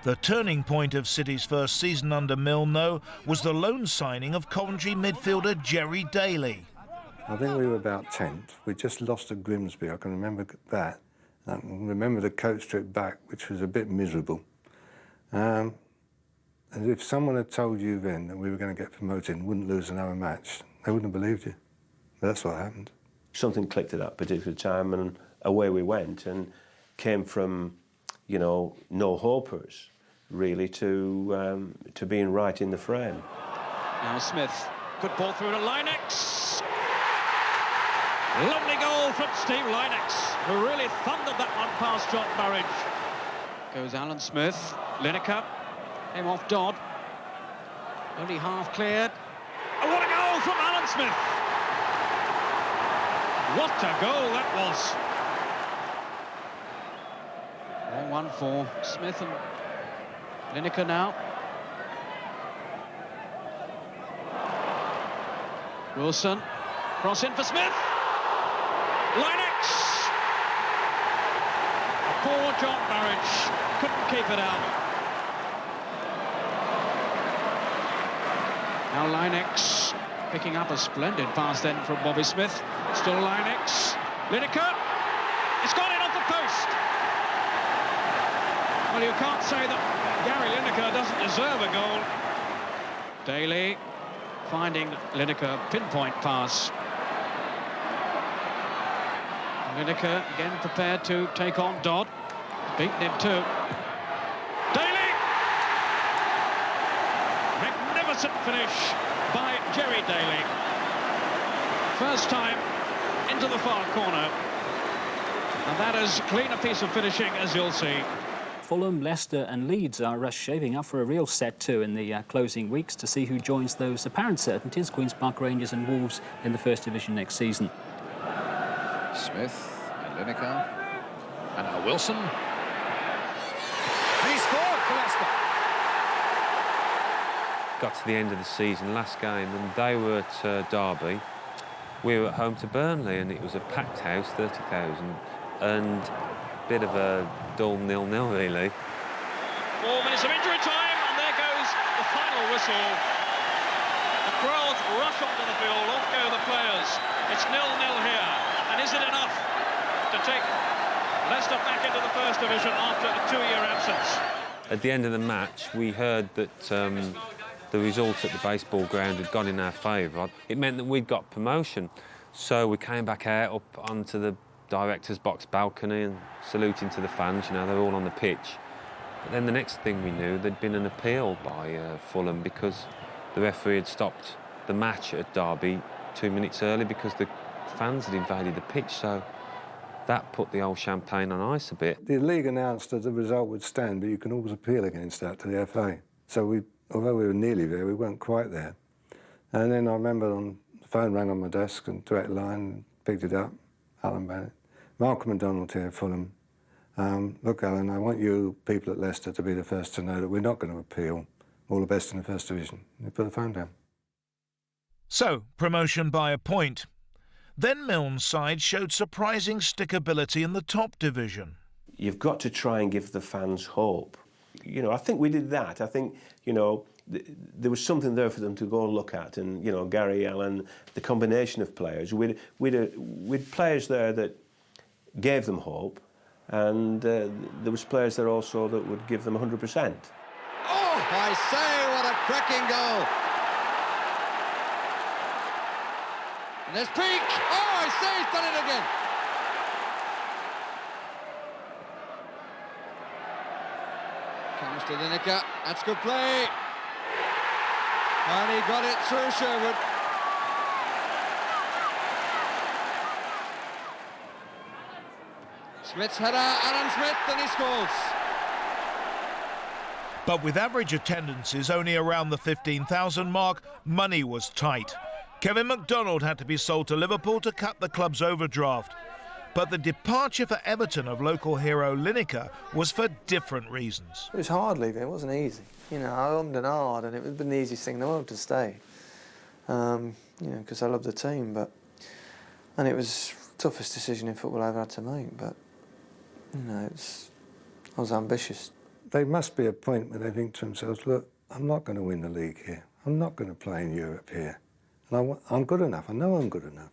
The turning point of City's first season under Milne, though, was the loan signing of Coventry midfielder Jerry Daly. I think we were about 10th. We just lost to Grimsby, I can remember that. I can remember the coach trip back, which was a bit miserable. And if someone had told you then that we were going to get promoted and wouldn't lose another match, they wouldn't have believed you. But that's what happened. Something clicked at that particular time, and away we went, and came from, you know, no hopers, really, to being right in the frame. Now Smith, good ball through to Lynex. Lovely goal from Steve Lynex, who really thundered that one past John Burridge. Goes Alan Smith, Lineker, him off Dodd. Only half cleared. Oh, what a goal from Alan Smith! What a goal that was! Long one for Smith and Lineker now. Wilson, cross in for Smith. Lynex! Poor John Burridge couldn't keep it out. Now Lynex picking up a splendid pass then from Bobby Smith. Still Lynex. Lineker. It's gone in off the post. Well, you can't say that Gary Lineker doesn't deserve a goal. Daly finding Lineker, pinpoint pass. Lineker again prepared to take on Dodd. Beaten him too. Daly! Magnificent finish by Jerry Daly. First time into the far corner. And that is clean a piece of finishing, as you'll see. Fulham, Leicester and Leeds are shaping up for a real set too in the closing weeks to see who joins those apparent certainties, Queen's Park Rangers and Wolves, in the First Division next season. Smith and Lineker. And now Wilson. And he scored for Leicester. Got to the end of the season, last game, and they were at Derby. We were at home to Burnley, and it was a packed house, 30,000, and a bit of a dull 0-0, really. 4 minutes of injury whistle. The crowds rush onto the field, off go the players. It's 0-0 here, and is it enough to take Leicester back into the First Division after a 2-year absence? At the end of the match, we heard that the result at the baseball ground had gone in our favour. It meant that we'd got promotion. So we came back out up onto the director's box balcony and saluting to the fans, you know, they're all on the pitch. But then the next thing we knew, there'd been an appeal by Fulham because the referee had stopped the match at Derby 2 minutes early because the fans had invaded the pitch, so that put the old champagne on ice a bit. The league announced that the result would stand, but you can always appeal against that to the FA. So although we were nearly there, we weren't quite there. And then I remember the phone rang on my desk and direct line, picked it up, Alan Bennett. Malcolm MacDonald here, Fulham. Look, Alan, I want you people at Leicester to be the first to know that we're not going to appeal. All the best in the First Division. They put the phone down. So, promotion by a point. Then Milne's side showed surprising stickability in the top division. You've got to try and give the fans hope. You know, I think we did that. I think, you know, there was something there for them to go and look at. And, you know, Gary, Allen, the combination of players. We'd players there that gave them hope. And there was players there also that would give them 100%. Oh, I say, what a cracking goal. And there's Peak. Oh, I say, he's done it again. Comes to Lineker. That's good play. And he got it through Sherwood. Smith's header, Alan Smith, and he scores. But with average attendances only around the 15,000 mark, money was tight. Kevin MacDonald had to be sold to Liverpool to cut the club's overdraft. But the departure for Everton of local hero Lineker was for different reasons. It was hard leaving, it wasn't easy. You know, I hummed and hard, and it would have been the easiest thing in the world to stay. You know, because I loved the team, and it was the toughest decision in football I ever had to make, but, you know, I was ambitious. There must be a point where they think to themselves, look, I'm not going to win the league here. I'm not going to play in Europe here. And I'm good enough. I know I'm good enough.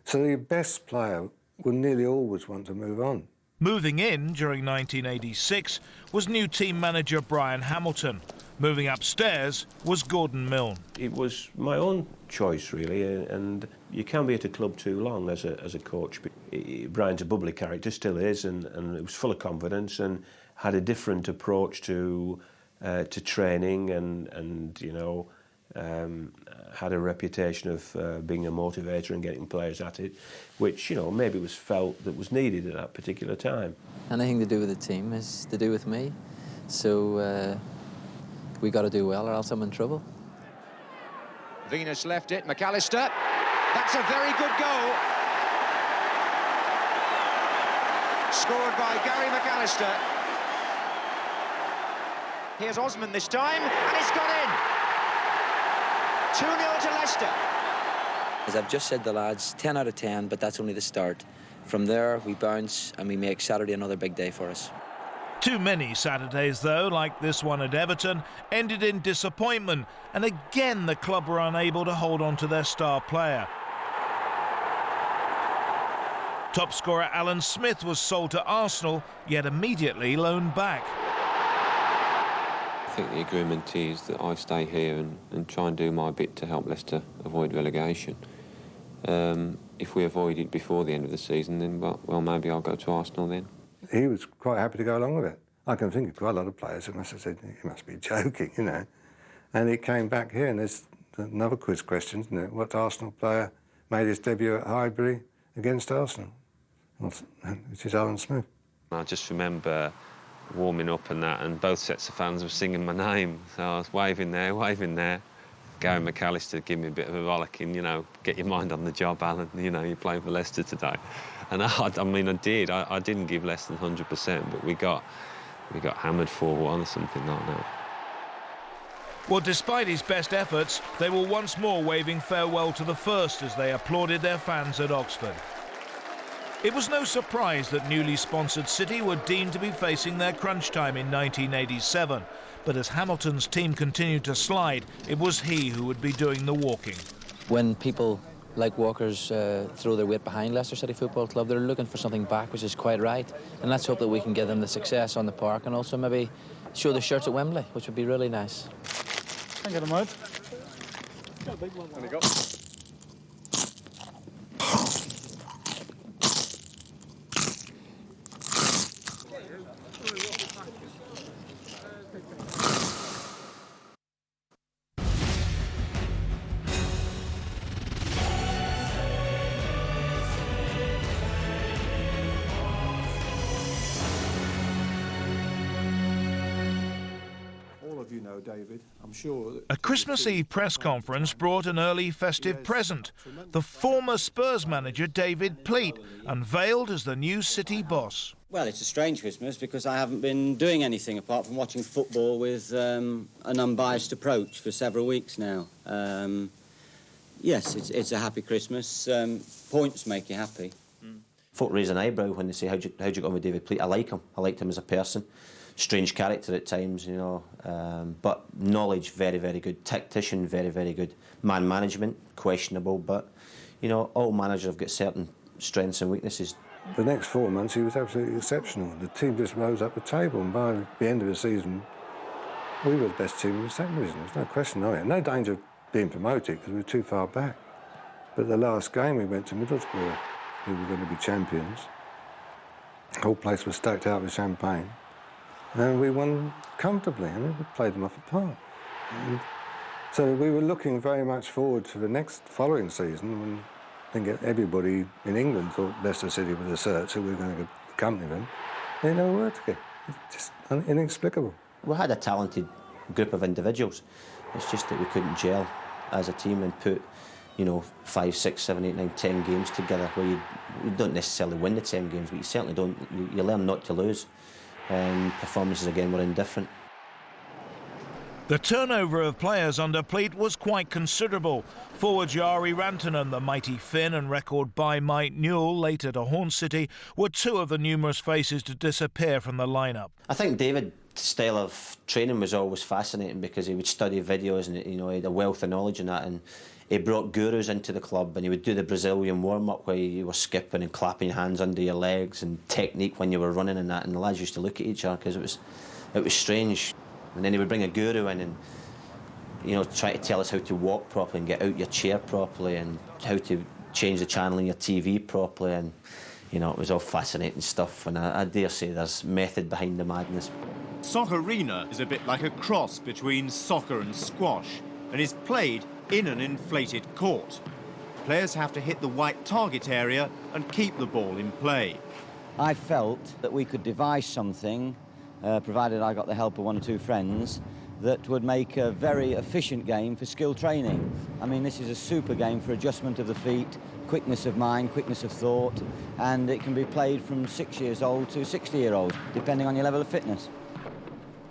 So the best player will nearly always want to move on. Moving in during 1986 was new team manager Brian Hamilton. Moving upstairs was Gordon Milne. It was my own choice, really, and you can't be at a club too long as a coach. Brian's a bubbly character, still is, and it was full of confidence and had a different approach to training and you know, had a reputation of being a motivator and getting players at it, which, you know, maybe was felt that was needed at that particular time. Anything to do with the team is to do with me, so we got to do well or else I'm in trouble. Venus left it, McAllister. That's a very good goal. Scored by Gary McAllister. Here's Osman this time, and it's gone in. 2-0 to Leicester. As I've just said to the lads, 10 out of 10, but that's only the start. From there, we bounce and we make Saturday another big day for us. Too many Saturdays, though, like this one at Everton, ended in disappointment, and again the club were unable to hold on to their star player. Top scorer Alan Smith was sold to Arsenal, yet immediately loaned back. I think the agreement is that I stay here and try and do my bit to help Leicester avoid relegation. If we avoid it before the end of the season, then, well, maybe I'll go to Arsenal then. He was quite happy to go along with it. I can think of quite a lot of players who must have said, he must be joking, you know. And he came back here, and there's another quiz question, isn't it? What Arsenal player made his debut at Highbury against Arsenal? Which is Alan Smith. I just remember warming up and that, and both sets of fans were singing my name. So I was waving there, waving there. Gary McAllister gave me a bit of a rollicking, you know, get your mind on the job, Alan, you know, you're playing for Leicester today. And I mean, I did. I didn't give less than 100%, but we got hammered 4-1 or something like that. Well, despite his best efforts, they were once more waving farewell to the first as they applauded their fans at Oxford. It was no surprise that newly sponsored City were deemed to be facing their crunch time in 1987. But as Hamilton's team continued to slide, it was he who would be doing the walking. When people like walkers throw their weight behind Leicester City Football Club, they're looking for something back, which is quite right. And let's hope that we can give them the success on the park and also maybe show the shirts at Wembley, which would be really nice. Can't get them out. There you go. You know, David, I'm sure A Christmas Eve press conference brought an early festive present. The former Spurs manager David Pleat, unveiled as the new City boss. Well, it's a strange Christmas because I haven't been doing anything apart from watching football with an unbiased approach for several weeks now. Yes, it's a happy Christmas. Points make you happy. Folk raise an eyebrow when they say, how'd you get on with David Pleat? I like him. I liked him as a person. Strange character at times, you know, but knowledge, very, very good. Tactician, very, very good. Man management, questionable, but, you know, all managers have got certain strengths and weaknesses. The next 4 months, he was absolutely exceptional. The team just rose up the table, and by the end of the season, we were the best team in the second division. There's no question of it. No danger of being promoted because we were too far back. But the last game, we went to Middlesbrough, who were going to be champions. The whole place was stacked out with champagne. And we won comfortably. I mean, we played them off the park. And so we were looking very much forward to the next following season when I think everybody in England thought Leicester City were the search, so we were going to accompany them. They didn't know where to go. It's just inexplicable. We had a talented group of individuals. It's just that we couldn't gel as a team and put, you know, 5, 6, 7, 8, 9, 10 games together where you don't necessarily win the 10 games, but you certainly don't. You learn not to lose. And performances again were indifferent. The turnover of players under Pleat was quite considerable. Forward Jari Rantanen, the mighty Finn, and record buy Mike Newell, later to Horn City, were two of the numerous faces to disappear from the lineup. I think David's style of training was always fascinating because he would study videos and, you know, he had a wealth of knowledge in that, and he brought gurus into the club, and he would do the Brazilian warm-up where you were skipping and clapping your hands under your legs and technique when you were running and that, and the lads used to look at each other because it was strange. And then he would bring a guru in and, you know, try to tell us how to walk properly and get out your chair properly and how to change the channel in your TV properly, and, you know, it was all fascinating stuff, and I dare say there's method behind the madness. Soccerina is a bit like a cross between soccer and squash and is played in an inflated court. Players have to hit the white target area and keep the ball in play. I felt that we could devise something, provided I got the help of 1 or 2 friends, that would make a very efficient game for skill training. I mean, this is a super game for adjustment of the feet, quickness of mind, quickness of thought, and it can be played from 6 years old to 60-year-olds, depending on your level of fitness.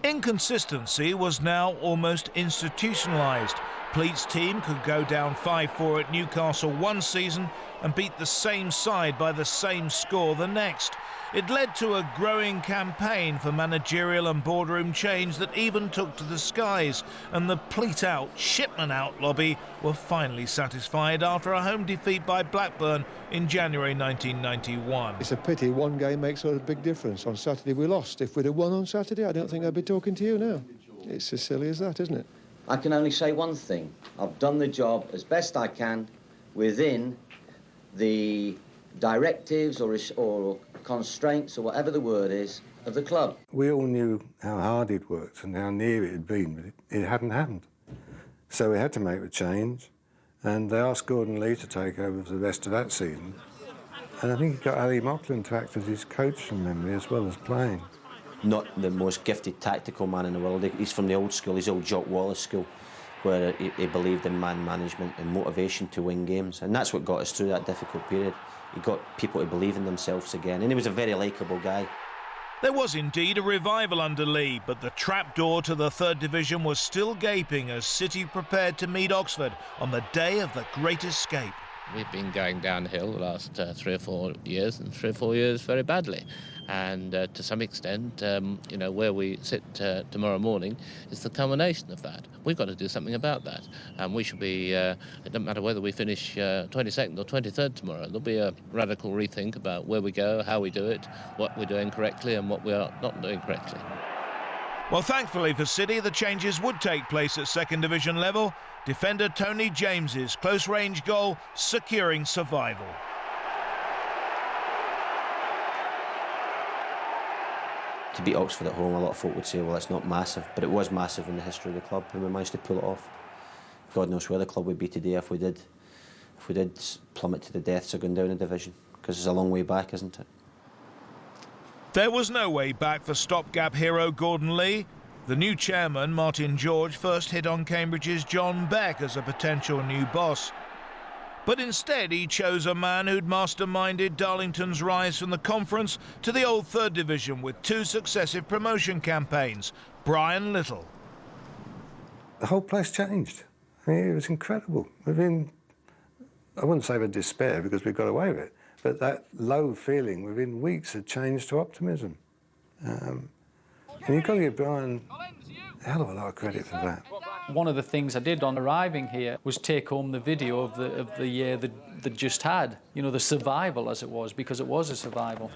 Inconsistency was now almost institutionalised. Pleat's team could go down 5-4 at Newcastle one season and beat the same side by the same score the next. It led to a growing campaign for managerial and boardroom change that even took to the skies, and the Pleat out, Shipman out lobby were finally satisfied after a home defeat by Blackburn in January 1991. It's a pity one game makes a big difference. On Saturday we lost. If we'd have won on Saturday, I don't think I'd be talking to you now. It's as silly as that, isn't it? I can only say one thing. I've done the job as best I can within the directives or constraints or whatever the word is of the club. We all knew how hard he'd worked and how near it had been, but it hadn't happened. So we had to make the change, and they asked Gordon Lee to take over for the rest of that season. And I think he got Ali Mocklin to act as his coach from memory as well as playing. Not the most gifted tactical man in the world. He's from the old school, his old Jock Wallace school, where he believed in man management and motivation to win games. And that's what got us through that difficult period. He got people to believe in themselves again, and he was a very likeable guy. There was indeed a revival under Lee, but the trapdoor to the third division was still gaping as City prepared to meet Oxford on the day of the Great Escape. We've been going downhill the last 3 or 4 years, and 3 or 4 years very badly. And to some extent, you know, where we sit tomorrow morning is the culmination of that. We've got to do something about that. And we should be, it doesn't matter whether we finish 22nd or 23rd tomorrow, there'll be a radical rethink about where we go, how we do it, what we're doing correctly and what we are not doing correctly. Well, thankfully for City, the changes would take place at second division level. Defender Tony James's close-range goal securing survival. To beat Oxford at home, a lot of folk would say, well, it's not massive, but it was massive in the history of the club, and we managed to pull it off. God knows where the club would be today if we did plummet to the depths of going down a division, because it's a long way back, isn't it? There was no way back for stopgap hero Gordon Lee. The new chairman, Martin George, first hit on Cambridge's John Beck as a potential new boss. But instead he chose a man who'd masterminded Darlington's rise from the Conference to the old third division with 2 successive promotion campaigns, Brian Little. The whole place changed. I mean, it was incredible. Within, I wouldn't say with despair because we got away with it, but that low feeling within weeks had changed to optimism. And you've got to give Brian a hell of a lot of credit for that. One of the things I did on arriving here was take home the video of the year that just had, you know, the survival as it was, because it was a survival.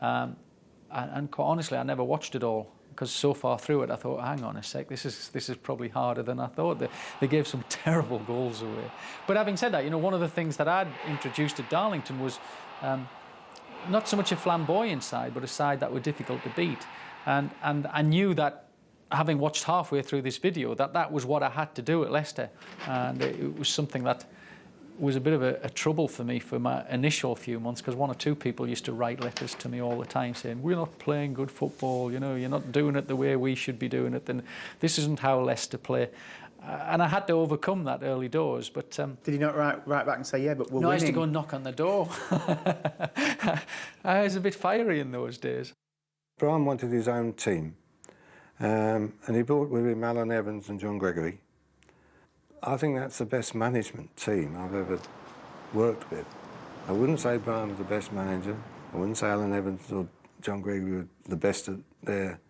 And quite honestly, I never watched it all, because so far through it I thought, hang on a sec, this is probably harder than I thought. They gave some terrible goals away. But having said that, you know, one of the things that I'd introduced at Darlington was not so much a flamboyant side, but a side that were difficult to beat. And I knew that, having watched halfway through this video, that was what I had to do at Leicester. And it was something that was a bit of a trouble for me for my initial few months, because 1 or 2 people used to write letters to me all the time saying, we're not playing good football, you know, you're not doing it the way we should be doing it, and this isn't how Leicester play. And I had to overcome that early doors, but... Did you not write back and say, yeah, but we're winning? No, I used to go and knock on the door. I was a bit fiery in those days. Brian wanted his own team, and he brought with him Alan Evans and John Gregory. I think that's the best management team I've ever worked with. I wouldn't say Brian was the best manager. I wouldn't say Alan Evans or John Gregory were the best at their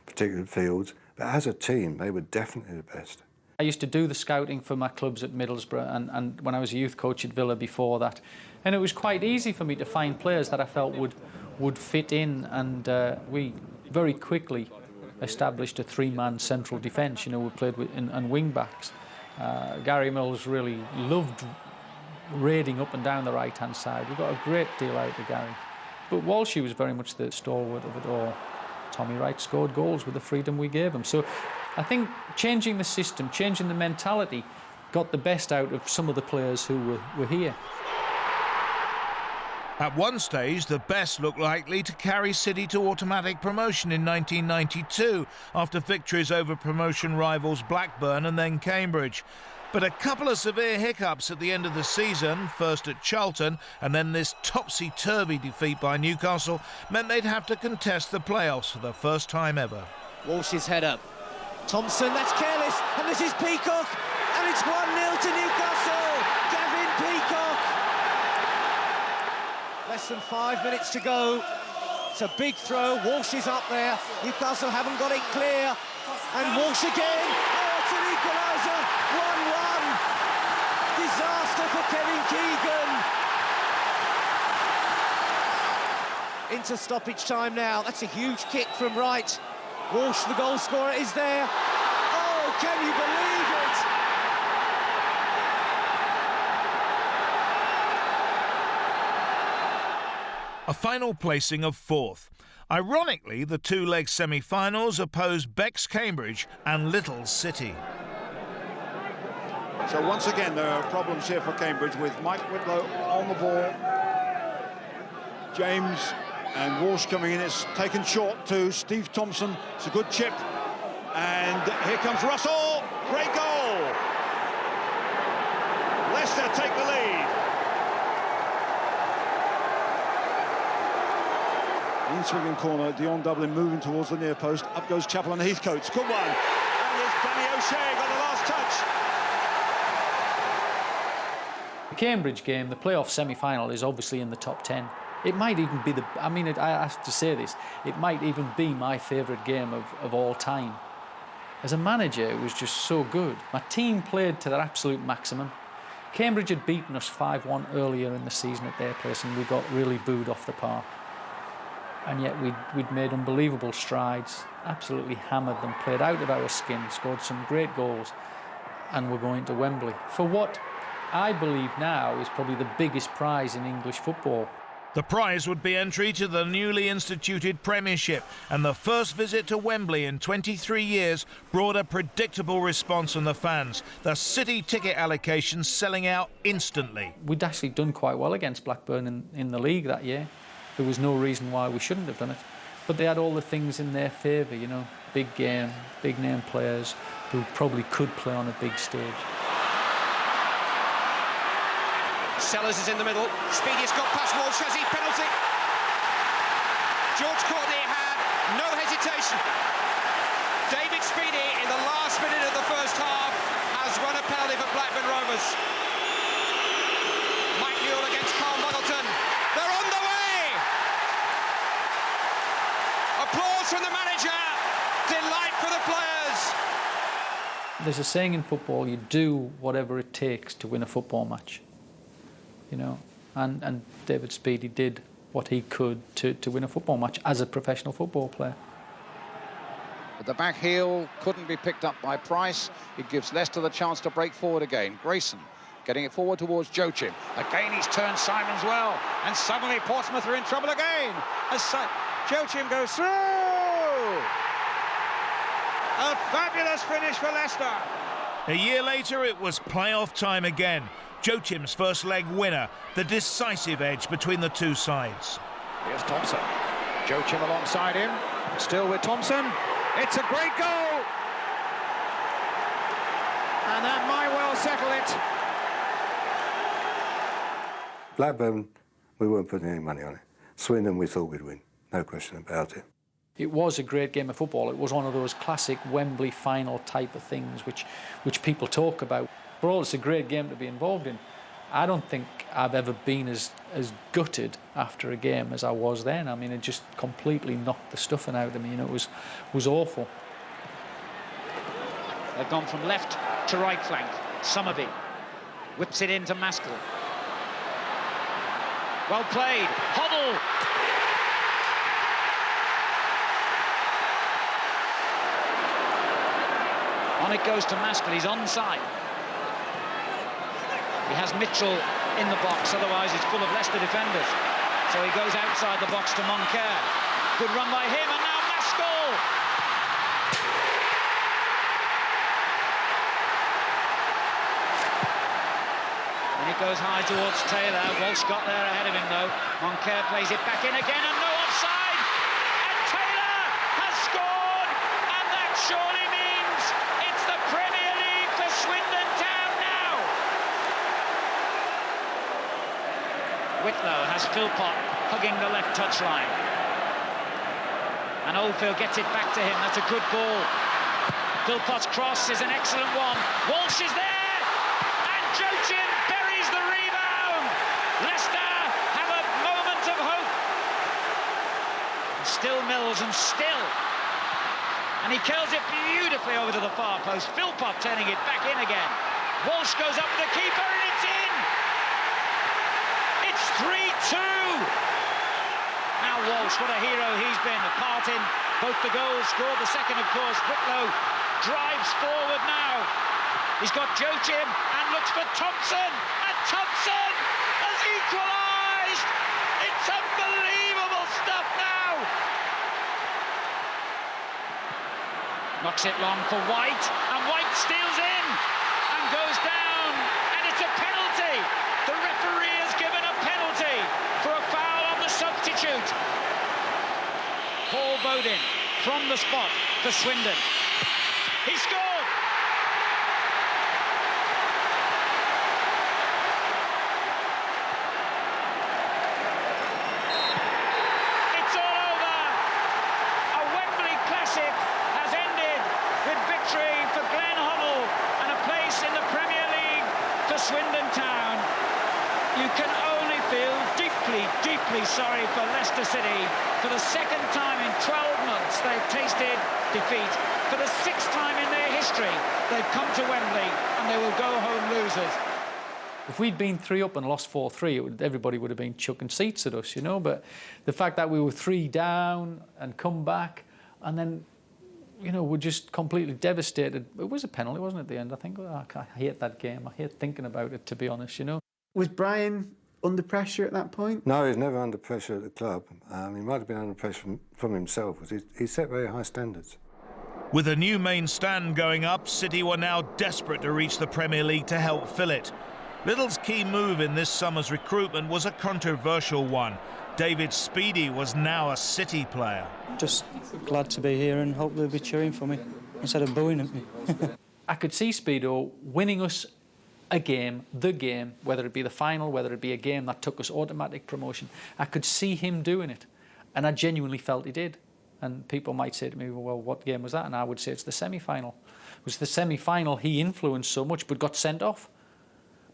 particular fields, but as a team, they were definitely the best. I used to do the scouting for my clubs at Middlesbrough and when I was a youth coach at Villa before that. And it was quite easy for me to find players that I felt would fit in, and we very quickly established a 3-man central defence. You know, we played with and wing backs. Gary Mills really loved raiding up and down the right-hand side. We got a great deal out of Gary. But Walshy was very much the stalwart of it all. Tommy Wright scored goals with the freedom we gave him. So I think changing the system, changing the mentality, got the best out of some of the players who were here. At one stage, the best looked likely to carry City to automatic promotion in 1992 after victories over promotion rivals Blackburn and then Cambridge. But a couple of severe hiccups at the end of the season, first at Charlton and then this topsy-turvy defeat by Newcastle, meant they'd have to contest the playoffs for the first time ever. Walsh's head up. Thompson, that's careless, and this is Peacock, and it's 1-0 to Newcastle. Gavin Peacock. Less than 5 minutes to go. It's a big throw. Walsh is up there. Newcastle haven't got it clear. And Walsh again. Oh, it's an equaliser. 1-1. Disaster for Kevin Keegan. Into stoppage time now. That's a huge kick from Wright. Walsh, the goal scorer, is there. Oh, can you believe it? A final placing of 4th. Ironically, the 2-leg semi-finals opposed Beck's Cambridge and Little's City. So once again, there are problems here for Cambridge with Mike Whitlow on the ball. James and Walsh coming in. It's taken short to Steve Thompson. It's a good chip. And here comes Russell. Great goal. Leicester take the lead. In swinging corner, Dion Dublin moving towards the near post. Up goes Chappell and Heathcote. Good one. And it's Danny O'Shea got the last touch. The Cambridge game, the playoff semi-final, is obviously in the top 10. It might even be I have to say this, it might even be my favourite game of all time. As a manager, it was just so good. My team played to their absolute maximum. Cambridge had beaten us 5-1 earlier in the season at their place, and we got really booed off the park. And yet we'd made unbelievable strides, absolutely hammered them, played out of our skin, scored some great goals, and we're going to Wembley for what I believe now is probably the biggest prize in English football. The prize would be entry to the newly instituted Premiership, and the first visit to Wembley in 23 years brought a predictable response from the fans. The City ticket allocation selling out instantly. We'd actually done quite well against Blackburn in the league that year. There was no reason why we shouldn't have done it. But they had all the things in their favour, you know, big game, big name players who probably could play on a big stage. Sellers is in the middle. Speedy's got past Walsh. Has he? Penalty. George Courtney had no hesitation. David Speedy, in the last minute of the first half, has won a penalty for Blackburn Rovers. Mike Newell against Carl Muggleton. They're on the way! Applause from the manager. Delight for the players. There's a saying in football, you do whatever it takes to win a football match. You know, and David Speedy did what he could to win a football match as a professional football player. But the back heel couldn't be picked up by Price. It gives Leicester the chance to break forward again. Grayson getting it forward towards Joachim. Again, he's turned Simons well. And suddenly Portsmouth are in trouble again. As Joachim goes through. A fabulous finish for Leicester. A year later, it was playoff time again. Joachim's first leg winner, the decisive edge between the two sides. Here's Thompson. Joachim alongside him. Still with Thompson. It's a great goal. And that might well settle it. Blackburn, we weren't putting any money on it. Swindon, we thought we'd win. No question about it. It was a great game of football. It was one of those classic Wembley final type of things which people talk about. For all, it's a great game to be involved in. I don't think I've ever been as gutted after a game as I was then. I mean, it just completely knocked the stuffing out of me. You know, it was awful. They've gone from left to right flank. Summerby whips it into Maskell. Well played. Hoddle. On it goes to Maskell. He's onside. He has Mitchell in the box, otherwise it's full of Leicester defenders. So he goes outside the box to Moncur. Good run by him, and now Maskell! And he goes high towards Taylor. Walsh got there ahead of him, though. Moncur plays it back in again, and no offside! And Taylor has scored! And that surely means it's the Premier League for Swindon Town now! Whitlow has Philpott hugging the left touchline. And Oldfield gets it back to him. That's a good ball. Philpott's cross is an excellent one. Walsh is there! And Joachim buries the rebound! Leicester have a moment of hope. And still Mills, and still. And he curls it beautifully over to the far post. Philpott turning it back in again. Walsh goes up to the keeper, and it's in! It's 3-2! Now Walsh, what a hero he's been, a part in both the goals, scored the second, of course. Whitlow drives forward now. He's got Joachim and looks for Thompson, and Thompson has equalised! It's unbelievable stuff now! Knocks it long for White, and White steals in and goes down, and it's a penalty! The referee has given a penalty for a foul on the substitute. Paul Bodin from the spot for Swindon. He scored! It's all over! A Wembley classic has ended with victory for Glenn Hoddle and a place in the Premier League for Swindon Town. You can only feel deeply, deeply sorry for Leicester City. For the second time in 12 months, they've tasted defeat. For the 6th time in their history, they've come to Wembley and they will go home losers. If we'd been 3 up and lost 4-3, everybody would have been chucking seats at us, you know. But the fact that we were 3 down and come back, and then, you know, we're just completely devastated. It was a penalty, wasn't it, at the end? I think, oh, I hate that game. I hate thinking about it, to be honest, you know. Was Brian under pressure at that point? No, he was never under pressure at the club. He might have been under pressure from himself. He set very high standards. With a new main stand going up, City were now desperate to reach the Premier League to help fill it. Little's key move in this summer's recruitment was a controversial one. David Speedy was now a City player. Just glad to be here and hope they'll be cheering for me instead of booing at me. I could see Speedo winning us a game, the game, whether it be the final, whether it be a game that took us automatic promotion. I could see him doing it, and I genuinely felt he did. And people might say to me, well, what game was that? And I would say it's the semi-final. It was the semi-final he influenced so much but got sent off.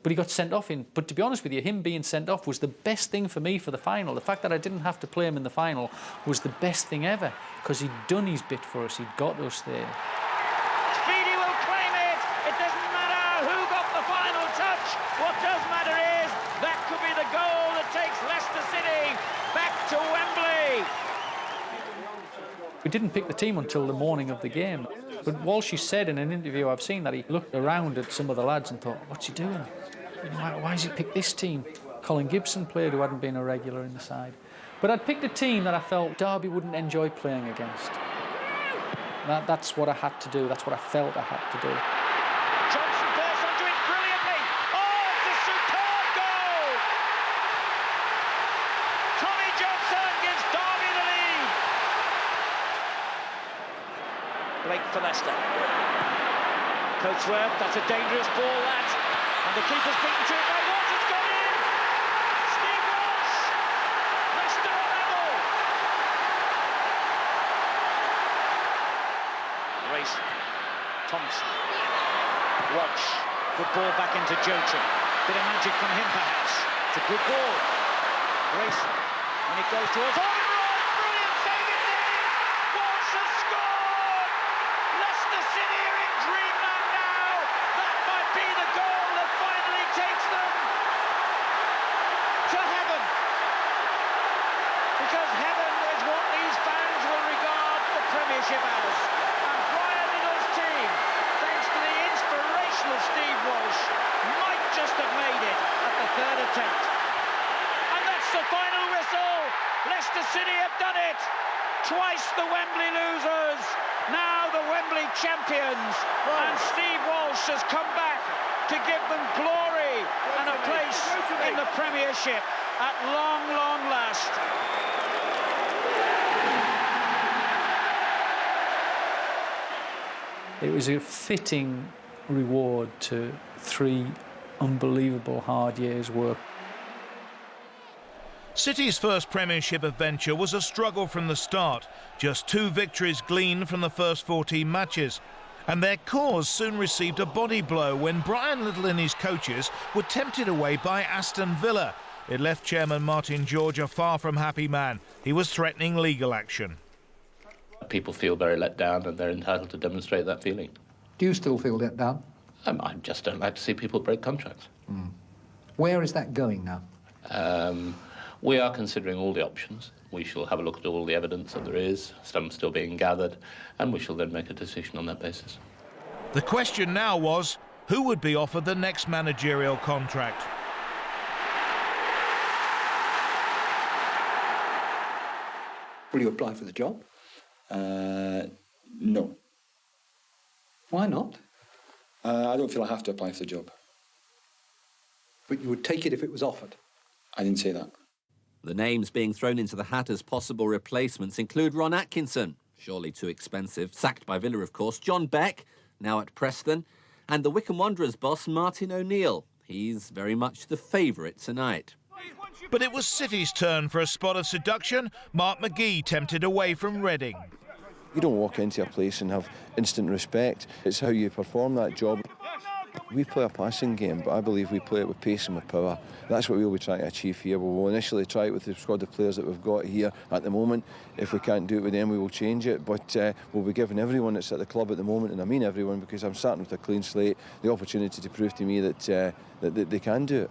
But he got sent off in. But to be honest with you, him being sent off was the best thing for me for the final. The fact that I didn't have to play him in the final was the best thing ever, because he'd done his bit for us. He'd got us there. Speedy will claim it. It doesn't matter who got the final touch. What does matter is that could be the goal that takes Leicester City back to Wembley. We didn't pick the team until the morning of the game. But Walsh said in an interview I've seen that he looked around at some of the lads and thought, what's he doing? Why has he picked this team? Colin Gibson played, who hadn't been a regular in the side. But I'd picked a team that I felt Derby wouldn't enjoy playing against. That's what I had to do. That's what I felt I had to do. Johnson falls onto it brilliantly. Oh, it's a superb goal! Tommy Johnson gives Derby the lead. Blake for Leicester. Coatsworth, that's a dangerous ball, that. And the keeper's beaten to it by Watts. It's gone in! Steve Walsh! Leicester are level! Race. Thompson. Walsh. Good ball back into Joachim. Bit of magic from him, perhaps. It's a good ball. Grayson. And it goes towards... Oh, brilliant save it in! Walsh has scored! Leicester City are in dreamland now! That might be the goal that finally takes them to heaven. Because heaven is what these fans will regard the Premiership as. And Brian Little's team, thanks to the inspirational Steve Walsh, might just have made it at the 3rd attempt. And that's the final whistle. Leicester City have done it. Twice the Wembley losers, now the Wembley champions. And Steve Walsh has come back to give them glory and a place in the Premiership at long, long last. It was a fitting reward to 3 unbelievable hard years' work. City's first Premiership adventure was a struggle from the start. Just 2 victories gleaned from the first 14 matches. And their cause soon received a body blow when Brian Little and his coaches were tempted away by Aston Villa. It left chairman Martin George a far from happy man. He was threatening legal action. People feel very let down, and they're entitled to demonstrate that feeling. Do you still feel let down? I just don't like to see people break contracts. Where is that going now? We are considering all the options. We shall have a look at all the evidence that there is, some still being gathered, and we shall then make a decision on that basis. The question now was, who would be offered the next managerial contract? Will you apply for the job? No. Why not? I don't feel I have to apply for the job. But you would take it if it was offered? I didn't say that. The names being thrown into the hat as possible replacements include Ron Atkinson, surely too expensive, sacked by Villa, of course, John Beck, now at Preston, and the Wycombe Wanderers boss, Martin O'Neill. He's very much the favourite tonight. But it was City's turn for a spot of seduction. Mark McGee tempted away from Reading. You don't walk into a place and have instant respect. It's how you perform that job. We play a passing game, but I believe we play it with pace and with power. That's what we'll be trying to achieve here. We'll initially try it with the squad of players that we've got here at the moment. If we can't do it with them, we will change it. But we'll be giving everyone that's at the club at the moment, and I mean everyone, because I'm starting with a clean slate, the opportunity to prove to me that they can do it.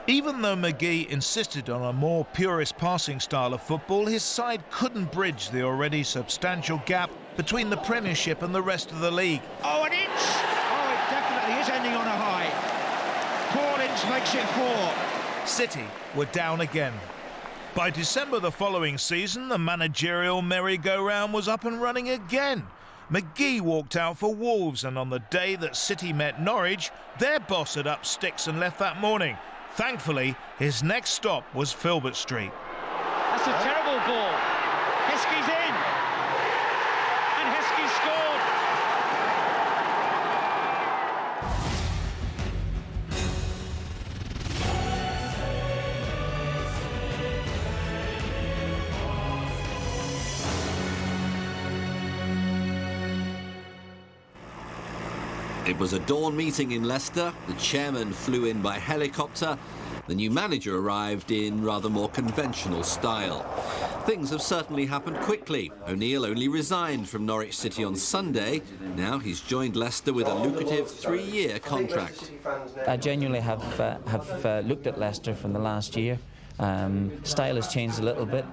Even though McGee insisted on a more purist passing style of football, his side couldn't bridge the already substantial gap between the Premiership and the rest of the league. Oh, an inch! Oh, it definitely is ending on a high. Paulins makes it 4. City were down again. By December the following season, the managerial merry-go-round was up and running again. McGee walked out for Wolves, and on the day that City met Norwich, their boss had upped sticks and left that morning. Thankfully, his next stop was Filbert Street. That's a terrible ball. Heskey's in. And Heskey scored. It was a dawn meeting in Leicester. The chairman flew in by helicopter. The new manager arrived in rather more conventional style. Things have certainly happened quickly. O'Neill only resigned from Norwich City on Sunday. Now he's joined Leicester with a lucrative 3-year contract. I genuinely have looked at Leicester from the last year. Style has changed a little bit.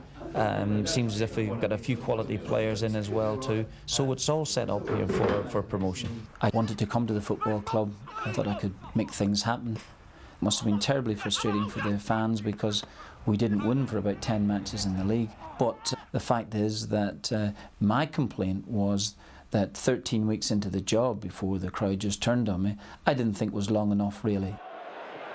Seems as if we've got a few quality players in as well too. So it's all set up here for promotion. I wanted to come to the football club. I thought I could make things happen. It must have been terribly frustrating for the fans because we didn't win for about 10 matches in the league. But the fact is that my complaint was that 13 weeks into the job, before the crowd just turned on me, I didn't think was long enough really.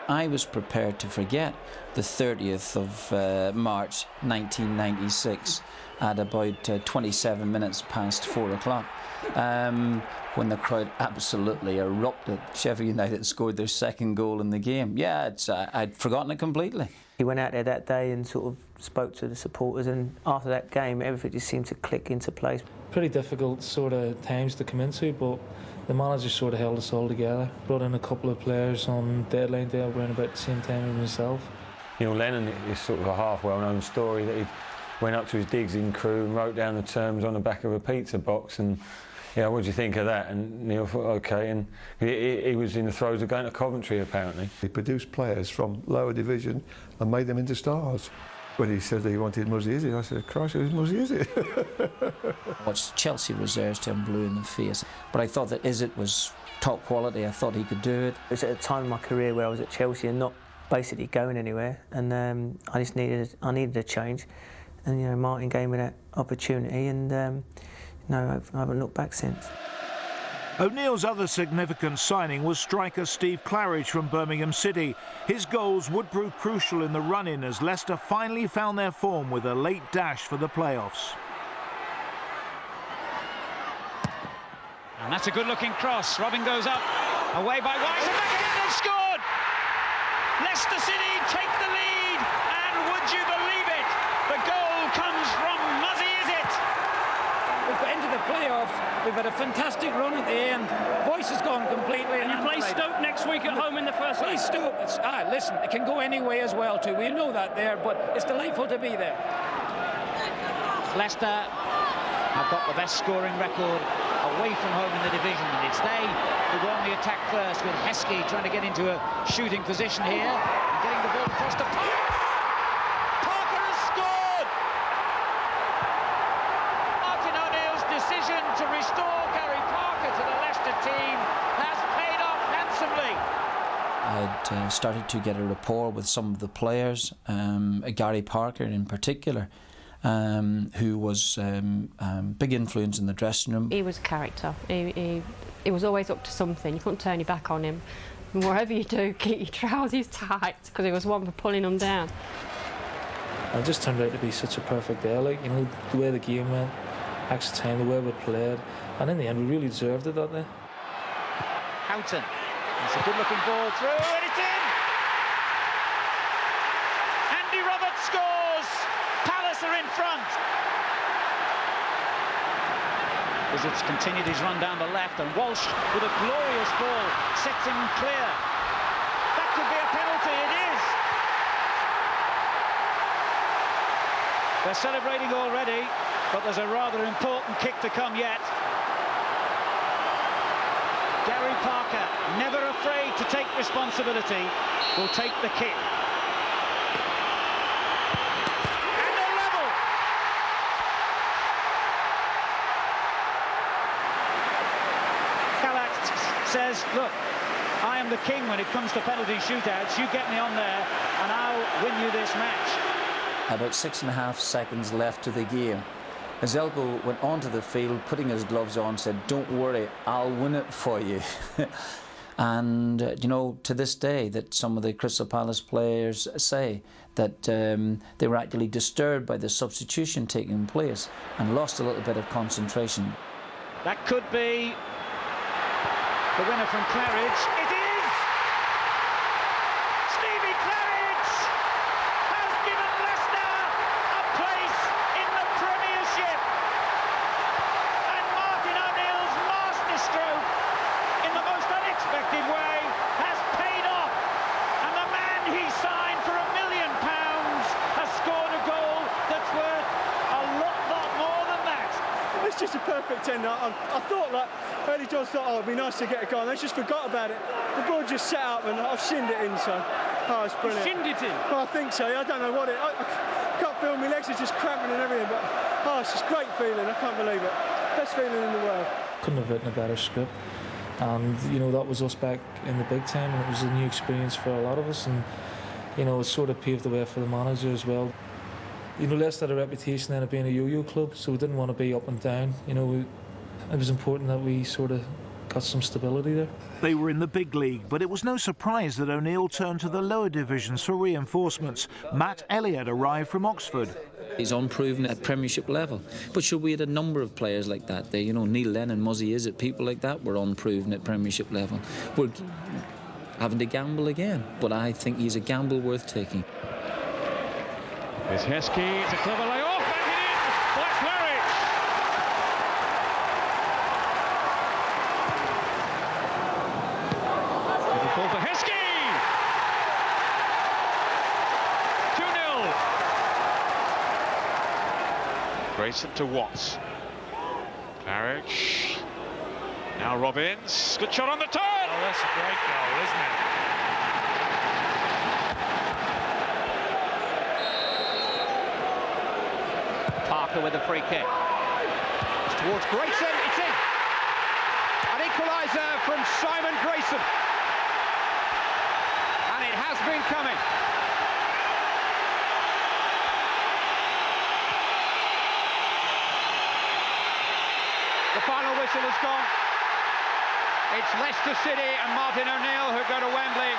I was prepared to forget the 30th of March 1996 at about 27 minutes past 4 o'clock when the crowd absolutely erupted. Sheffield United scored their second goal in the game. Yeah, I'd forgotten it completely. He went out there that day and sort of spoke to the supporters, and after that game everything just seemed to click into place. Pretty difficult sort of times to come into, but the manager sort of held us all together. Brought in a couple of players on deadline day around about the same time as myself. You know, Lennon is sort of a half well-known story that he went up to his digs in Crewe and wrote down the terms on the back of a pizza box, and yeah, what do you think of that? And Neil thought, OK, and he was in the throes of going to Coventry apparently. He produced players from lower division and made them into stars. When he said that he wanted Muzzy Izzet, I said, Christ, who's Muzzy Izzet? Watched Chelsea reserves to him blue in the face, but I thought that Izzet was top quality. I thought he could do it. It was at a time in my career where I was at Chelsea and not basically going anywhere, and I just needed a change, and you know, Martin gave me that opportunity, and no, I haven't looked back since. O'Neill's other significant signing was striker Steve Claridge from Birmingham City. His goals would prove crucial in the run-in as Leicester finally found their form with a late dash for the playoffs. And that's a good-looking cross. Robin goes up, away by Wise, and back again, they've scored! Leicester City take the lead, and would you believe it? The goal comes from Muzzy Izzet. We've got into the playoffs. We've had a fantastic run at the end. Voice has gone completely. And you play Stoke next week at home in the first leg. Stoke. Listen, it can go any way as well too. We know that there, but it's delightful to be there. Leicester have got the best scoring record away from home in the division, and it's they who won the attack first, with Heskey trying to get into a shooting position here and getting the ball across to Parker. Parker has scored! Martin O'Neill's decision to restore Gary Parker to the Leicester team has paid off handsomely. I'd started to get a rapport with some of the players, Gary Parker in particular, who was big influence in the dressing room. He was a character. He was always up to something. You couldn't turn your back on him. And whatever you do, keep your trousers tight, because he was one for pulling them down. It just turned out to be such a perfect day. Like, you know, the way the game went, extra time, the way we played, and in the end, we really deserved it that day. Houghton. It's a good-looking ball through, and it's in! Andy Roberts scores! Palace are in front. as it's continued his run down the left, and Walsh with a glorious ball sets him clear. That could be a penalty, it is! They're celebrating already, but there's a rather important kick to come yet. Gary Parker, never afraid to take responsibility, will take the kick. And a level! Callagh says, look, I am the king when it comes to penalty shootouts. You get me on there and I'll win you this match. About 6.5 seconds left to the game. Zelko went onto the field, putting his gloves on, said, "Don't worry, I'll win it for you." And, you know, to this day, that some of the Crystal Palace players say that they were actually disturbed by the substitution taking place and lost a little bit of concentration. That could be the winner from Claridge. It is! Stevie Claridge has given Leicester a place in the Premiership. And Martin O'Neill's masterstroke, in the most unexpected way, has paid off. And the man he signed for £1 million has scored a goal that's worth a lot more than that. It's just a perfect end. I thought that early John thought, oh, it'd be nice to get a goal. They just forgot about it. The ball just set up and I've shinned it in, so it's brilliant. You shinned it in? Well, I think so. I don't know what I can't feel my legs are just cramping and everything, but it's just a great feeling. I can't believe it. Best feeling in the world. Couldn't have written a better script. And, you know, that was us back in the big time, and it was a new experience for a lot of us, and, you know, it sort of paved the way for the manager as well. You know, Leicester had a reputation then of being a yo-yo club, so we didn't want to be up and down. You know, it was important that we sort of got some stability there. They were in the big league, but it was no surprise that O'Neill turned to the lower divisions for reinforcements. Matt Elliott arrived from Oxford. He's unproven at Premiership level. But sure, we had a number of players like that. They, you know, Neil Lennon, Muzzy Izzet, people like that were unproven at Premiership level. We're having to gamble again, but I think he's a gamble worth taking. Here's Heskey, it's a clever layoff, and hit in by Claridge. Little ball for Heskey. 2-0. Grayson to Watts. Claridge. Now Robbins. Good shot on the turn. Oh, that's a great goal, isn't it? Parker with a free kick. It's towards Grayson, it's in! An equaliser from Simon Grayson. And it has been coming. The final whistle has gone. It's Leicester City and Martin O'Neill who go to Wembley.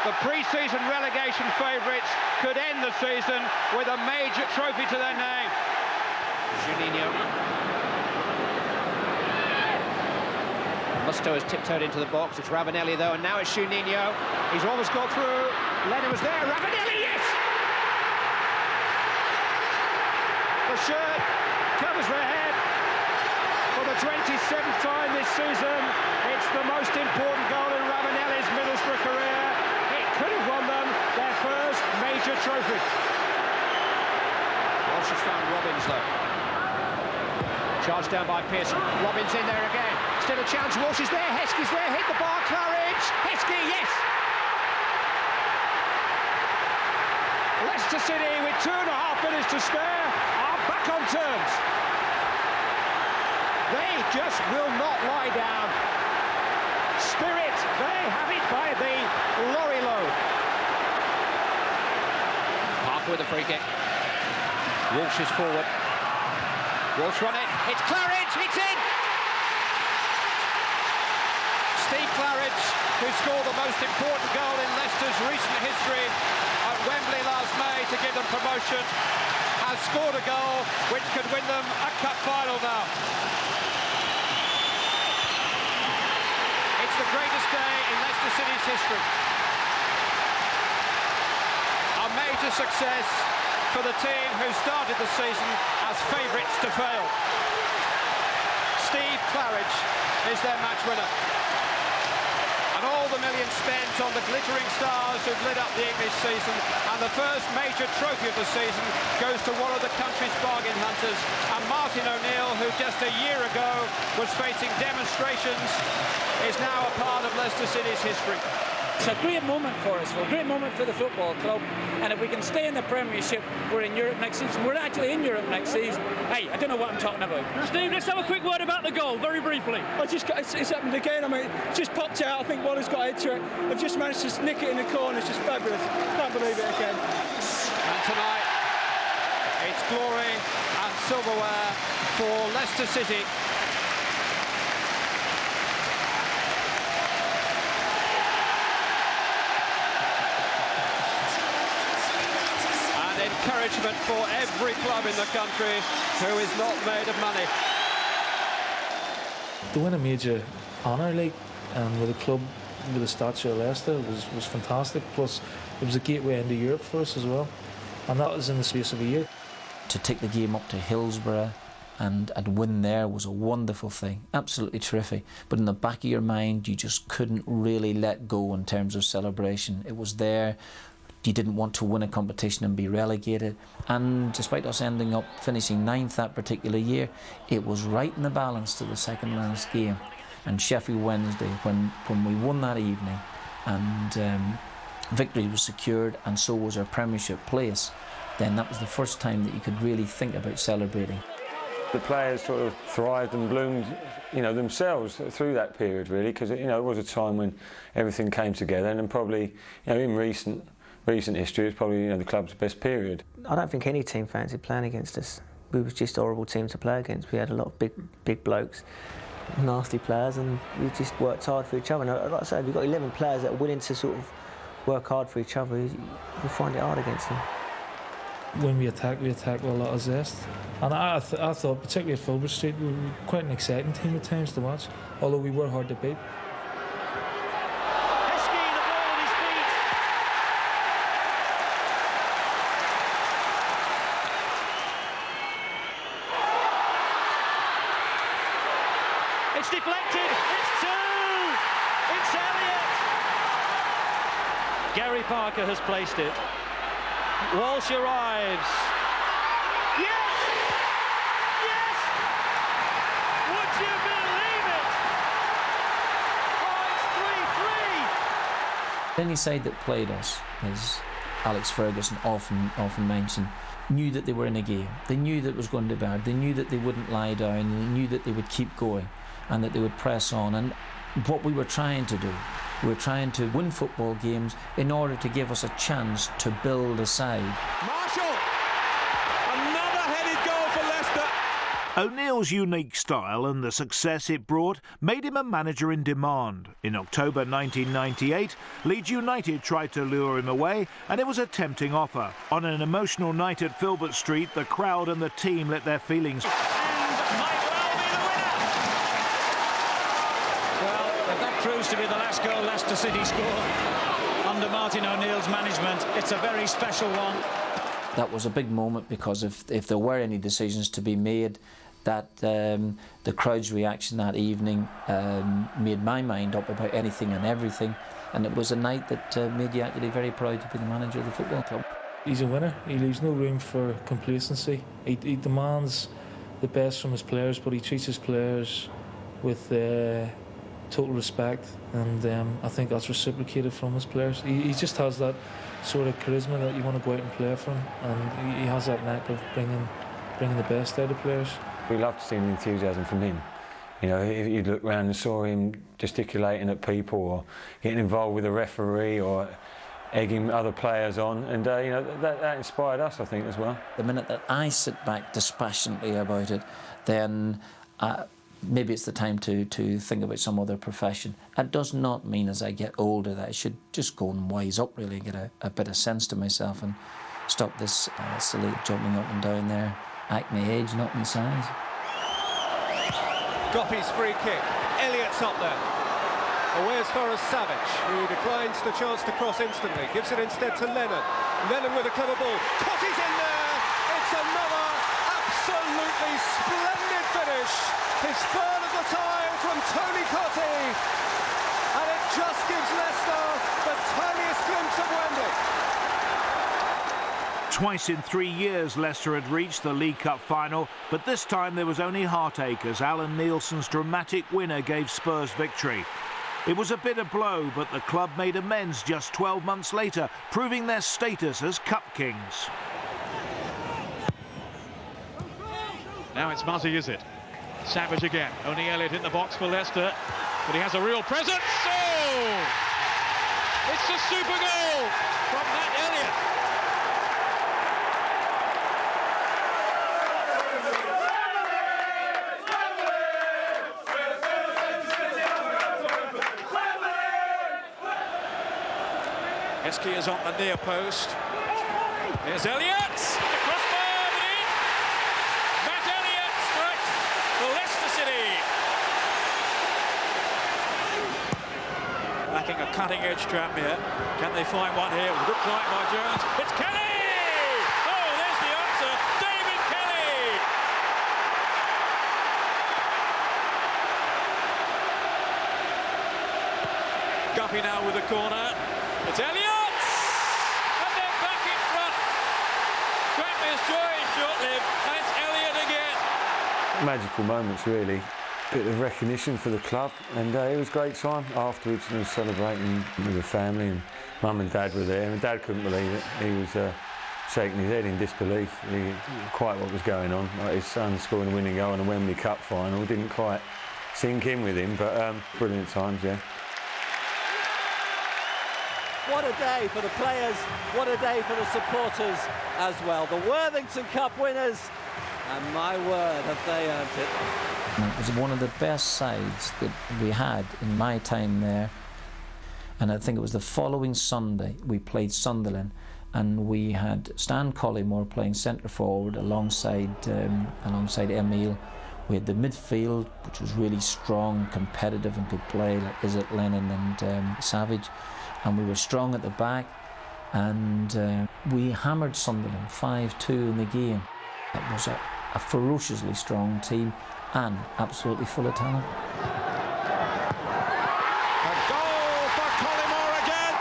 The pre-season relegation favourites could end the season with a major trophy to their name. Juninho. Musto has tiptoed into the box. It's Ravanelli though, and now it's Juninho. He's almost got through. Lennon was there. Ravanelli, yes! The shirt covers their head. For the 27th time this season, it's the most important goal in Ravanelli's Middlesbrough career. Could have won them their first major trophy. Walsh has found Robbins though. Charged down by Pearson. Robbins in there again. Still a chance. Walsh is there. Heskey's there. Hit the bar. Claridge. Heskey, yes. Leicester City, with 2.5 minutes to spare, are back on terms. They just will not lie down. Spirit, they have it by the lorry load. Parker with a free kick. Walsh is forward. Walsh run it. It's Claridge. It's in. Steve Claridge, who scored the most important goal in Leicester's recent history at Wembley last May to give them promotion, has scored a goal which could win them a cup final now. It's the greatest day in Leicester City's history. A major success for the team who started the season as favourites to fail. Norwich is their match winner. And all the millions spent on the glittering stars who've lit up the English season, and the first major trophy of the season goes to one of the country's bargain hunters, and Martin O'Neill, who just a year ago was facing demonstrations, is now a part of Leicester City's history. It's a great moment for us, a great moment for the football club, and if we can stay in the Premiership, we're in Europe next season. We're actually in Europe next season. Hey, I don't know what I'm talking about. Steve, let's have a quick word about the goal, very briefly. It's happened again. I mean, it just popped out. I think Waller's got into it. I've just managed to nick it in the corner. It's just fabulous. Can't believe it again. And tonight, it's glory and silverware for Leicester City. Encouragement for every club in the country who is not made of money. To win a major honour league with a club with the stature of Leicester was fantastic. Plus, it was a gateway into Europe for us as well, and that was in the space of a year. To take the game up to Hillsborough and win there was a wonderful thing, absolutely terrific. But in the back of your mind, you just couldn't really let go in terms of celebration. It was there. You didn't want to win a competition and be relegated, and despite us ending up finishing 9th that particular year, it was right in the balance to the second last game. And Sheffield Wednesday, when we won that evening and victory was secured and so was our Premiership place, then that was the first time that you could really think about celebrating. The players sort of thrived and bloomed, themselves through that period, really, because it was a time when everything came together, and then probably, in recent history, it's probably the club's best period. I don't think any team fancied playing against us. We was just a horrible team to play against. We had a lot of big blokes, nasty players, and we just worked hard for each other. And like I say, if you've got 11 players that are willing to sort of work hard for each other, you find it hard against them. When we attack with a lot of zest. And I thought, particularly at Filbert Street, we were quite an exciting team at times to watch, although we were hard to beat. It's deflected, it's two! It's Elliott! Gary Parker has placed it. Walsh arrives. Yes! Yes! Would you believe it? Oh, it's 3-3! Any side that played us, as Alex Ferguson often mentioned, knew that they were in a game. They knew that it was going to be bad. They knew that they wouldn't lie down, and they knew that they would keep going and that they would press on. And what we were trying to do, we were trying to win football games in order to give us a chance to build a side. Marshall! Another headed goal for Leicester! O'Neill's unique style and the success it brought made him a manager in demand. In October 1998, Leeds United tried to lure him away, and it was a tempting offer. On an emotional night at Filbert Street, the crowd and the team let their feelings. Proves to be the last goal Leicester City scored under Martin O'Neill's management. It's a very special one. That was a big moment because if there were any decisions to be made, that the crowd's reaction that evening made my mind up about anything and everything, and it was a night that made you actually very proud to be the manager of the football club. He's a winner. He leaves no room for complacency. He demands the best from his players, but he treats his players with total respect, and I think that's reciprocated from his players. He just has that sort of charisma that you want to go out and play for him, and he has that knack of bringing the best out of players. We love to see the enthusiasm from him. If you look around and saw him gesticulating at people or getting involved with a referee or egging other players on, and that inspired us, I think, as well. The minute that I sit back dispassionately about it, then maybe it's the time to think about some other profession. That does not mean as I get older that I should just go and wise up, really, and get a bit of sense to myself and stop this silly jumping up and down there. Act my age, not my size. Goppy's free kick. Elliott's up there. Away as far as Savage, who declines the chance to cross instantly. Gives it instead to Lennon. Lennon with a clever ball. Cotty's in there! It's another absolutely splendid finish. His third of the time from Tony Cottee, and it just gives Leicester the tiniest glimpse of Wembley. Twice in 3 years Leicester had reached the League Cup final, but this time there was only heartache as Alan Nielsen's dramatic winner gave Spurs victory. It was a bitter blow, but the club made amends just 12 months later, proving their status as Cup Kings. Now it's Muzzy, is it? Savage again. Only Elliott in the box for Leicester, but he has a real presence. Oh! It's a super goal from Matt Elliott. Heskey is on the near post. Here's Elliott. The crossbar in. Matt Elliott strikes for Leicester City. Lacking a cutting-edge trap here. Can they find one here? With a good flight by Jones. It's Kelly! Oh, there's the answer. David Kelly! Guppy now with the corner. It's Elliott! And they're back in front. Tranmere's joy is short-lived, and it's Elliott again. Magical moments, really. Bit of recognition for the club, and it was a great time afterwards. And celebrating with the family, and Mum and Dad were there, and Dad couldn't believe it. He was shaking his head in disbelief. Quite what was going on. Like his son scoring a winning goal in a Wembley Cup final didn't quite sink in with him, but brilliant times, yeah. What a day for the players, what a day for the supporters as well. The Worthington Cup winners, and my word, have they earned it. It was one of the best sides that we had in my time there. And I think it was the following Sunday we played Sunderland, and we had Stan Collymore playing centre forward alongside Emile. We had the midfield, which was really strong, competitive, and could play, like Izzet, Lennon and Savage. And we were strong at the back, and we hammered Sunderland 5-2 in the game. It was a ferociously strong team and absolutely full of talent. A goal for Collymore again.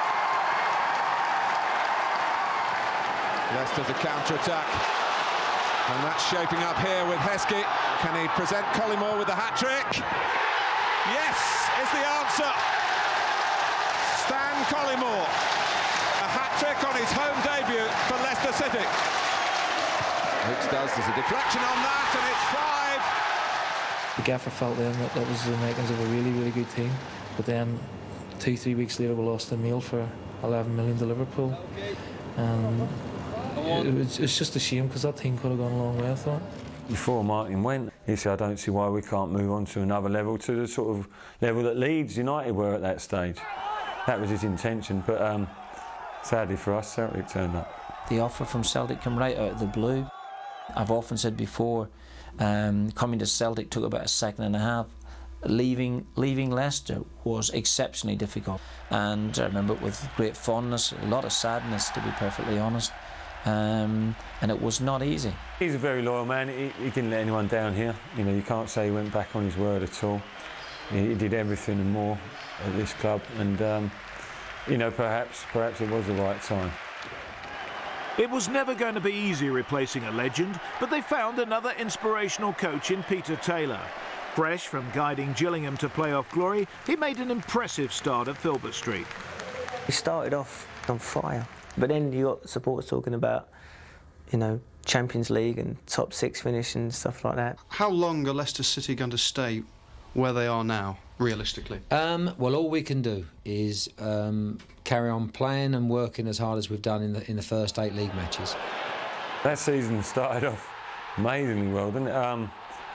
Leicester's a counter-attack, and that's shaping up here with Heskey. Can he present Collymore with the hat-trick? Yes, is the answer. Stan Collymore, a hat-trick on his home debut for Leicester City. Hicks does, there's a deflection on that, and it's 5. The gaffer felt then that was the makings of a really, really good team. But then 2-3 weeks later we lost Emile for 11 million to Liverpool. And it's just a shame because that team could have gone a long way, I thought. Before Martin went, he said, I don't see why we can't move on to another level, to the sort of level that Leeds United were at that stage. That was his intention, but sadly for us, Celtic turned up. The offer from Celtic came right out of the blue. I've often said before, coming to Celtic took about a second and a half. Leaving Leicester was exceptionally difficult, and I remember it with great fondness, a lot of sadness, to be perfectly honest. And it was not easy. He's a very loyal man. He didn't let anyone down here. You know, you can't say he went back on his word at all. He did everything and more at this club, and you know, perhaps it was the right time. It was never going to be easy replacing a legend, but they found another inspirational coach in Peter Taylor. Fresh from guiding Gillingham to playoff glory, he made an impressive start at Filbert Street. He started off on fire, but then you got supporters talking about, you know, Champions League and top 6 finish and stuff like that. How long are Leicester City going to stay where they are now, realistically? Well, all we can do is carry on playing and working as hard as we've done in the first 8 league matches. That season started off amazingly well, didn't it?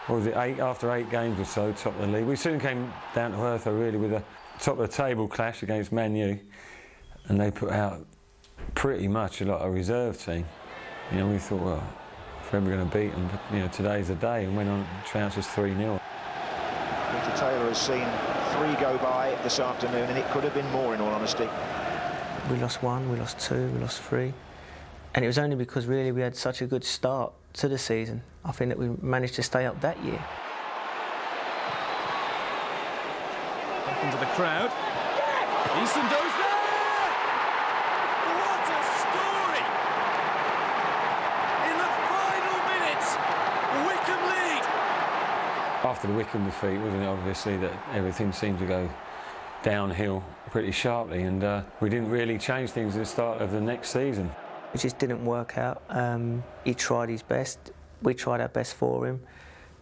What was it, after 8 games or so, top of the league. We soon came down to earth, really, with a top of the table clash against Man U, and they put out pretty much a reserve team. You know, we thought, well, if we're ever going to beat them, you know, today's the day, and went on to trounce us 3-0. Peter Taylor has seen 3 go by this afternoon, and it could have been more, in all honesty. We lost 1, we lost 2, we lost 3. And it was only because really we had such a good start to the season. I think that we managed to stay up that year. Back into the crowd. Easton goes there! What a story! In the final minutes, Wycombe lead. After the Wycombe defeat, wasn't it, obviously, that everything seemed to go downhill pretty sharply, and we didn't really change things at the start of the next season. It just didn't work out. He tried his best, we tried our best for him,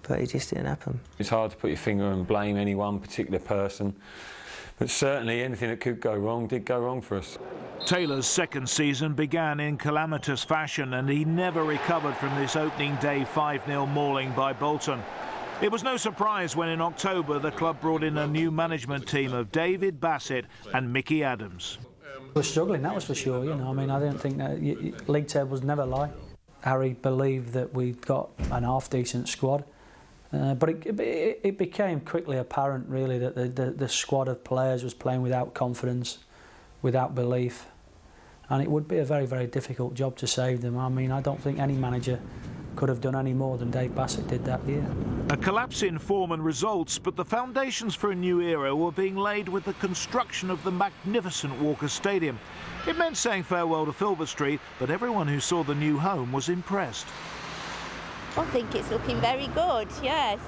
but it just didn't happen. It's hard to put your finger and blame any one particular person, but certainly anything that could go wrong did go wrong for us. Taylor's second season began in calamitous fashion, and he never recovered from this opening day 5-0 mauling by Bolton. It was no surprise when in October the club brought in a new management team of David Bassett and Mickey Adams. We're struggling, that was for sure. You know, I mean, I didn't think that league tables never lie. Harry believed that we'd got an half-decent squad, but it became quickly apparent, really, that the squad of players was playing without confidence, without belief, and it would be a very, very difficult job to save them. I mean, I don't think any manager could have done any more than Dave Bassett did that year. A collapse in form and results, but the foundations for a new era were being laid with the construction of the magnificent Walker Stadium. It meant saying farewell to Filbert Street, but everyone who saw the new home was impressed. I think it's looking very good, yes,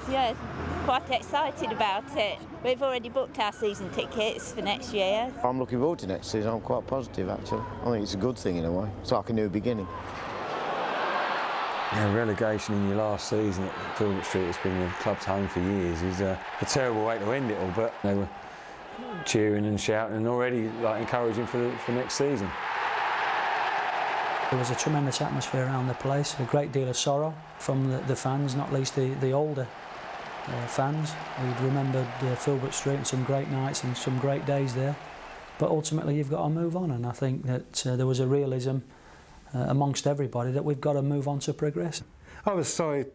quite excited about it. We've already booked our season tickets for next year. I'm looking forward to next season. I'm quite positive, actually. I think it's a good thing in a way. It's like a new beginning. Yeah, relegation in your last season at Filbert Street, it's been the club's home for years, is a terrible way to end it all, but they were cheering and shouting and already encouraging for next season. There was a tremendous atmosphere around the place, a great deal of sorrow from the fans, not least the older fans who'd remembered Filbert Street and some great nights and some great days there. But ultimately you've got to move on, and I think that there was a realism amongst everybody that we've got to move on to progress. I was sorry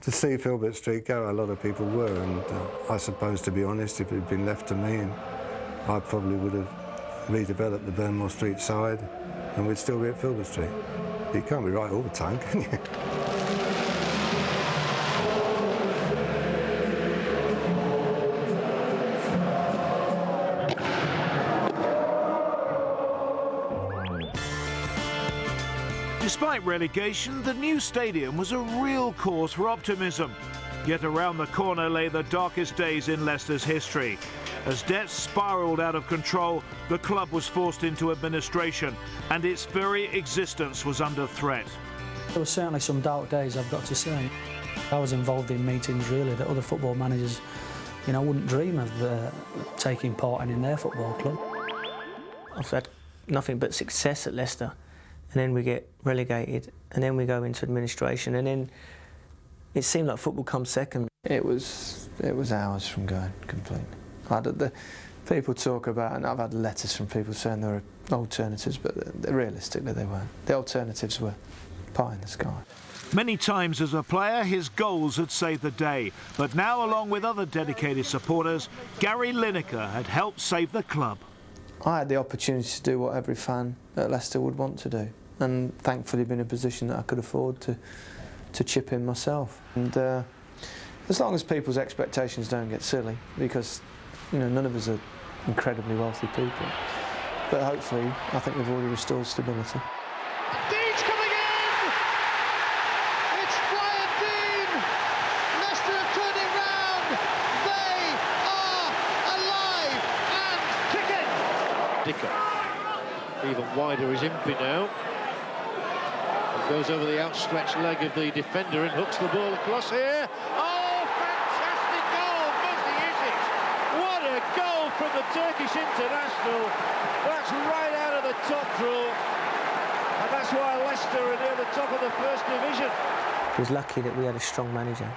to see Filbert Street go, a lot of people were, and I suppose, to be honest, if it had been left to me, I probably would have redeveloped the Burnmore Street side and we'd still be at Filbert Street. You can't be right all the time, can you? Despite relegation, the new stadium was a real cause for optimism. Yet around the corner lay the darkest days in Leicester's history. As debts spiralled out of control, the club was forced into administration, and its very existence was under threat. There were certainly some dark days, I've got to say. I was involved in meetings, really, that other football managers, you know, wouldn't dream of taking part in their football club. I've had nothing but success at Leicester, and then we get relegated, and then we go into administration, and then it seemed like football comes second. It was hours from going completely. The people talk about, and I've had letters from people saying there are alternatives, but realistically they weren't. The alternatives were pie in the sky. Many times as a player, his goals had saved the day, but now, along with other dedicated supporters, Gary Lineker had helped save the club. I had the opportunity to do what every fan at Leicester would want to do, and thankfully been in a position that I could afford to chip in myself. And as long as people's expectations don't get silly, because none of us are incredibly wealthy people, but hopefully I think we've already restored stability. Dean's coming in! It's Brian Dean! Leicester have turned it round! They are alive and kicking! Dicker. Even wider is Impey now. And goes over the outstretched leg of the defender and hooks the ball across here. Oh, fantastic goal! Muzzy, is it? What a goal from the Turkish international. That's right out of the top drawer. And that's why Leicester are near the top of the First Division. I was lucky that we had a strong manager,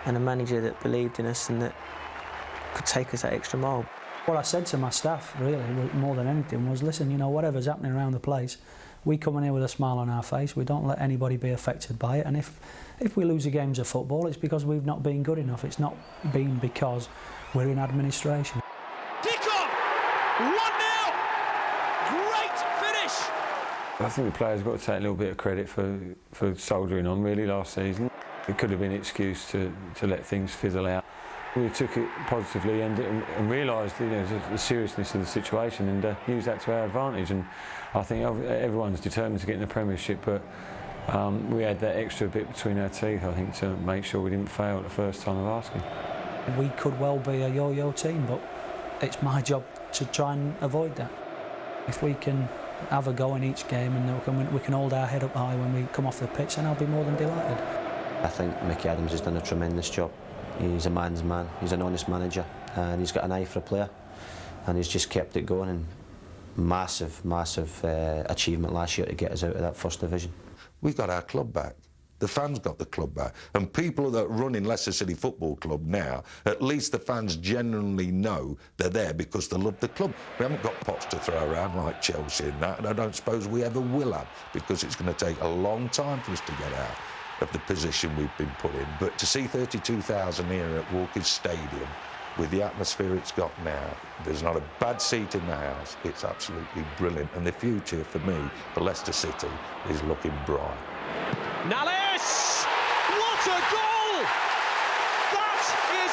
and a manager that believed in us and that could take us that extra mile. What I said to my staff, really, more than anything, was, listen, whatever's happening around the place, we come in here with a smile on our face. We don't let anybody be affected by it. And if we lose the games of football, it's because we've not been good enough. It's not been because we're in administration. Dicker! 1-0! Great finish! I think the players got to take a little bit of credit for soldiering on, really, last season. It could have been an excuse to let things fizzle out. We took it positively and realised the seriousness of the situation and used that to our advantage. And I think everyone's determined to get in the Premiership, but we had that extra bit between our teeth, I think, to make sure we didn't fail at the first time of asking. We could well be a yo-yo team, but it's my job to try and avoid that. If we can have a go in each game and we can hold our head up high when we come off the pitch, then I'll be more than delighted. I think Mickey Adams has done a tremendous job. He's a man's man, he's an honest manager, and he's got an eye for a player, and he's just kept it going. And massive achievement last year to get us out of that first division. We've got our club back. The fans got the club back. And people that run in Leicester City Football Club now, at least the fans genuinely know they're there because they love the club. We haven't got pots to throw around like Chelsea and that, and I don't suppose we ever will have, because it's going to take a long time for us to get out of the position we've been put in. But to see 32,000 here at Walker's Stadium, with the atmosphere it's got now, there's not a bad seat in the house. It's absolutely brilliant. And the future, for me, for Leicester City, is looking bright. Nallis! What a goal! That is